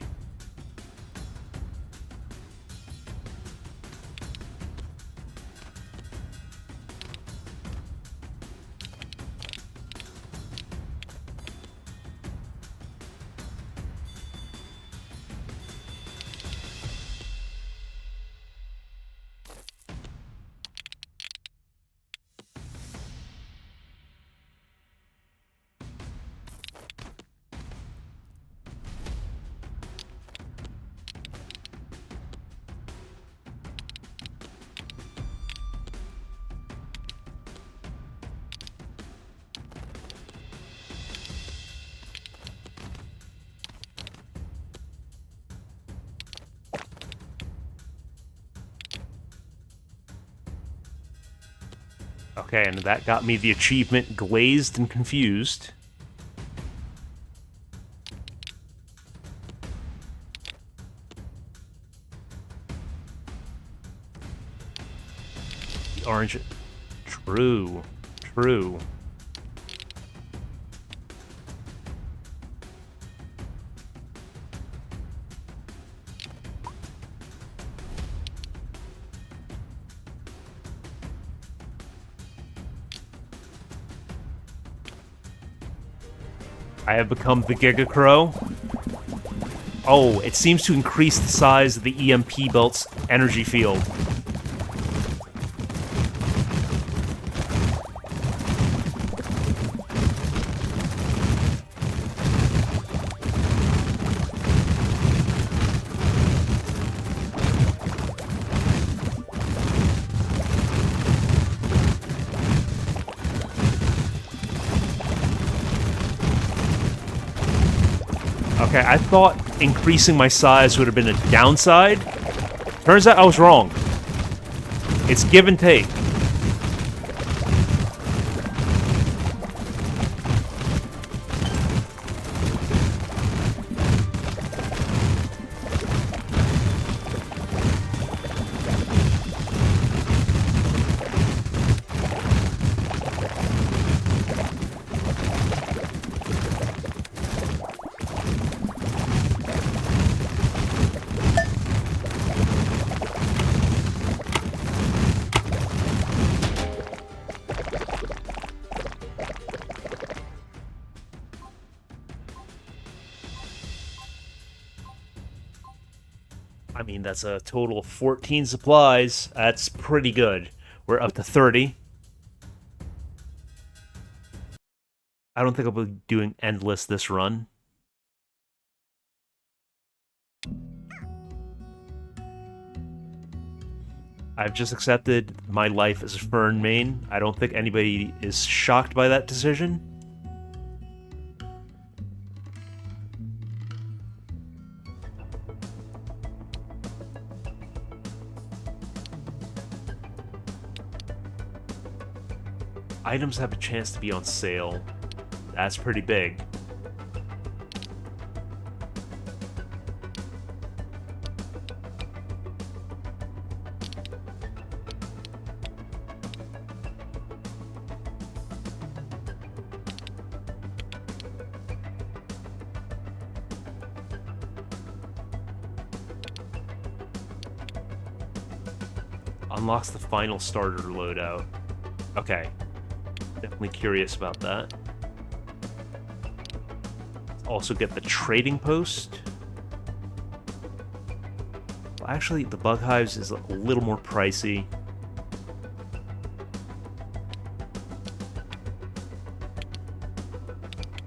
Okay, and that got me the achievement Glazed and Confused. The orange... True. True. I have become the Giga Crow. Oh, it seems to increase the size of the EMP belt's energy field. Okay, I thought increasing my size would have been a downside. Turns out I was wrong. It's give and take. I mean, that's a total of 14 supplies. That's pretty good. We're up to 30. I don't think I'll be doing endless this run. I've just accepted my life as a fern main. I don't think anybody is shocked by that decision. Items have a chance to be on sale. That's pretty big. Unlocks the final starter loadout. Okay. Definitely curious about that. Also get the trading post. Well, actually, the bug hives is a little more pricey.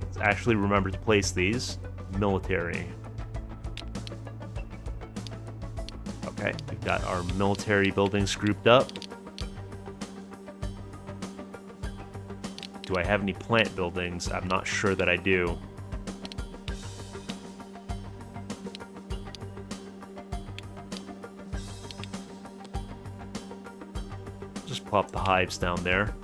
Let's actually remember to place these. Military. Okay, we've got our military buildings grouped up. Do I have any plant buildings? I'm not sure that I do. Just plop the hives down there.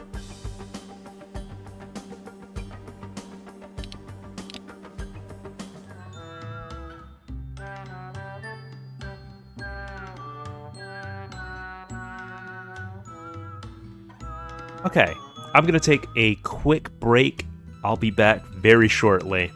Okay, I'm going to take a quick break. I'll be back very shortly.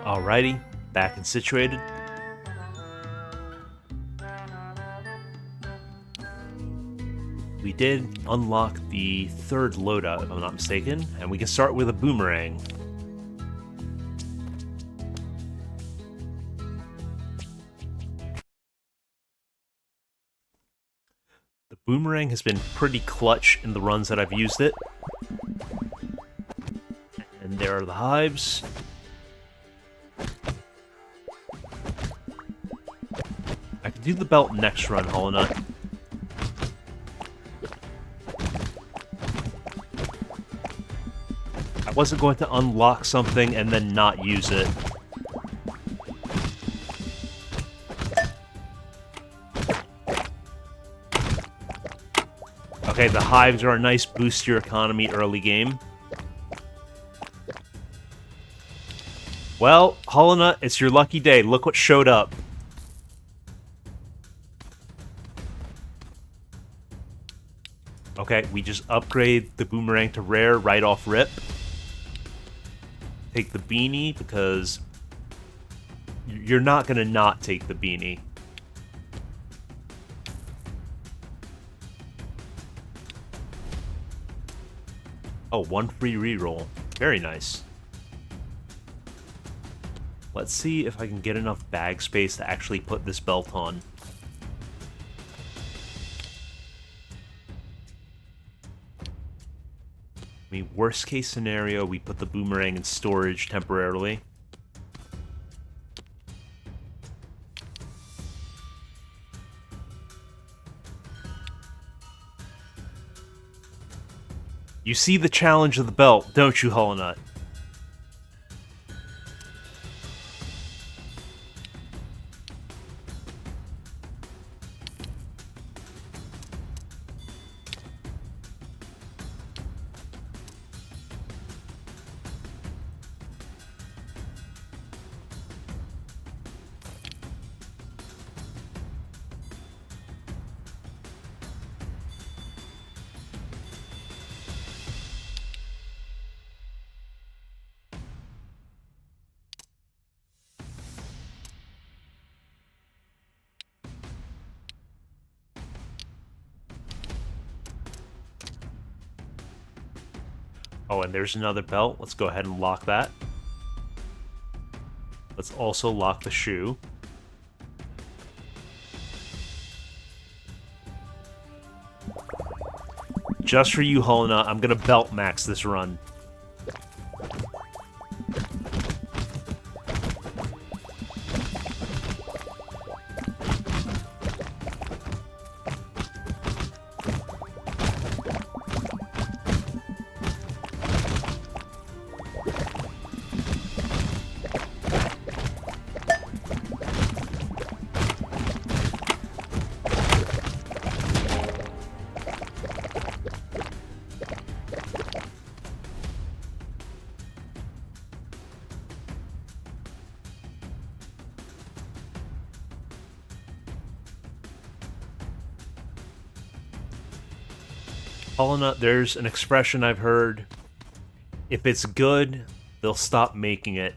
Alrighty, back and situated. We did unlock the third loadout, if I'm not mistaken, and we can start with a boomerang. The boomerang has been pretty clutch in the runs that I've used it. And there are the hives. I can do the belt next run, Hollow Nut. I wasn't going to unlock something and then not use it. Okay, the hives are a nice boost to your economy early game. Well, Hollow Nut, it's your lucky day. Look what showed up. Okay, we just upgrade the boomerang to rare right off rip. Take the beanie because you're not going to not take the beanie. Oh, one free reroll. Very nice. Let's see if I can get enough bag space to actually put this belt on. I mean, worst case scenario, we put the boomerang in storage temporarily. You see the challenge of the belt, don't you, Hollow Nut? Oh, and there's another belt. Let's go ahead and lock that. Let's also lock the shoe. Just for you, Hollow Nut, I'm gonna belt max this run. Hollow Nut, there's an expression I've heard. If it's good, they'll stop making it.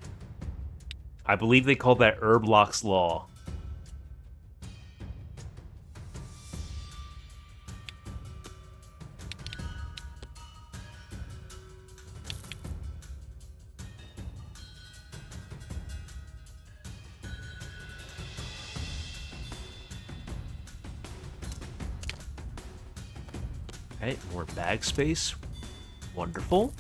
I believe they call that Herblock's Law. Okay, more bag space. Wonderful.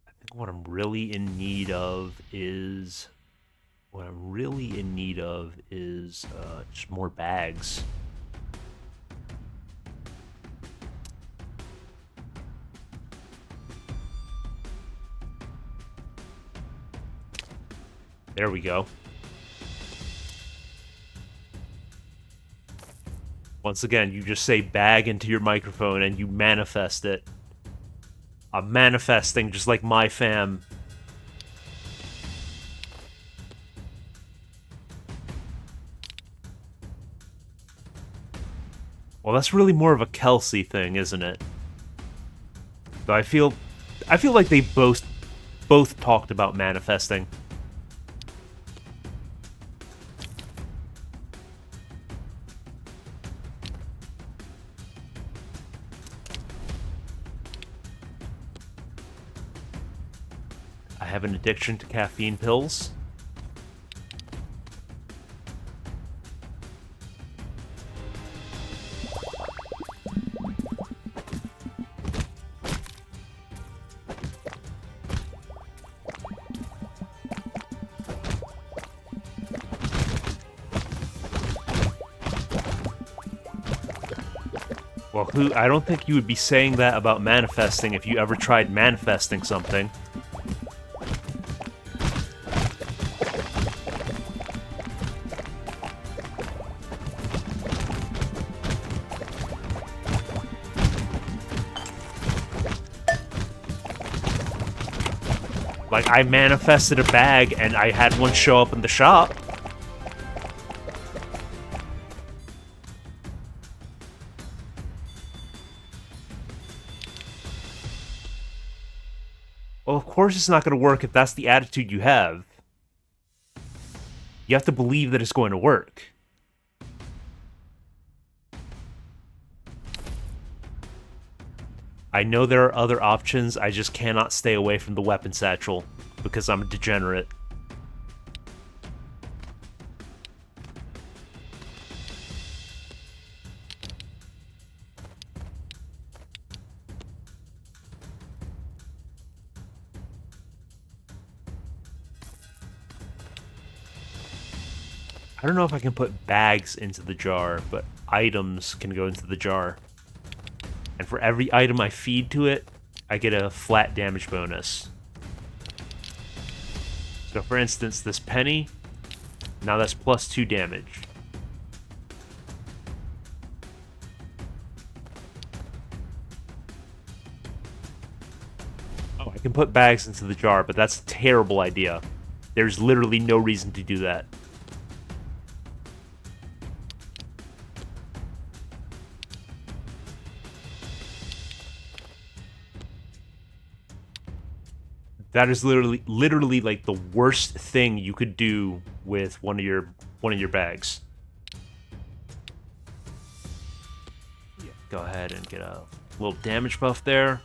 I think what I'm really in need of is... just more bags. There we go. Once again, you just say bag into your microphone and you manifest it. I'm manifesting just like my fam. Well, that's really more of a Kelsey thing, isn't it? Though I feel like they both talked about manifesting. I have an addiction to caffeine pills. Well, I don't think you would be saying that about manifesting if you ever tried manifesting something. Like, I manifested a bag and I had one show up in the shop. Well, of course it's not going to work if that's the attitude you have. You have to believe that it's going to work. I know there are other options, I just cannot stay away from the weapon satchel, because I'm a degenerate. I don't know if I can put bags into the jar, but items can go into the jar. And for every item I feed to it, I get a flat damage bonus. So for instance, this penny, now that's +2 damage. Oh, I can put bags into the jar, but that's a terrible idea. There's literally no reason to do that. That is literally like the worst thing you could do with one of your bags. Yeah, go ahead and get a little damage buff there.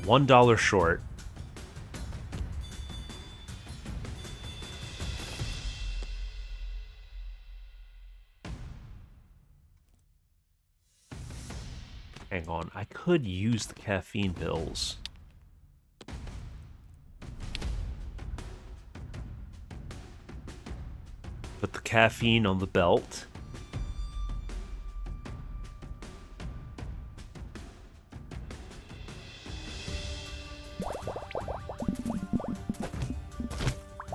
$1 short. Hang on, I could use the caffeine pills. Put the caffeine on the belt.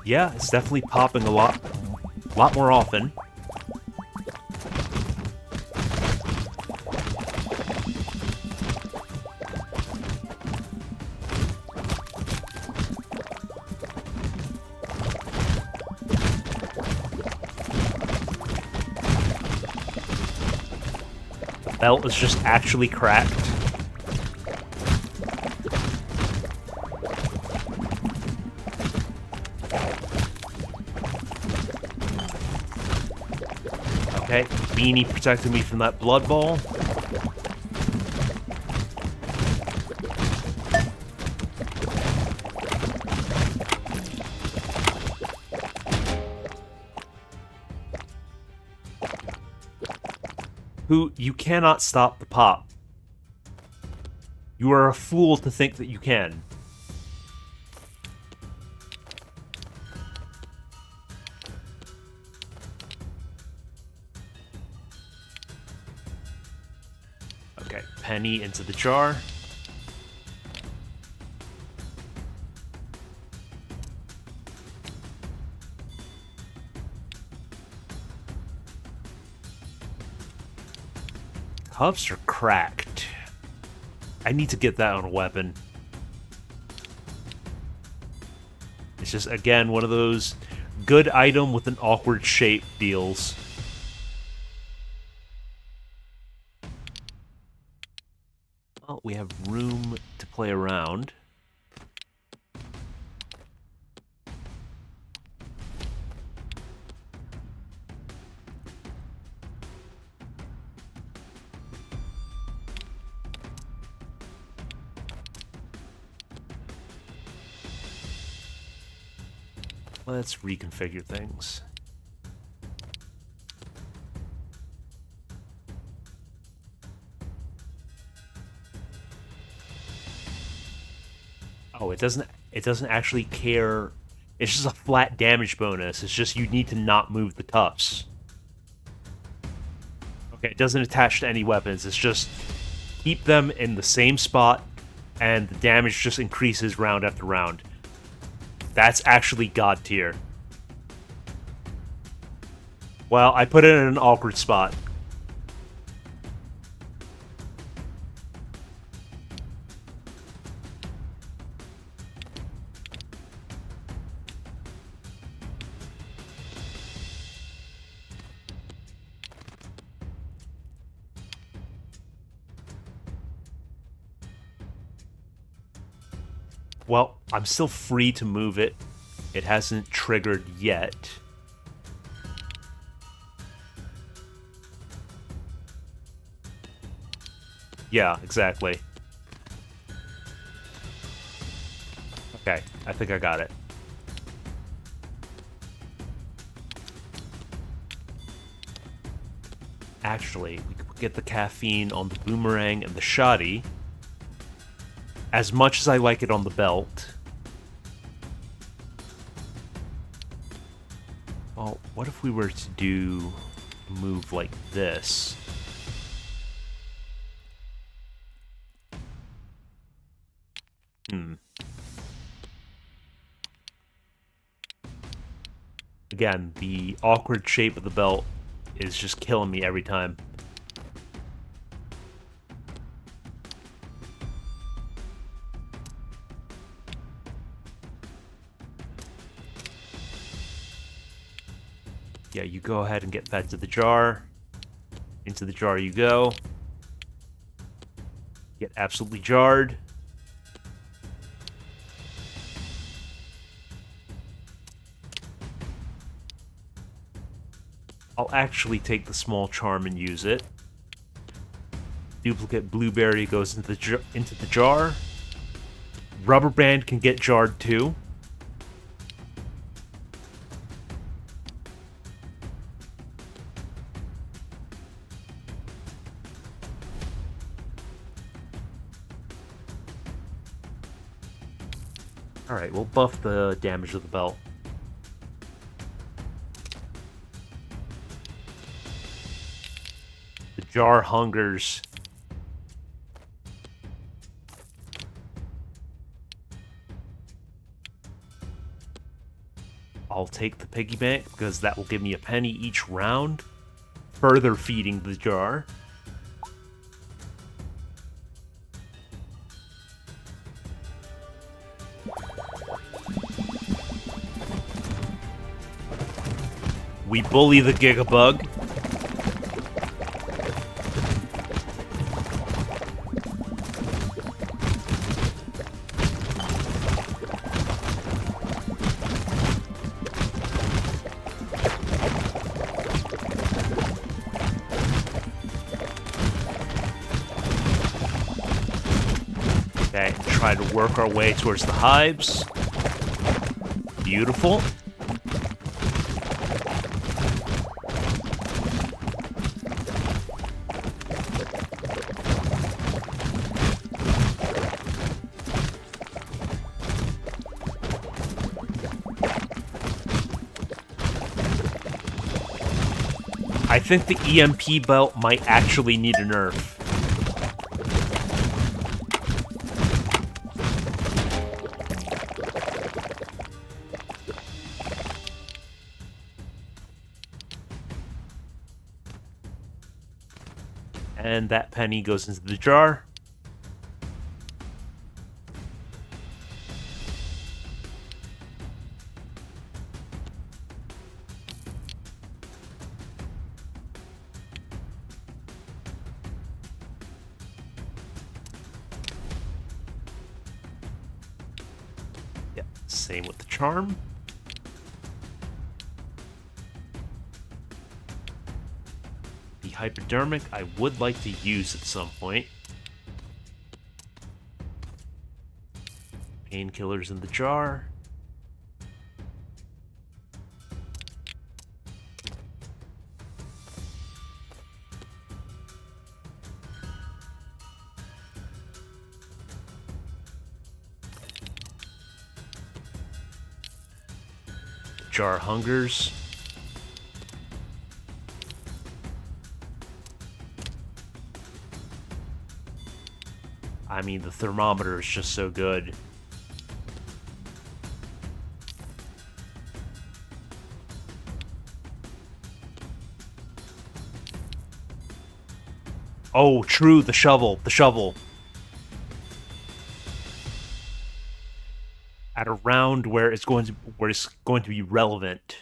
Yeah, it's definitely popping a lot more often. The belt is just actually cracked. Okay, beanie protected me from that blood ball. You cannot stop the pop. You are a fool to think that you can. penny into the jar. Cuffs are cracked. I need to get that on a weapon. It's just, again, one of those good item with an awkward shape deals. Well, we have room to play around. Let's reconfigure things. Oh, it doesn't actually care. It's just a flat damage bonus. It's just you need to not move the cuffs. Okay, it doesn't attach to any weapons. It's just keep them in the same spot and the damage just increases round after round. That's actually God tier. Well, I put it in an awkward spot. Well, I'm still free to move it. It hasn't triggered yet. Yeah, exactly. Okay, I think I got it. Actually, we could get the caffeine on the boomerang and the shoddy. As much as I like it on the belt. Well, what if we were to do a move like this? Again, the awkward shape of the belt is just killing me every time. Yeah, you go ahead and get fed to the jar. Into the jar you go. Get absolutely jarred. I'll actually take the small charm and use it. Duplicate blueberry goes into the jar. Rubber band can get jarred too. Alright, we'll buff the damage of the belt. The jar hungers. I'll take the piggy bank because that will give me a penny each round, further feeding the jar. We bully the Gigabug. Okay, try to work our way towards the hives. Beautiful. I think the EMP belt might actually need a nerf. And that penny goes into the jar. Yeah, same with the charm. The hypodermic I would like to use at some point. Painkillers in the jar. Jar hungers. I mean, the thermometer is just so good. Oh, true, the shovel, the shovel. At a round where it's going to be relevant.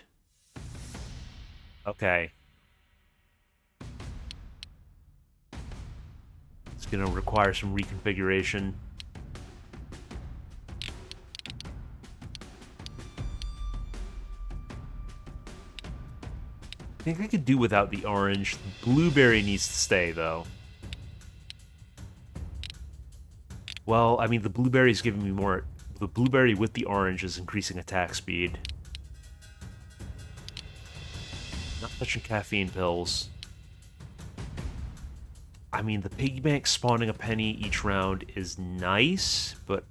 Okay. It's going to require some reconfiguration. I think I could do without the orange. Blueberry needs to stay, though. Well, I mean, the blueberry is giving me more... The blueberry with the orange is increasing attack speed. Not touching caffeine pills. I mean, the piggy bank spawning a penny each round is nice, but...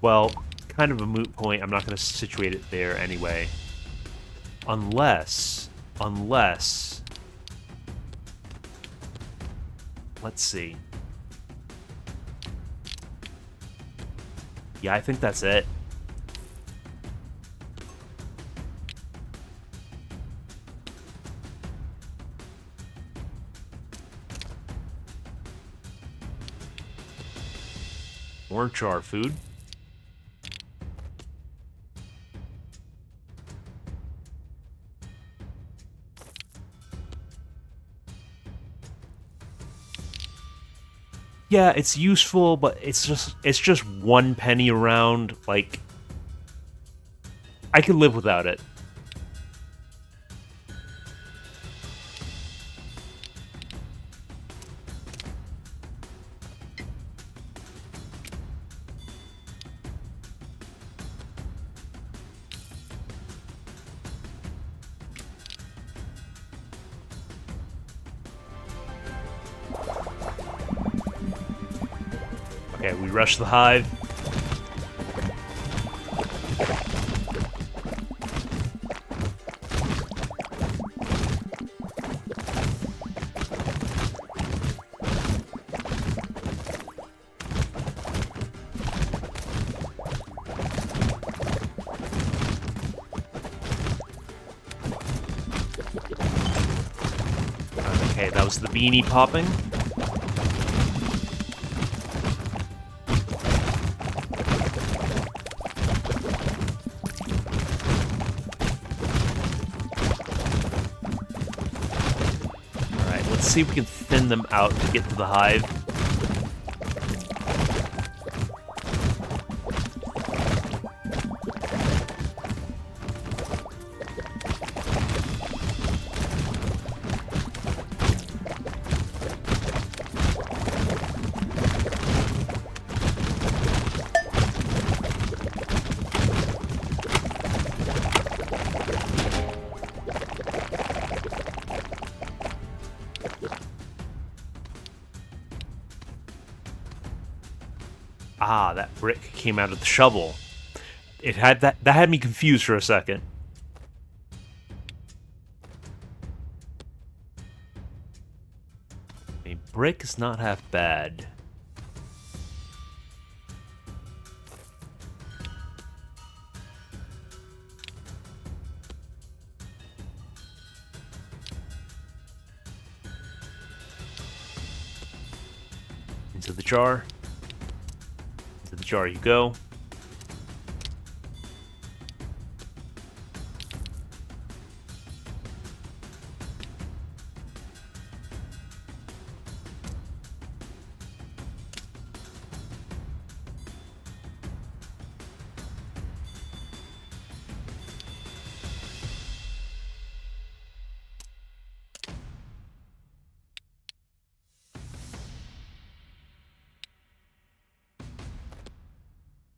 Well, kind of a moot point. I'm not going to situate it there anyway. Unless... Let's see. Yeah, I think that's it. More jar food. Yeah, it's useful, but it's just 1 penny around. Like, I could live without it. Okay, we rush the hive. Okay, that was the beanie popping. Let's see if we can thin them out to get to the hive. Ah, that brick came out of the shovel. It had that had me confused for a second. A brick is not half bad. Into the jar. Into the jar you go.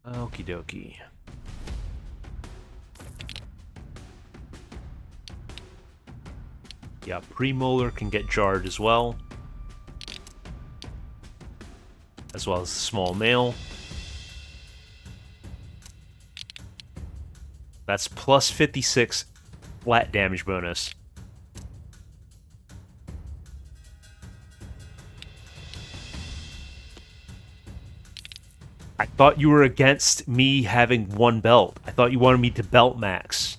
Okie dokie. Yeah, premolar can get jarred as well. As well as the small nail. That's plus 56 flat damage bonus. I thought you were against me having one belt. I thought you wanted me to belt max.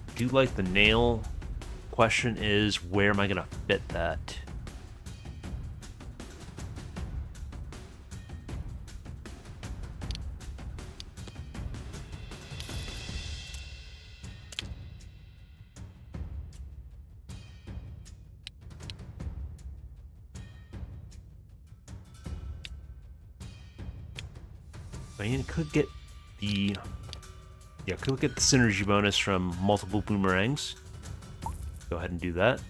I do like the nail. Question is, where am I gonna fit that? I mean, could get the could get the synergy bonus from multiple boomerangs. Go ahead and do that.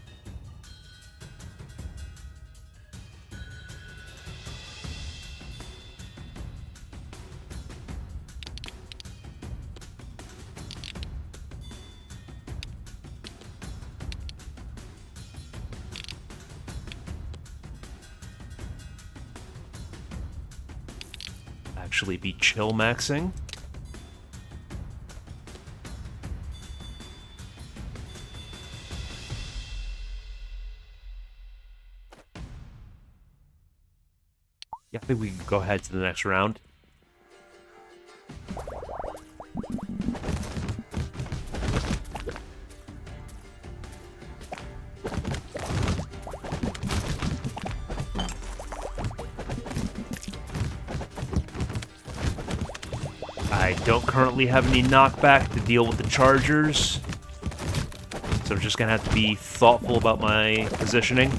Actually be chill maxing. Yeah, I think we can go ahead to the next round. I don't currently have any knockback to deal with the chargers, so I'm just gonna have to be thoughtful about my positioning.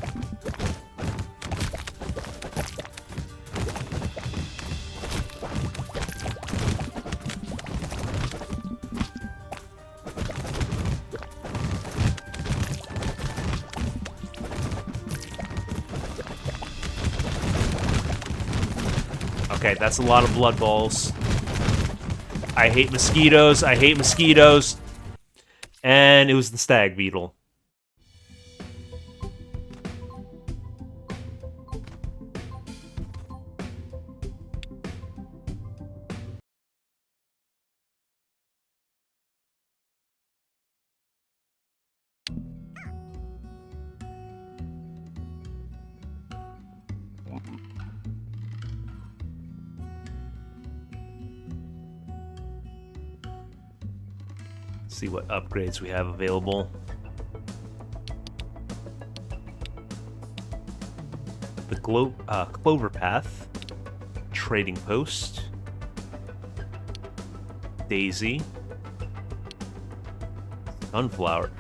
Okay, that's a lot of blood balls. I hate mosquitoes. I hate mosquitoes. And it was the stag beetle. See what upgrades we have available. The Clover Path, Trading Post, Daisy, Sunflower.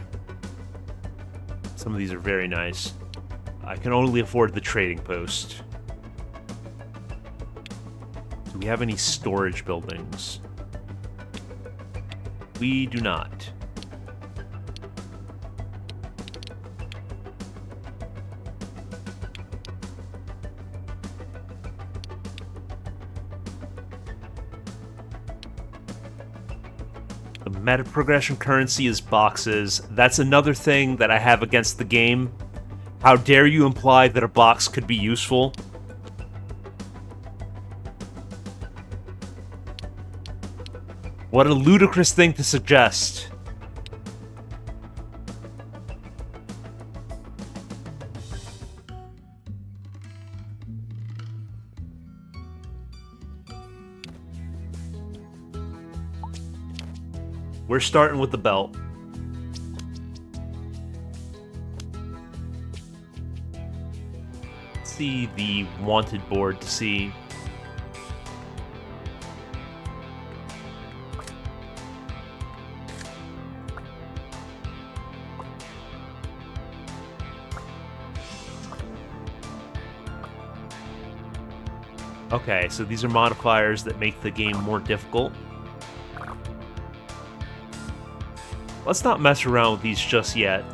Some of these are very nice. I can only afford the Trading Post. Do we have any storage buildings? We do not. The meta progression currency is boxes. That's another thing that I have against the game. How dare you imply that a box could be useful? What a ludicrous thing to suggest. we're starting with the belt. Let's see the wanted board to see. Okay, so these are modifiers that make the game more difficult. Let's not mess around with these just yet.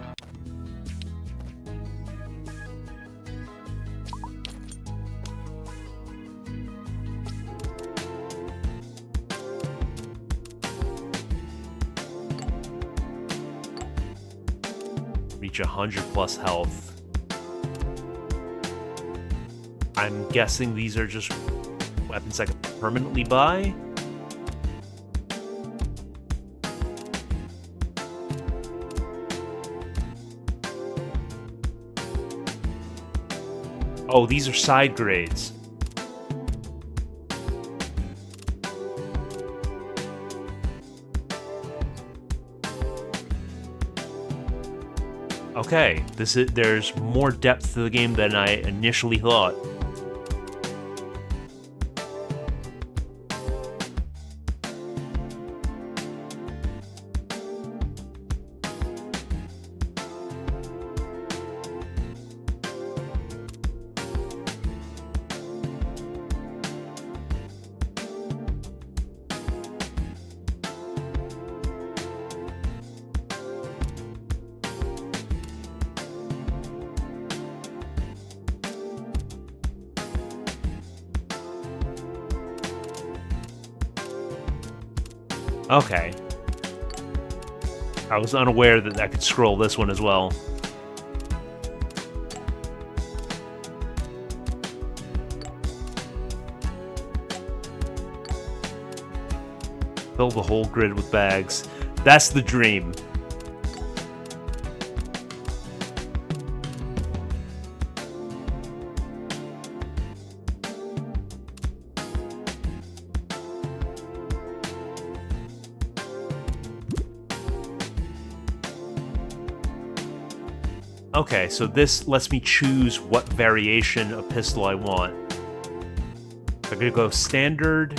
Reach 100 plus health. I'm guessing these are just weapons I can permanently buy. Oh, these are side grades. Okay, there's more depth to the game than I initially thought. Okay. I was unaware that I could scroll this one as well. Fill the whole grid with bags. That's the dream. Okay, so this lets me choose what variation of pistol I want. I'm gonna go standard,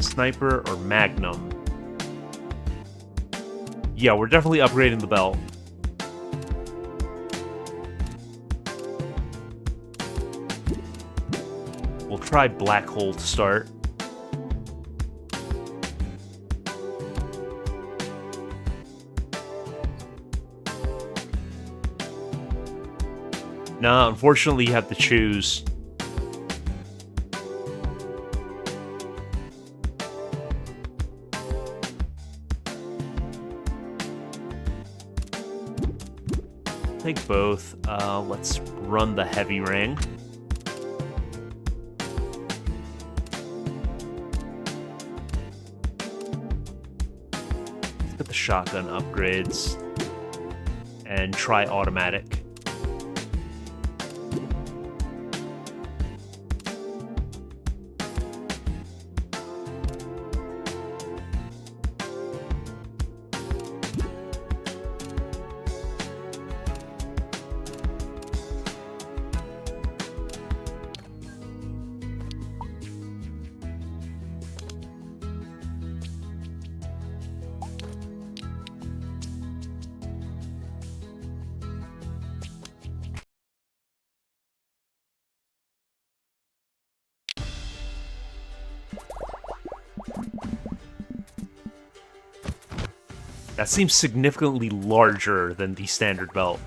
sniper, or magnum. Yeah, we're definitely upgrading the belt. We'll try black hole to start. No, unfortunately you have to choose. Take both. Let's run the heavy ring. Let's get the shotgun upgrades and try automatic. That seems significantly larger than the standard belt.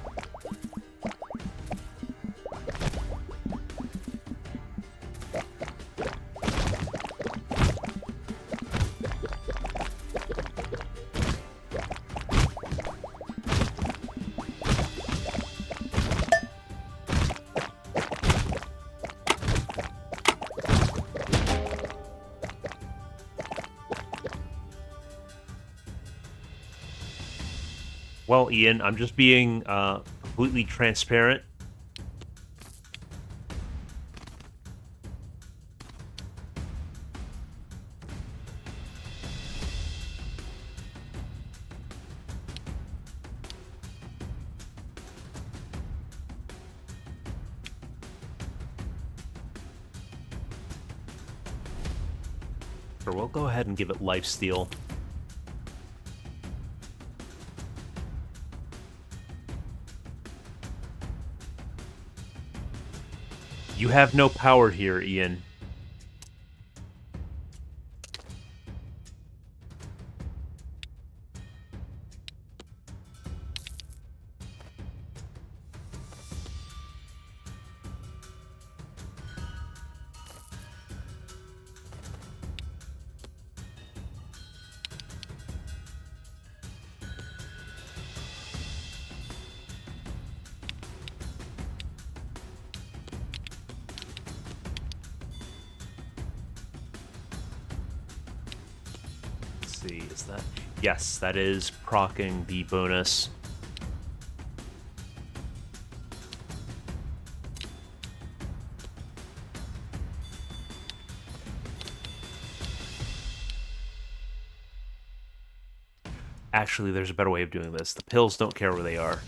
Well, Ian, I'm just being completely transparent. Or we'll go ahead and give it lifesteal. You have no power here, Ian. See, is that... Yes, that is proccing the bonus. Actually, there's a better way of doing this. The pills don't care where they are.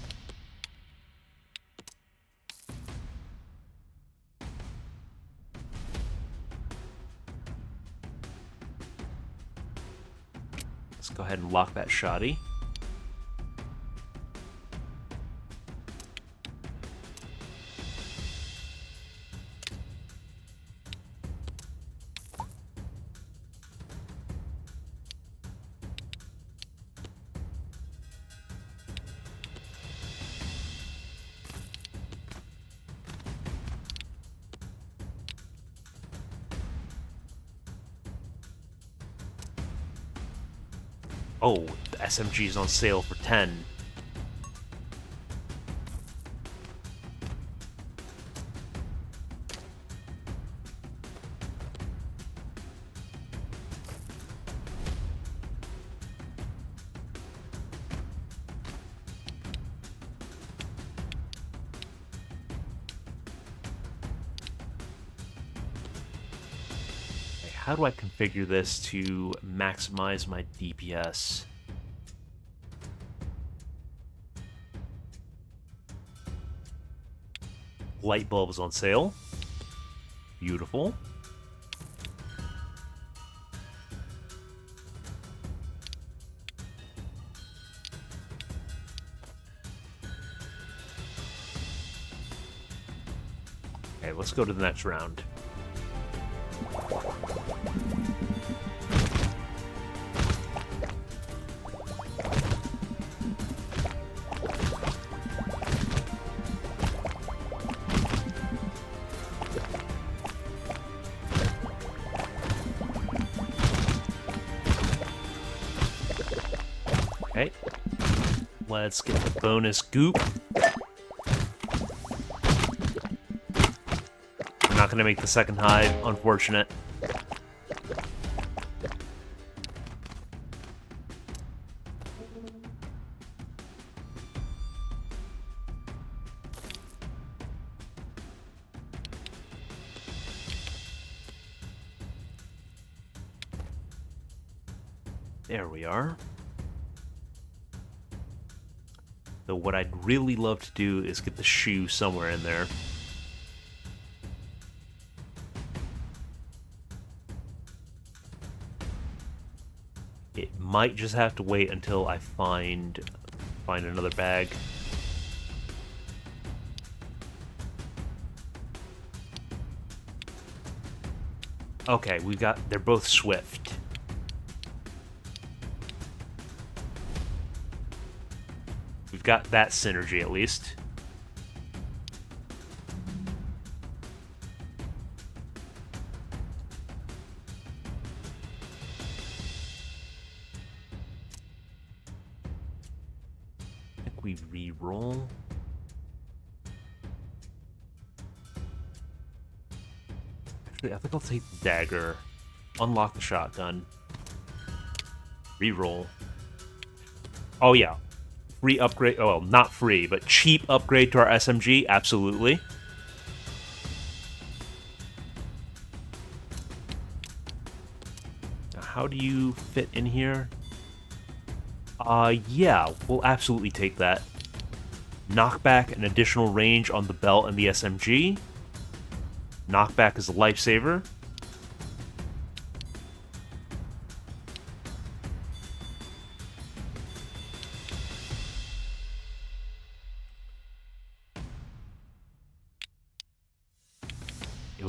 Let's go ahead and lock that shoddy. Oh, the SMG's on sale for 10. How do I configure this to maximize my DPS? Light bulbs on sale. Beautiful. Okay, let's go to the next round. Okay, let's get the bonus goop. I'm not going to make the second hive, unfortunate. There we are. Though what I'd really love to do is get the shoe somewhere in there. It might just have to wait until I find another bag. Okay, they're both swift. We've got that synergy at least. I think we re-roll. Actually, I think I'll take the dagger. Unlock the shotgun. Re-roll. Oh yeah. Free upgrade, oh, well, not free, but cheap upgrade to our SMG, absolutely. Now, how do you fit in here? Yeah, we'll absolutely take that. Knockback and additional range on the belt and the SMG. Knockback is a lifesaver.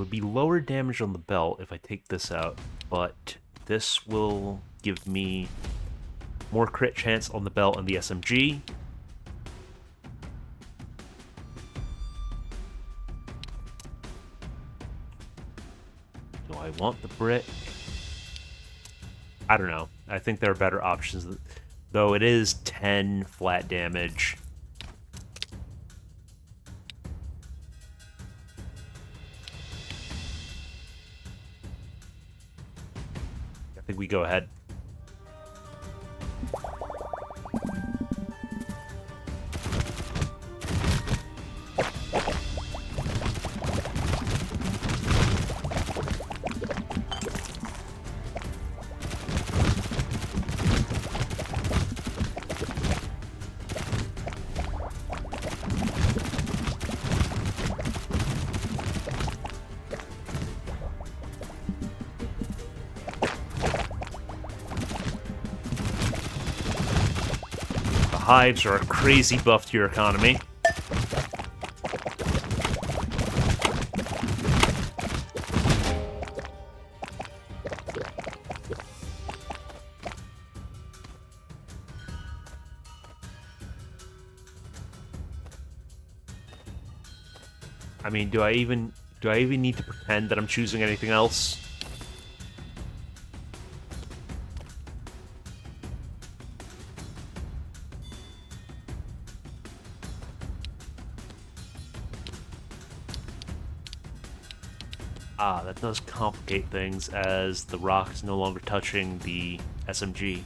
it'll be lower damage on the belt if I take this out, but this will give me more crit chance on the belt and the SMG. Do I want the brick? I don't know. I think there are better options, though it is 10 flat damage. I think we go ahead. Hives are a crazy buff to your economy. I mean, do I even need to pretend that I'm choosing anything else? Ah, that does complicate things as the rock is no longer touching the SMG.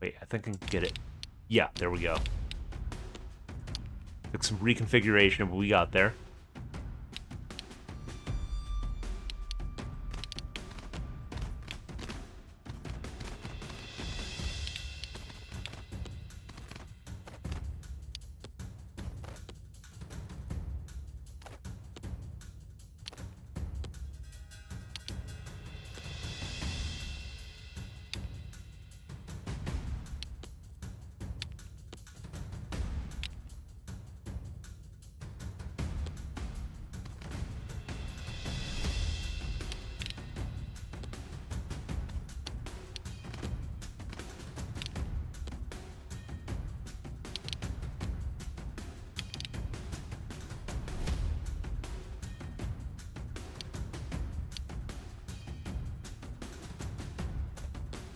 Wait, I think I can get it. Yeah, there we go. Took some reconfiguration, but we got there.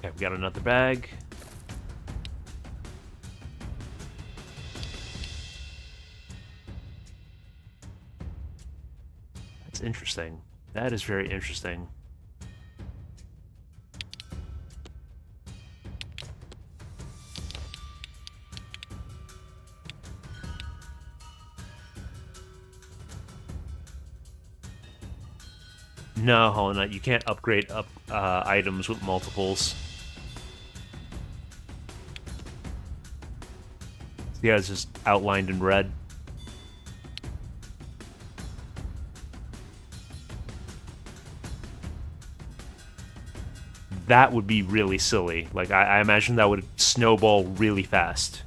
Okay, we got another bag. That's interesting. That is very interesting. No, Hollow Knight, you can't upgrade items with multiples. Yeah, it's just outlined in red. That would be really silly. Like, I imagine that would snowball really fast.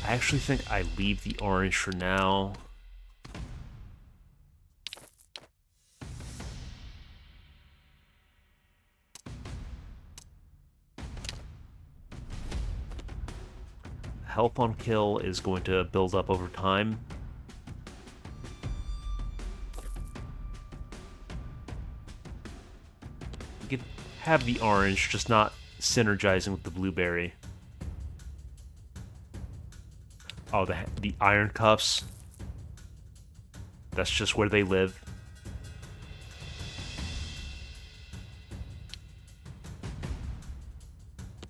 I actually think I leave the orange for now. Health on kill is going to build up over time. You could have the orange, just not synergizing with the blueberry. Oh, the iron cuffs. That's just where they live.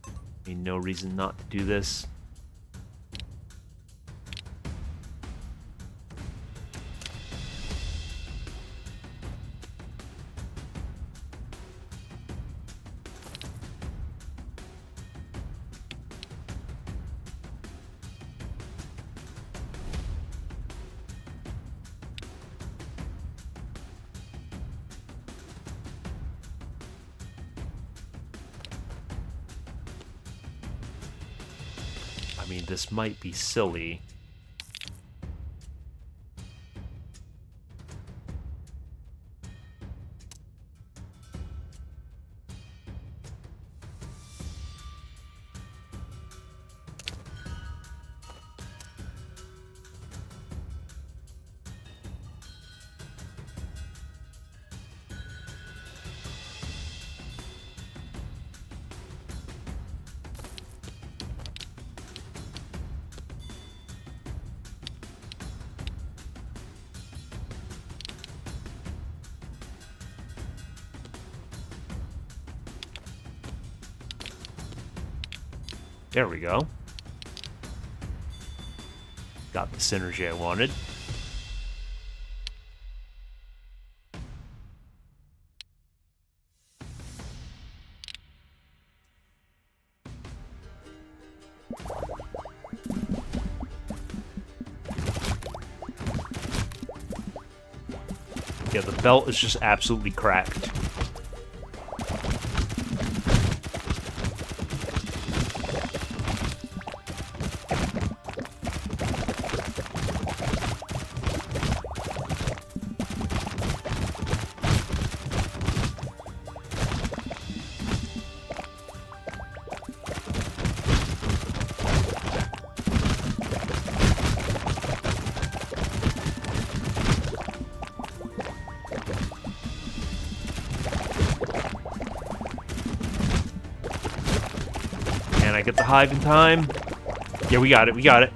I mean, no reason not to do this. mean, this might be silly. There we go. Got the synergy I wanted. Yeah, the belt is just absolutely cracked. Can I get the hive in time? Yeah, we got it, we got it.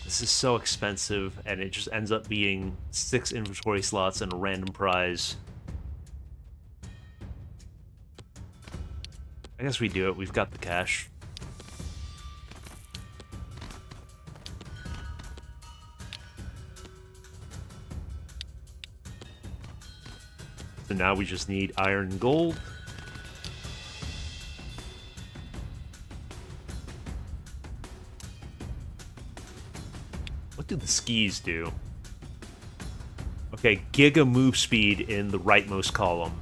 This is so expensive, and it just ends up being 6 inventory slots and a random prize. I guess we do it. We've got the cash. So now we just need iron and gold. What do the skis do? Okay, giga move speed in the rightmost column.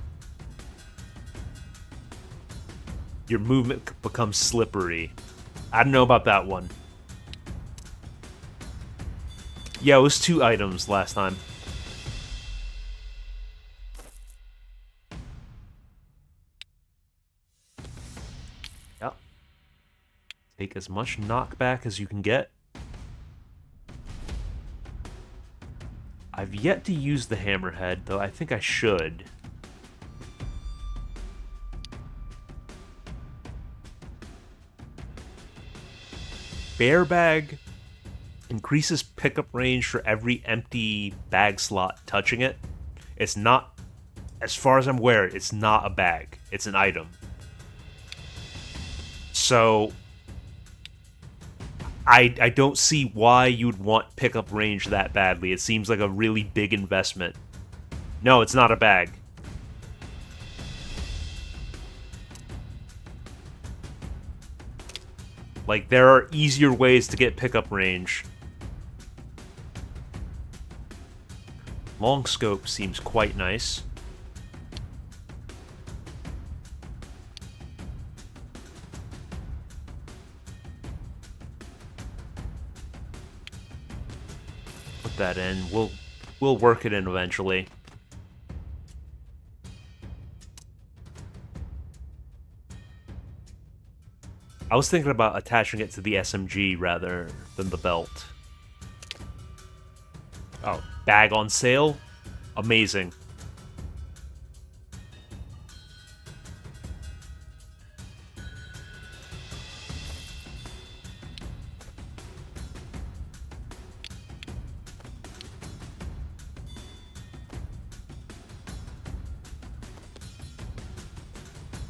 Your movement becomes slippery. I don't know about that one. Yeah, it was 2 items last time. Yep. Take as much knockback as you can get. I've yet to use the hammerhead, though I think I should. Bear bag increases pickup range for every empty bag slot touching it. It's not, as far as I'm aware, it's not a bag. It's an item. So I don't see why you'd want pickup range that badly. It seems like a really big investment. No, it's not a bag. Like, there are easier ways to get pickup range. Long scope seems quite nice. Put that in. We'll work it in eventually. I was thinking about attaching it to the SMG rather than the belt. Oh, bag on sale? Amazing.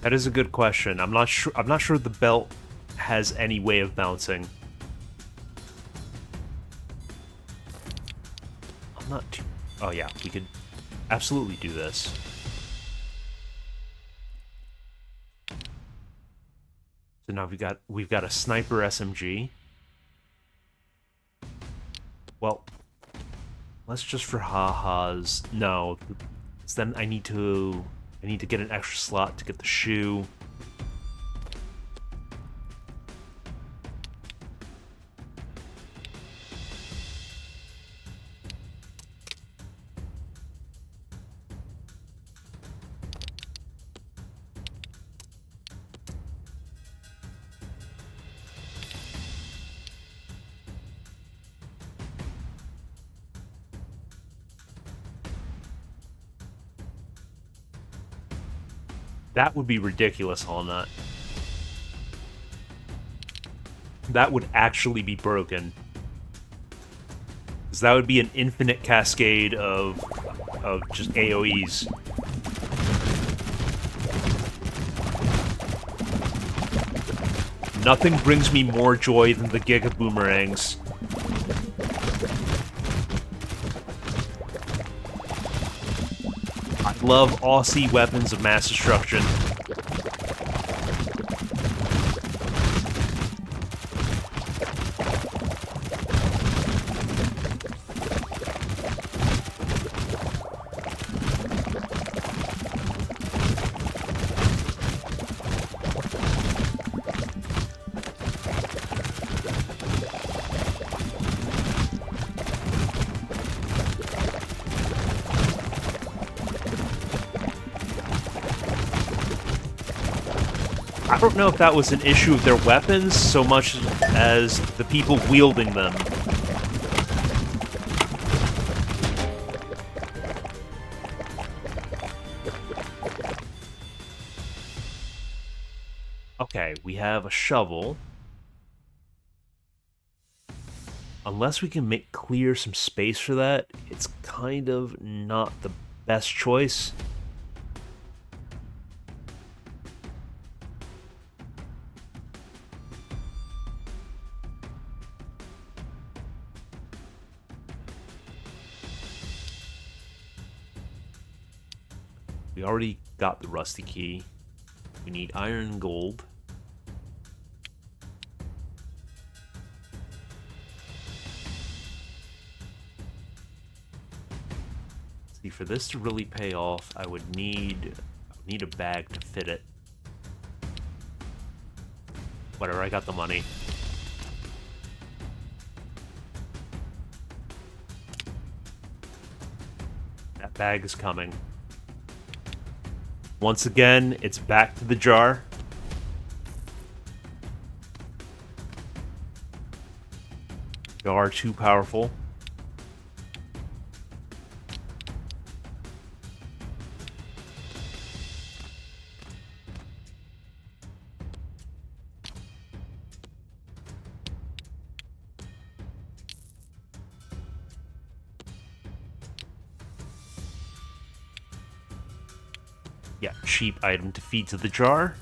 That is a good question. I'm not sure the belt has any way of bouncing. I'm not too... Oh yeah, we could absolutely do this. So now we've got a sniper SMG. Well, let's just for ha-has. No, then I need to get an extra slot to get the shoe. That would be ridiculous on that. That would actually be broken. Because that would be an infinite cascade of just AoEs. Nothing brings me more joy than the Giga Boomerangs. I love Aussie weapons of mass destruction. I don't know if that was an issue of their weapons so much as the people wielding them. Okay, we have a shovel. Unless we can clear some space for that, it's kind of not the best choice. We already got the rusty key. We need iron and gold. See, for this to really pay off, I would need a bag to fit it. Whatever, I got the money. That bag is coming. Once again, it's back to the jar. Jar too powerful. Yeah, cheap item to feed to the jar.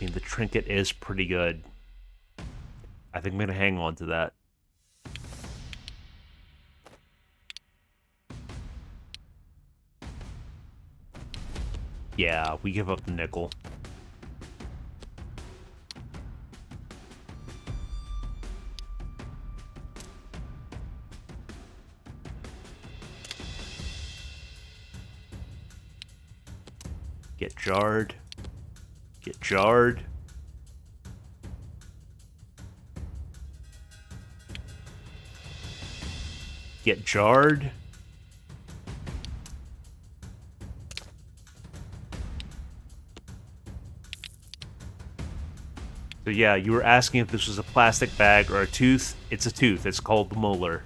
I mean, the trinket is pretty good. I think I'm going to hang on to that. Yeah, we give up the nickel. Get jarred. Get jarred. Get jarred. So yeah, you were asking if this was a plastic bag or a tooth. It's a tooth. It's called the molar.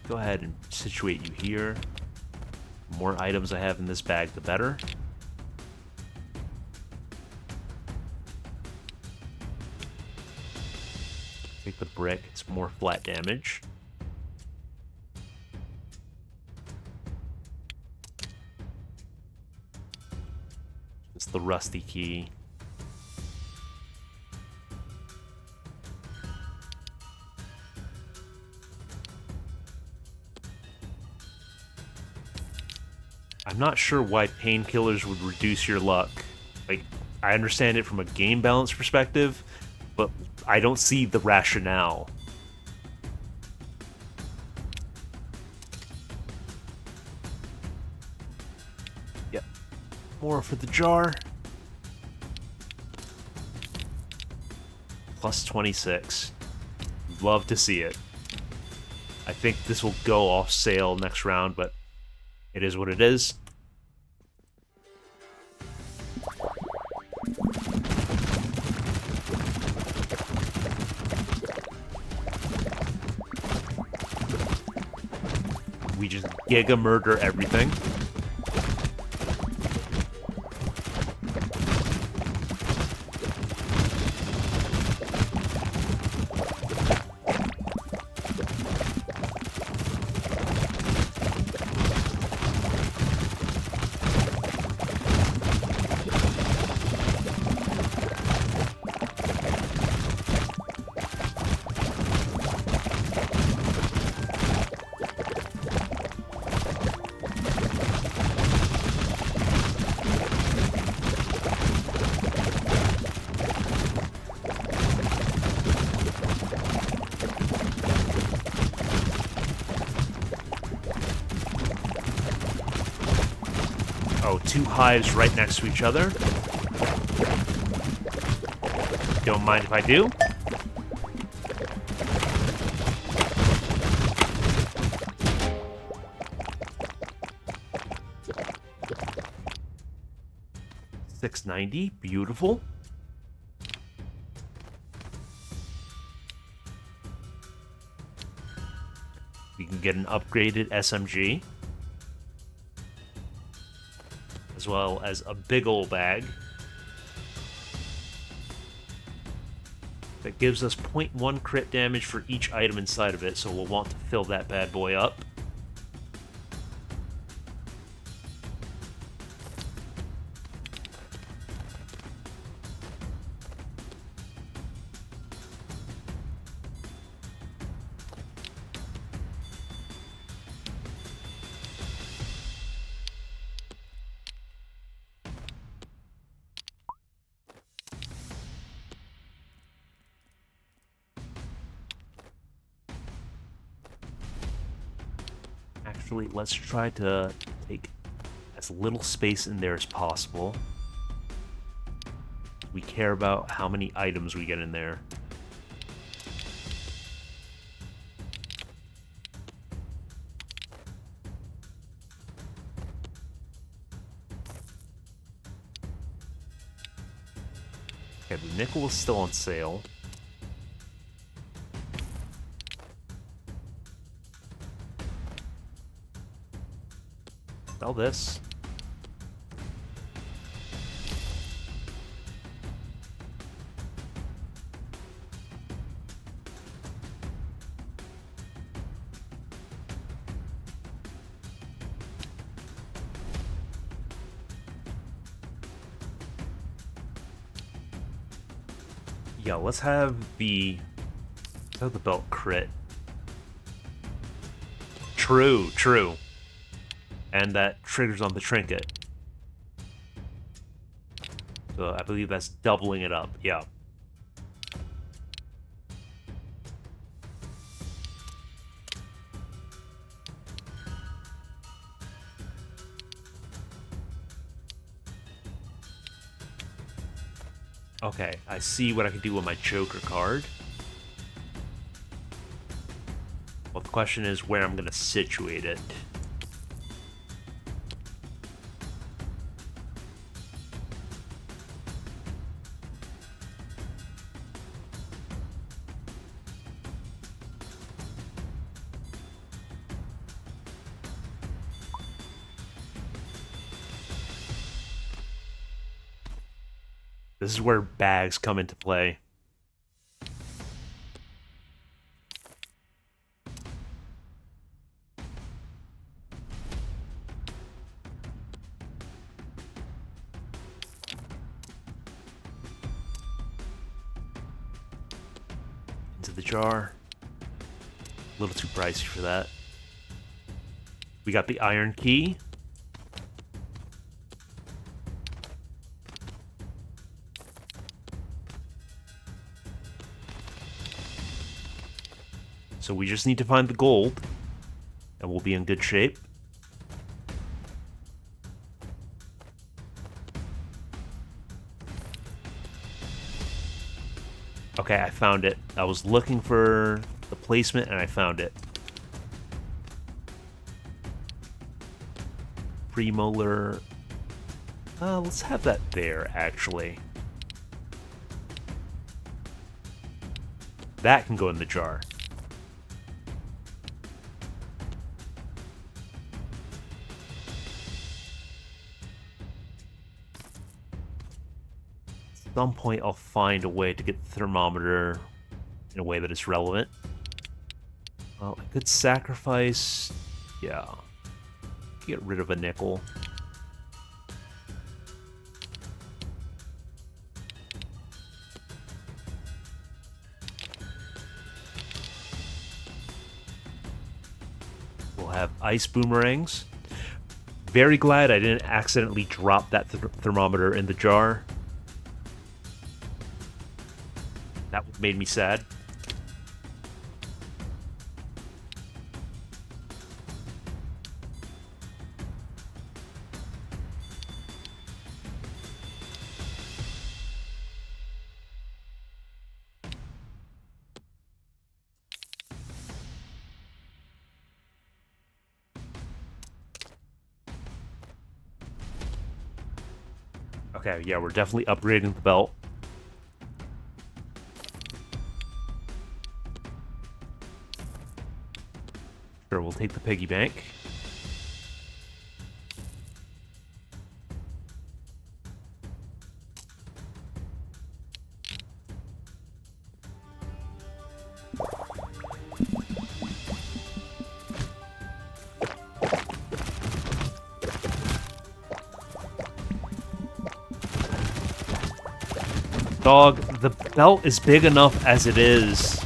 Go ahead and situate you here. The more items I have in this bag, the better. Take the brick, it's more flat damage. It's the rusty key. I'm not sure why painkillers would reduce your luck. Like, I understand it from a game balance perspective, but I don't see the rationale. Yep. More for the jar. Plus 26. Love to see it. I think this will go off sale next round, but it is what it is. We just giga murder everything. Oh, two hives right next to each other. Don't mind if I do. $690, beautiful. We can get an upgraded SMG. As well as a big ol' bag. That gives us 0.1 crit damage for each item inside of it, so we'll want to fill that bad boy up. Actually, let's try to take as little space in there as possible. We care about how many items we get in there. Okay, the nickel is still on sale. Sell this. Yeah, let's have the belt crit. True, true. And that triggers on the trinket. So I believe that's doubling it up, yeah. Okay, I see what I can do with my Joker card. Well, the question is where I'm going to situate it. This is where bags come into play. Into the jar. A little too pricey for that. We got the iron key. So we just need to find the gold, and we'll be in good shape. Okay, I found it. I was looking for the placement, and I found it. Premolar. Let's have that there, actually. That can go in the jar. At some point, I'll find a way to get the thermometer in a way that is relevant. Well, I could sacrifice... Yeah. Get rid of a nickel. We'll have ice boomerangs. Very glad I didn't accidentally drop that thermometer in the jar. That made me sad. Okay, yeah, we're definitely upgrading the belt. Sure, we'll take the piggy bank. Dog, the belt is big enough as it is.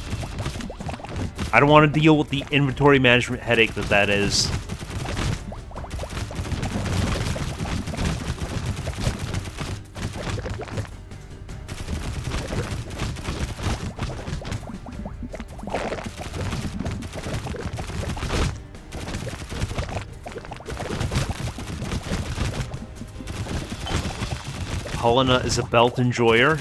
I don't want to deal with the inventory management headache that is. Helena is a belt enjoyer.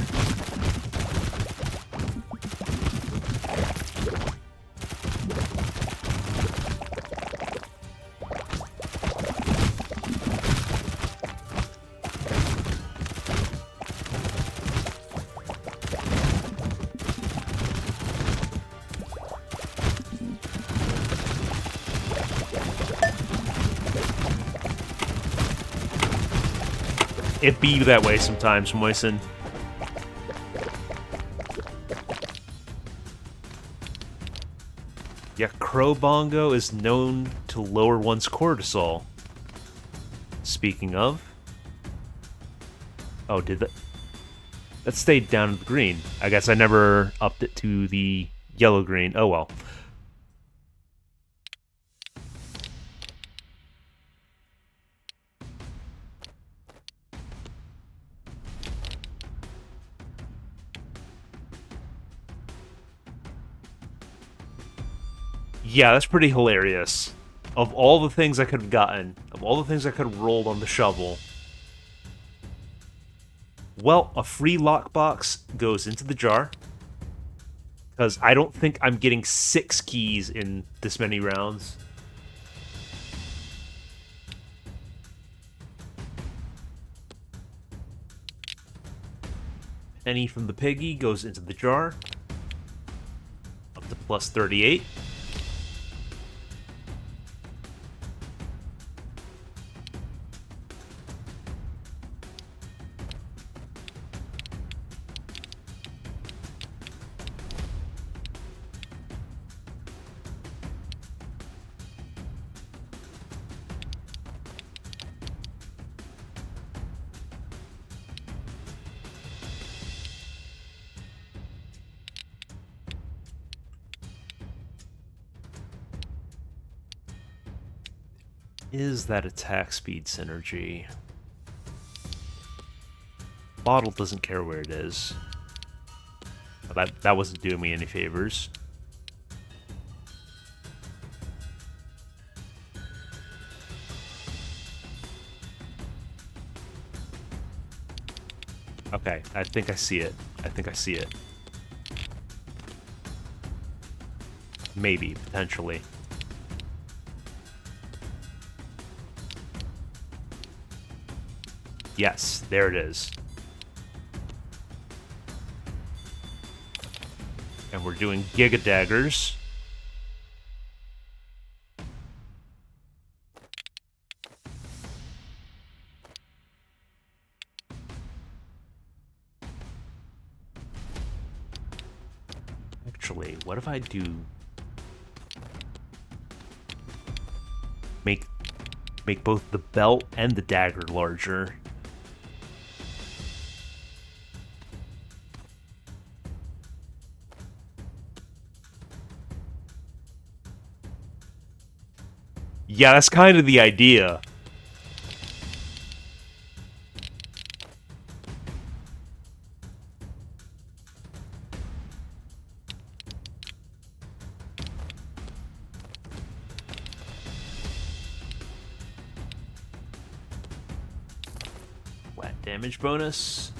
It be that way sometimes, Moisen. Yeah, Crow Bongo is known to lower one's cortisol. Speaking of... Oh, did that... That stayed down in the green. I guess I never upped it to the yellow-green. Oh well. Yeah, that's pretty hilarious. Of all the things I could have gotten, of all the things I could have rolled on the shovel, well, a free lockbox goes into the jar. Because I don't think I'm getting 6 keys in this many rounds. Penny from the piggy goes into the jar. Up to plus 38. is that attack speed synergy. Bottle doesn't care where it is. That wasn't doing me any favors. Okay, I think I see it. I think I see it. Maybe, potentially. Yes, there it is. And we're doing Giga Daggers. Actually, what if I do... Make both the belt and the dagger larger? Yeah, that's kind of the idea. Wet damage bonus.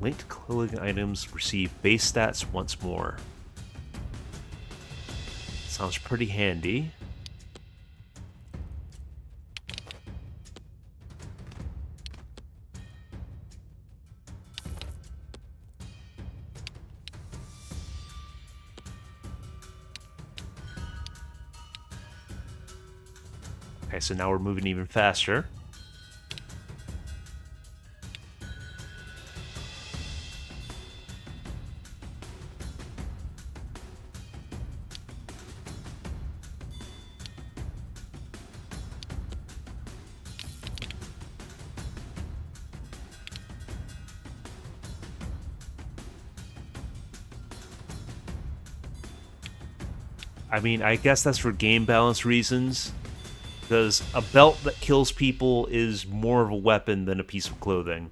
Linked clothing items receive base stats once more. Sounds pretty handy. Okay, so now we're moving even faster. I mean, I guess that's for game balance reasons, because a belt that kills people is more of a weapon than a piece of clothing.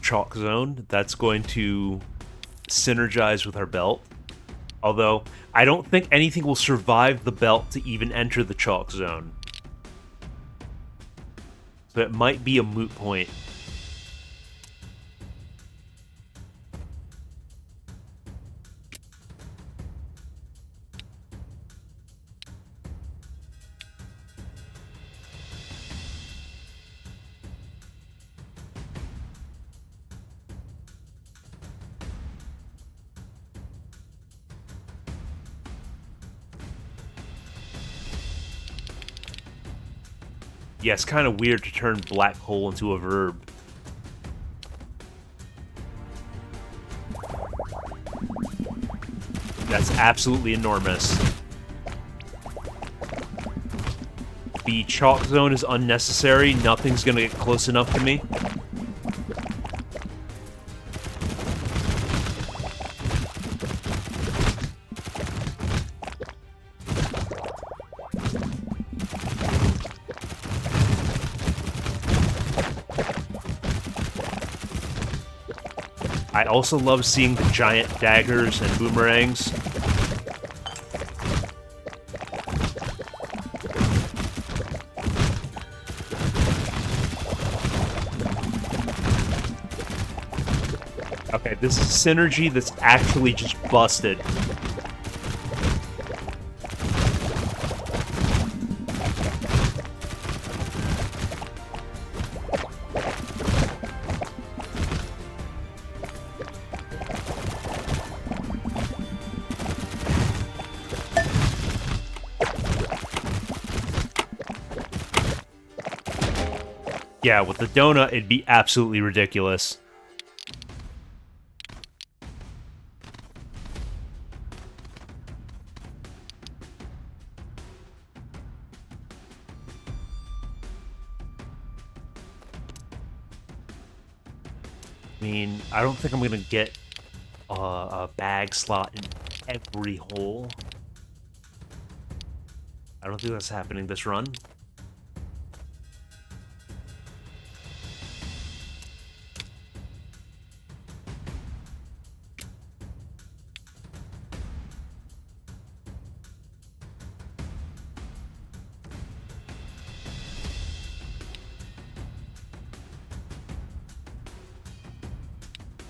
Chalk Zone, that's going to synergize with our belt. Although, I don't think anything will survive the belt to even enter the Chalk Zone. So it might be a moot point. Yeah, it's kind of weird to turn black hole into a verb. That's absolutely enormous. The chalk zone is unnecessary. Nothing's gonna get close enough to me. I also love seeing the giant daggers and boomerangs. Okay, this is synergy that's actually just busted. Yeah, with the donut, it'd be absolutely ridiculous. mean, I don't think I'm gonna get a bag slot in every hole. I don't think that's happening this run.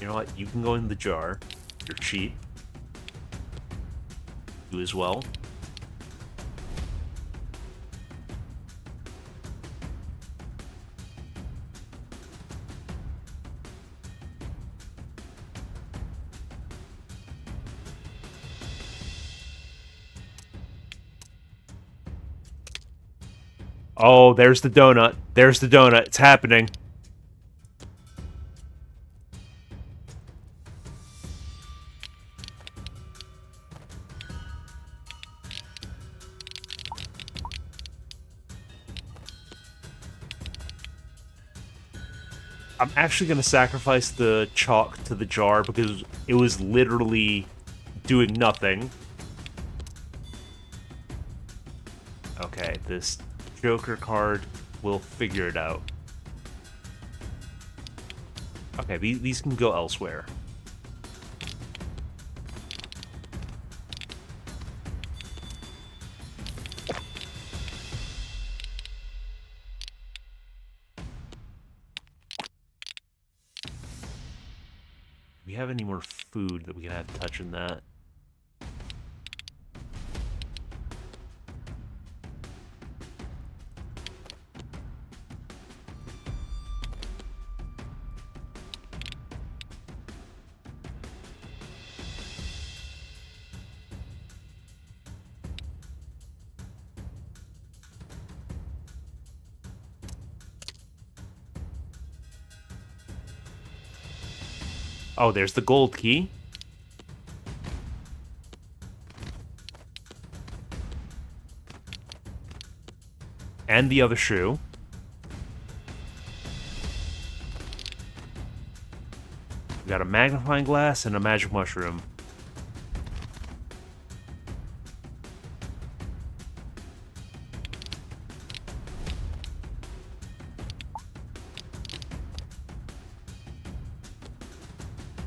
You know what? You can go in the jar. You're cheap. You as well. Oh, there's the donut. There's the donut. It's happening. I'm actually going to sacrifice the chalk to the jar because it was literally doing nothing. Okay, this Joker card will figure it out. Okay, these can go elsewhere. Do we have any more food that we can have touching that? Oh, there's the gold key. And the other shoe. We got a magnifying glass and a magic mushroom.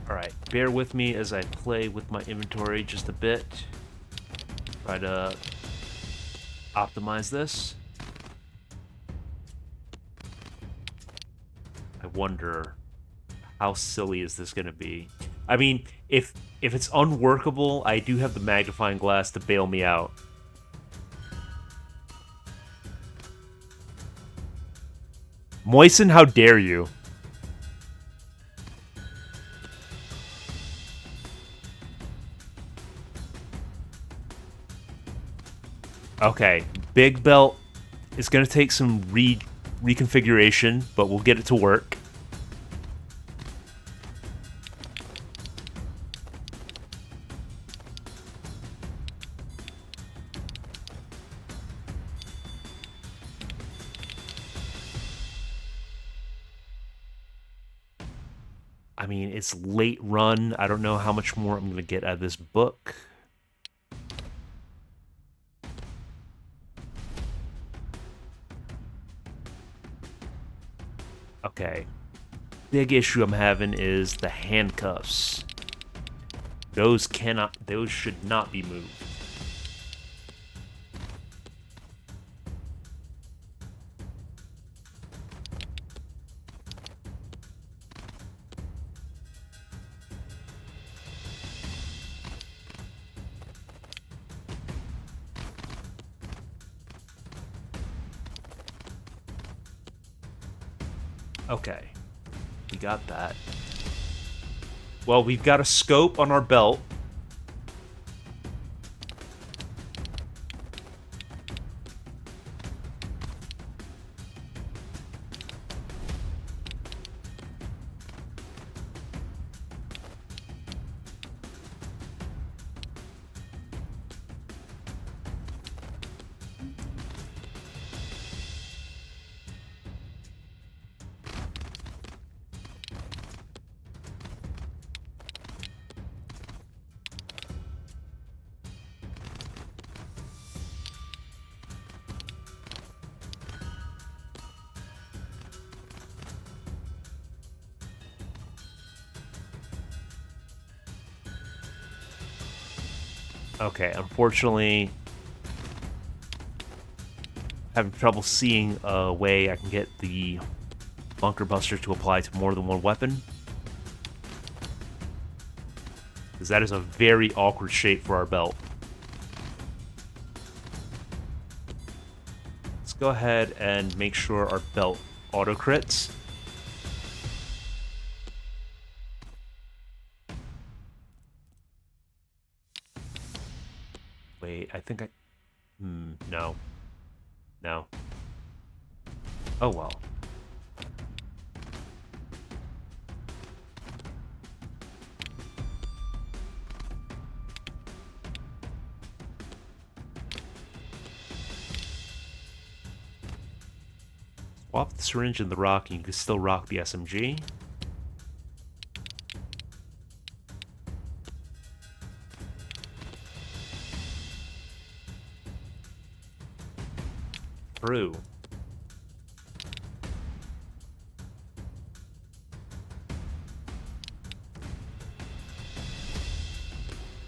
Alright, bear with me as I play with my inventory just a bit. Try to optimize this. I wonder, how silly is this going to be? I mean, if it's unworkable, I do have the magnifying glass to bail me out. Moisten, how dare you? Okay, Big Belt is going to take some reconfiguration, but we'll get it to work. I mean, it's late run. I don't know how much more I'm going to get out of this book. Okay. Big issue I'm having is the handcuffs. Those should not be moved. Okay. We got that. Well, we've got a scope on our belt. Okay, unfortunately, having trouble seeing a way I can get the Bunker Buster to apply to more than one weapon. Because that is a very awkward shape for our belt. Let's go ahead and make sure our belt auto crits. Wait, I think I... no. No. Oh well. Swap the syringe and the rock, and you can still rock the SMG. True.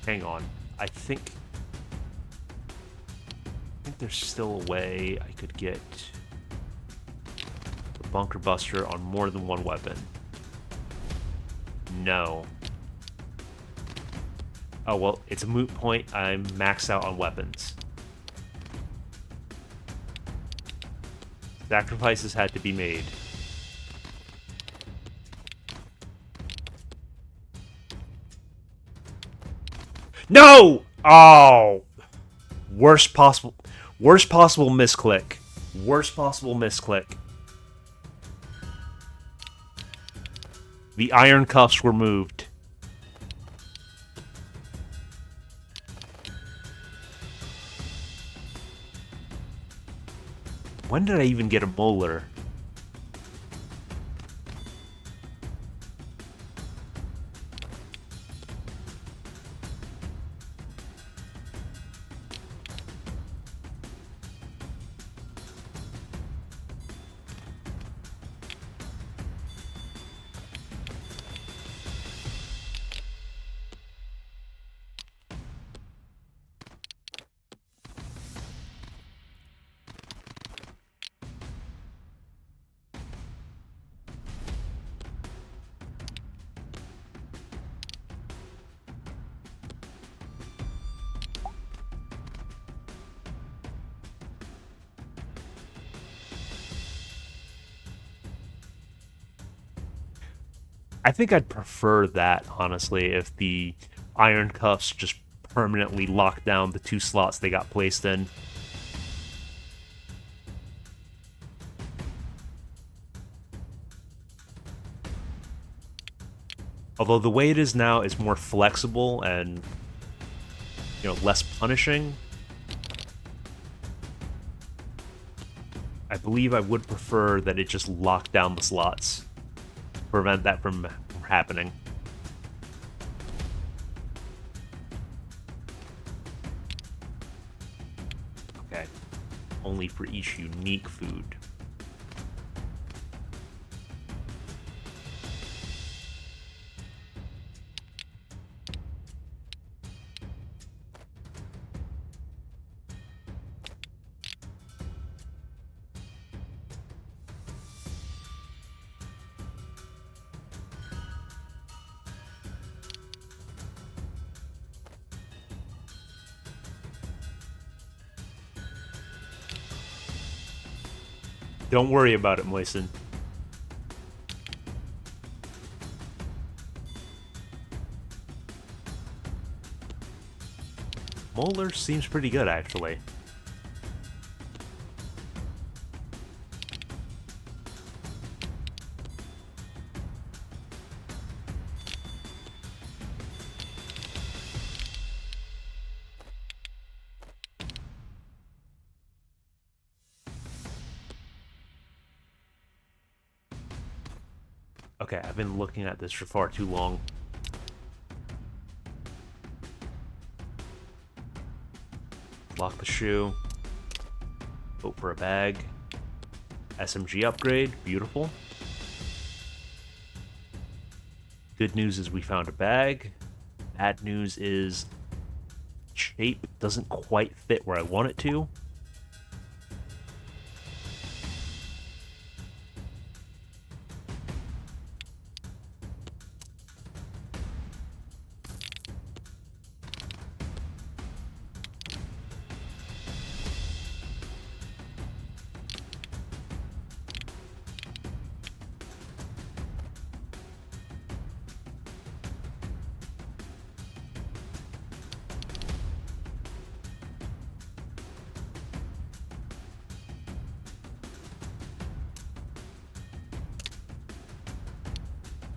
Hang on. I think there's still a way I could get the Bunker Buster on more than one weapon. No. Oh, well, it's a moot point. I'm maxed out on weapons. Sacrifices had to be made. No! Oh! Worst possible misclick. Worst possible misclick. The iron cuffs were moved. When did I even get a molar? I think I'd prefer that, honestly, if the iron cuffs just permanently locked down the 2 slots they got placed in. Although the way it is now is more flexible and, less punishing. I believe I would prefer that it just locked down the slots. Prevent that from happening. Okay. Only for each unique food. Don't worry about it, Moisten. Molar seems pretty good, actually. Okay, I've been looking at this for far too long. Lock the shoe. Vote for a bag. SMG upgrade. Beautiful. Good news is we found a bag. Bad news is shape doesn't quite fit where I want it to.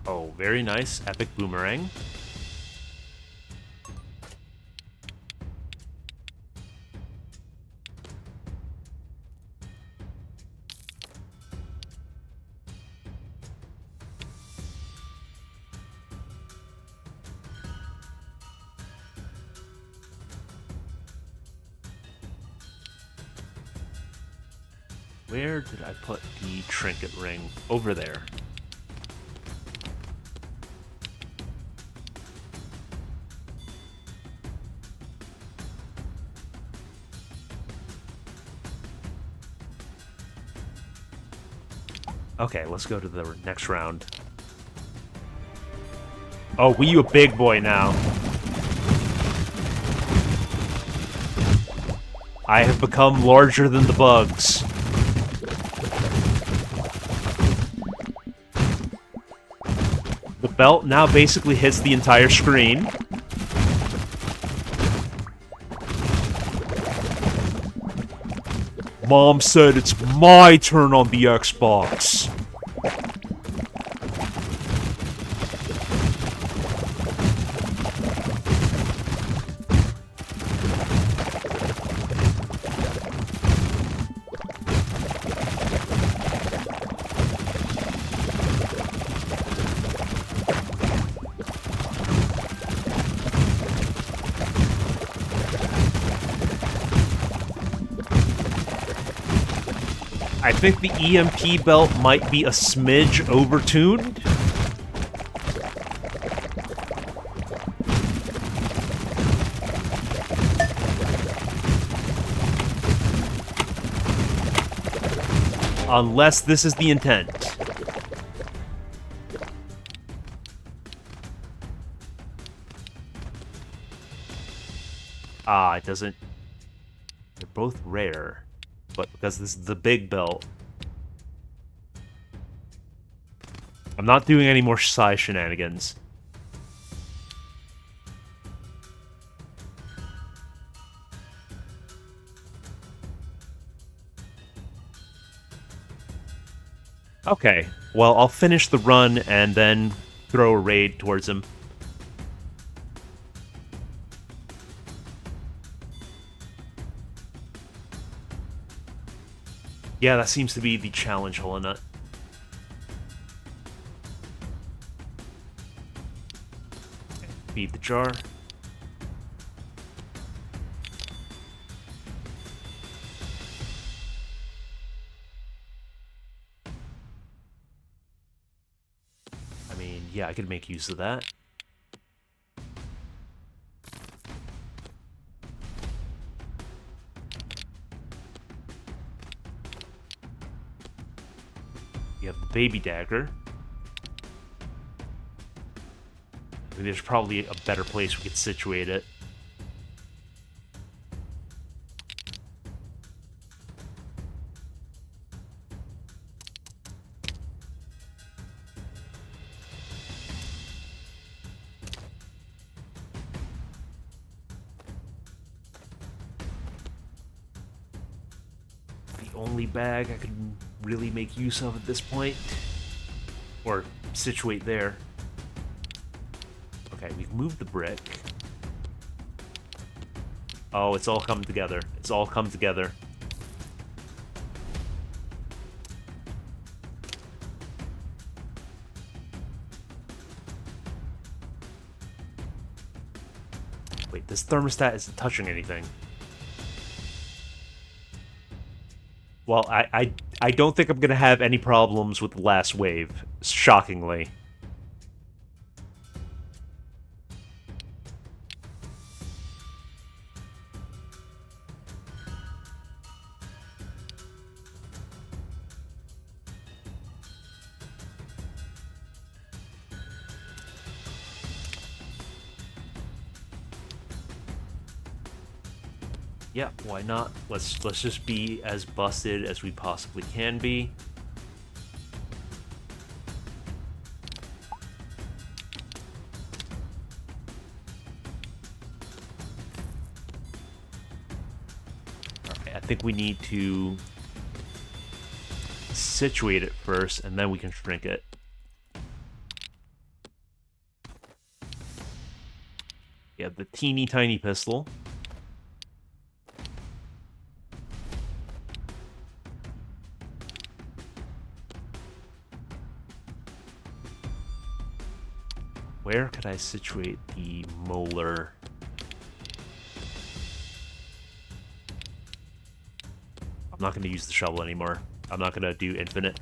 Oh, very nice. Epic boomerang. Where did I put the trinket ring? Over there. Okay, let's go to the next round. Oh, we you a big boy now. I have become larger than the bugs. The belt now basically hits the entire screen. Mom said it's my turn on the Xbox. I think the EMP belt might be a smidge overtuned. Unless this is the intent. Ah, it doesn't... They're both rare. But because this is the big belt... I'm not doing any more size shenanigans. Okay, well, I'll finish the run and then throw a raid towards him. Yeah, that seems to be the challenge, Holinut. Feed the jar. I mean, yeah, I could make use of that. You have the baby dagger. I mean, there's probably a better place we could situate it. The only bag I could really make use of at this point. Or situate there. Okay, we've moved the brick. Oh, it's all come together. It's all come together. Wait, this thermostat isn't touching anything. Well, I don't think I'm gonna have any problems with the last wave, shockingly. Yeah, why not? Let's just be as busted as we possibly can be. Alright, I think we need to situate it first, and then we can shrink it. Yeah, the teeny tiny pistol. Where could I situate the molar? I'm not going to use the shovel anymore. I'm not going to do infinite.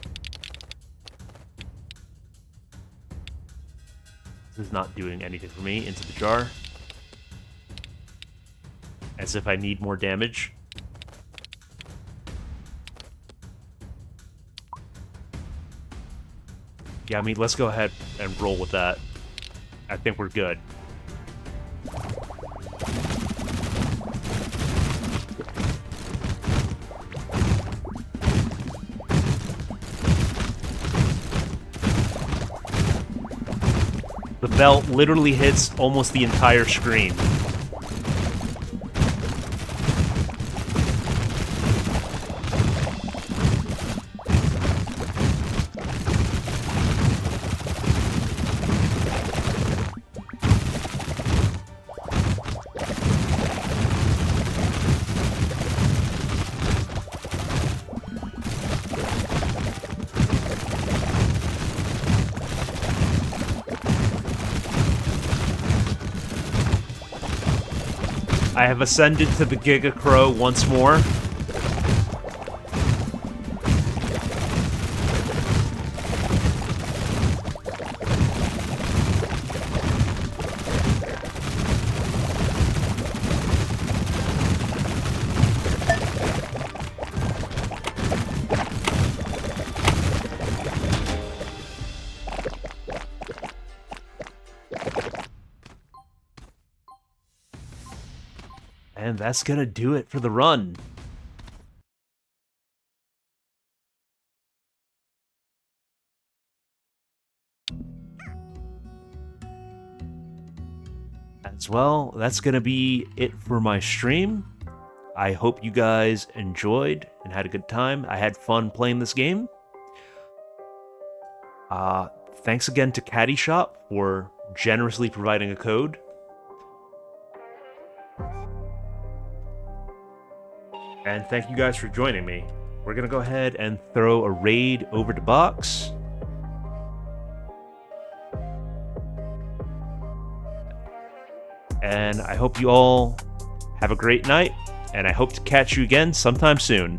This is not doing anything for me. Into the jar. As if I need more damage. Yeah, I mean, let's go ahead and roll with that. I think we're good. The belt literally hits almost the entire screen. I have ascended to the Giga Crow once more. And that's gonna do it for the run. As well, that's gonna be it for my stream. I hope you guys enjoyed and had a good time. I had fun playing this game. Thanks again to Caddy Shop for generously providing a code. And thank you guys for joining me. We're gonna go ahead and throw a raid over to box. And I hope you all have a great night, and I hope to catch you again sometime soon.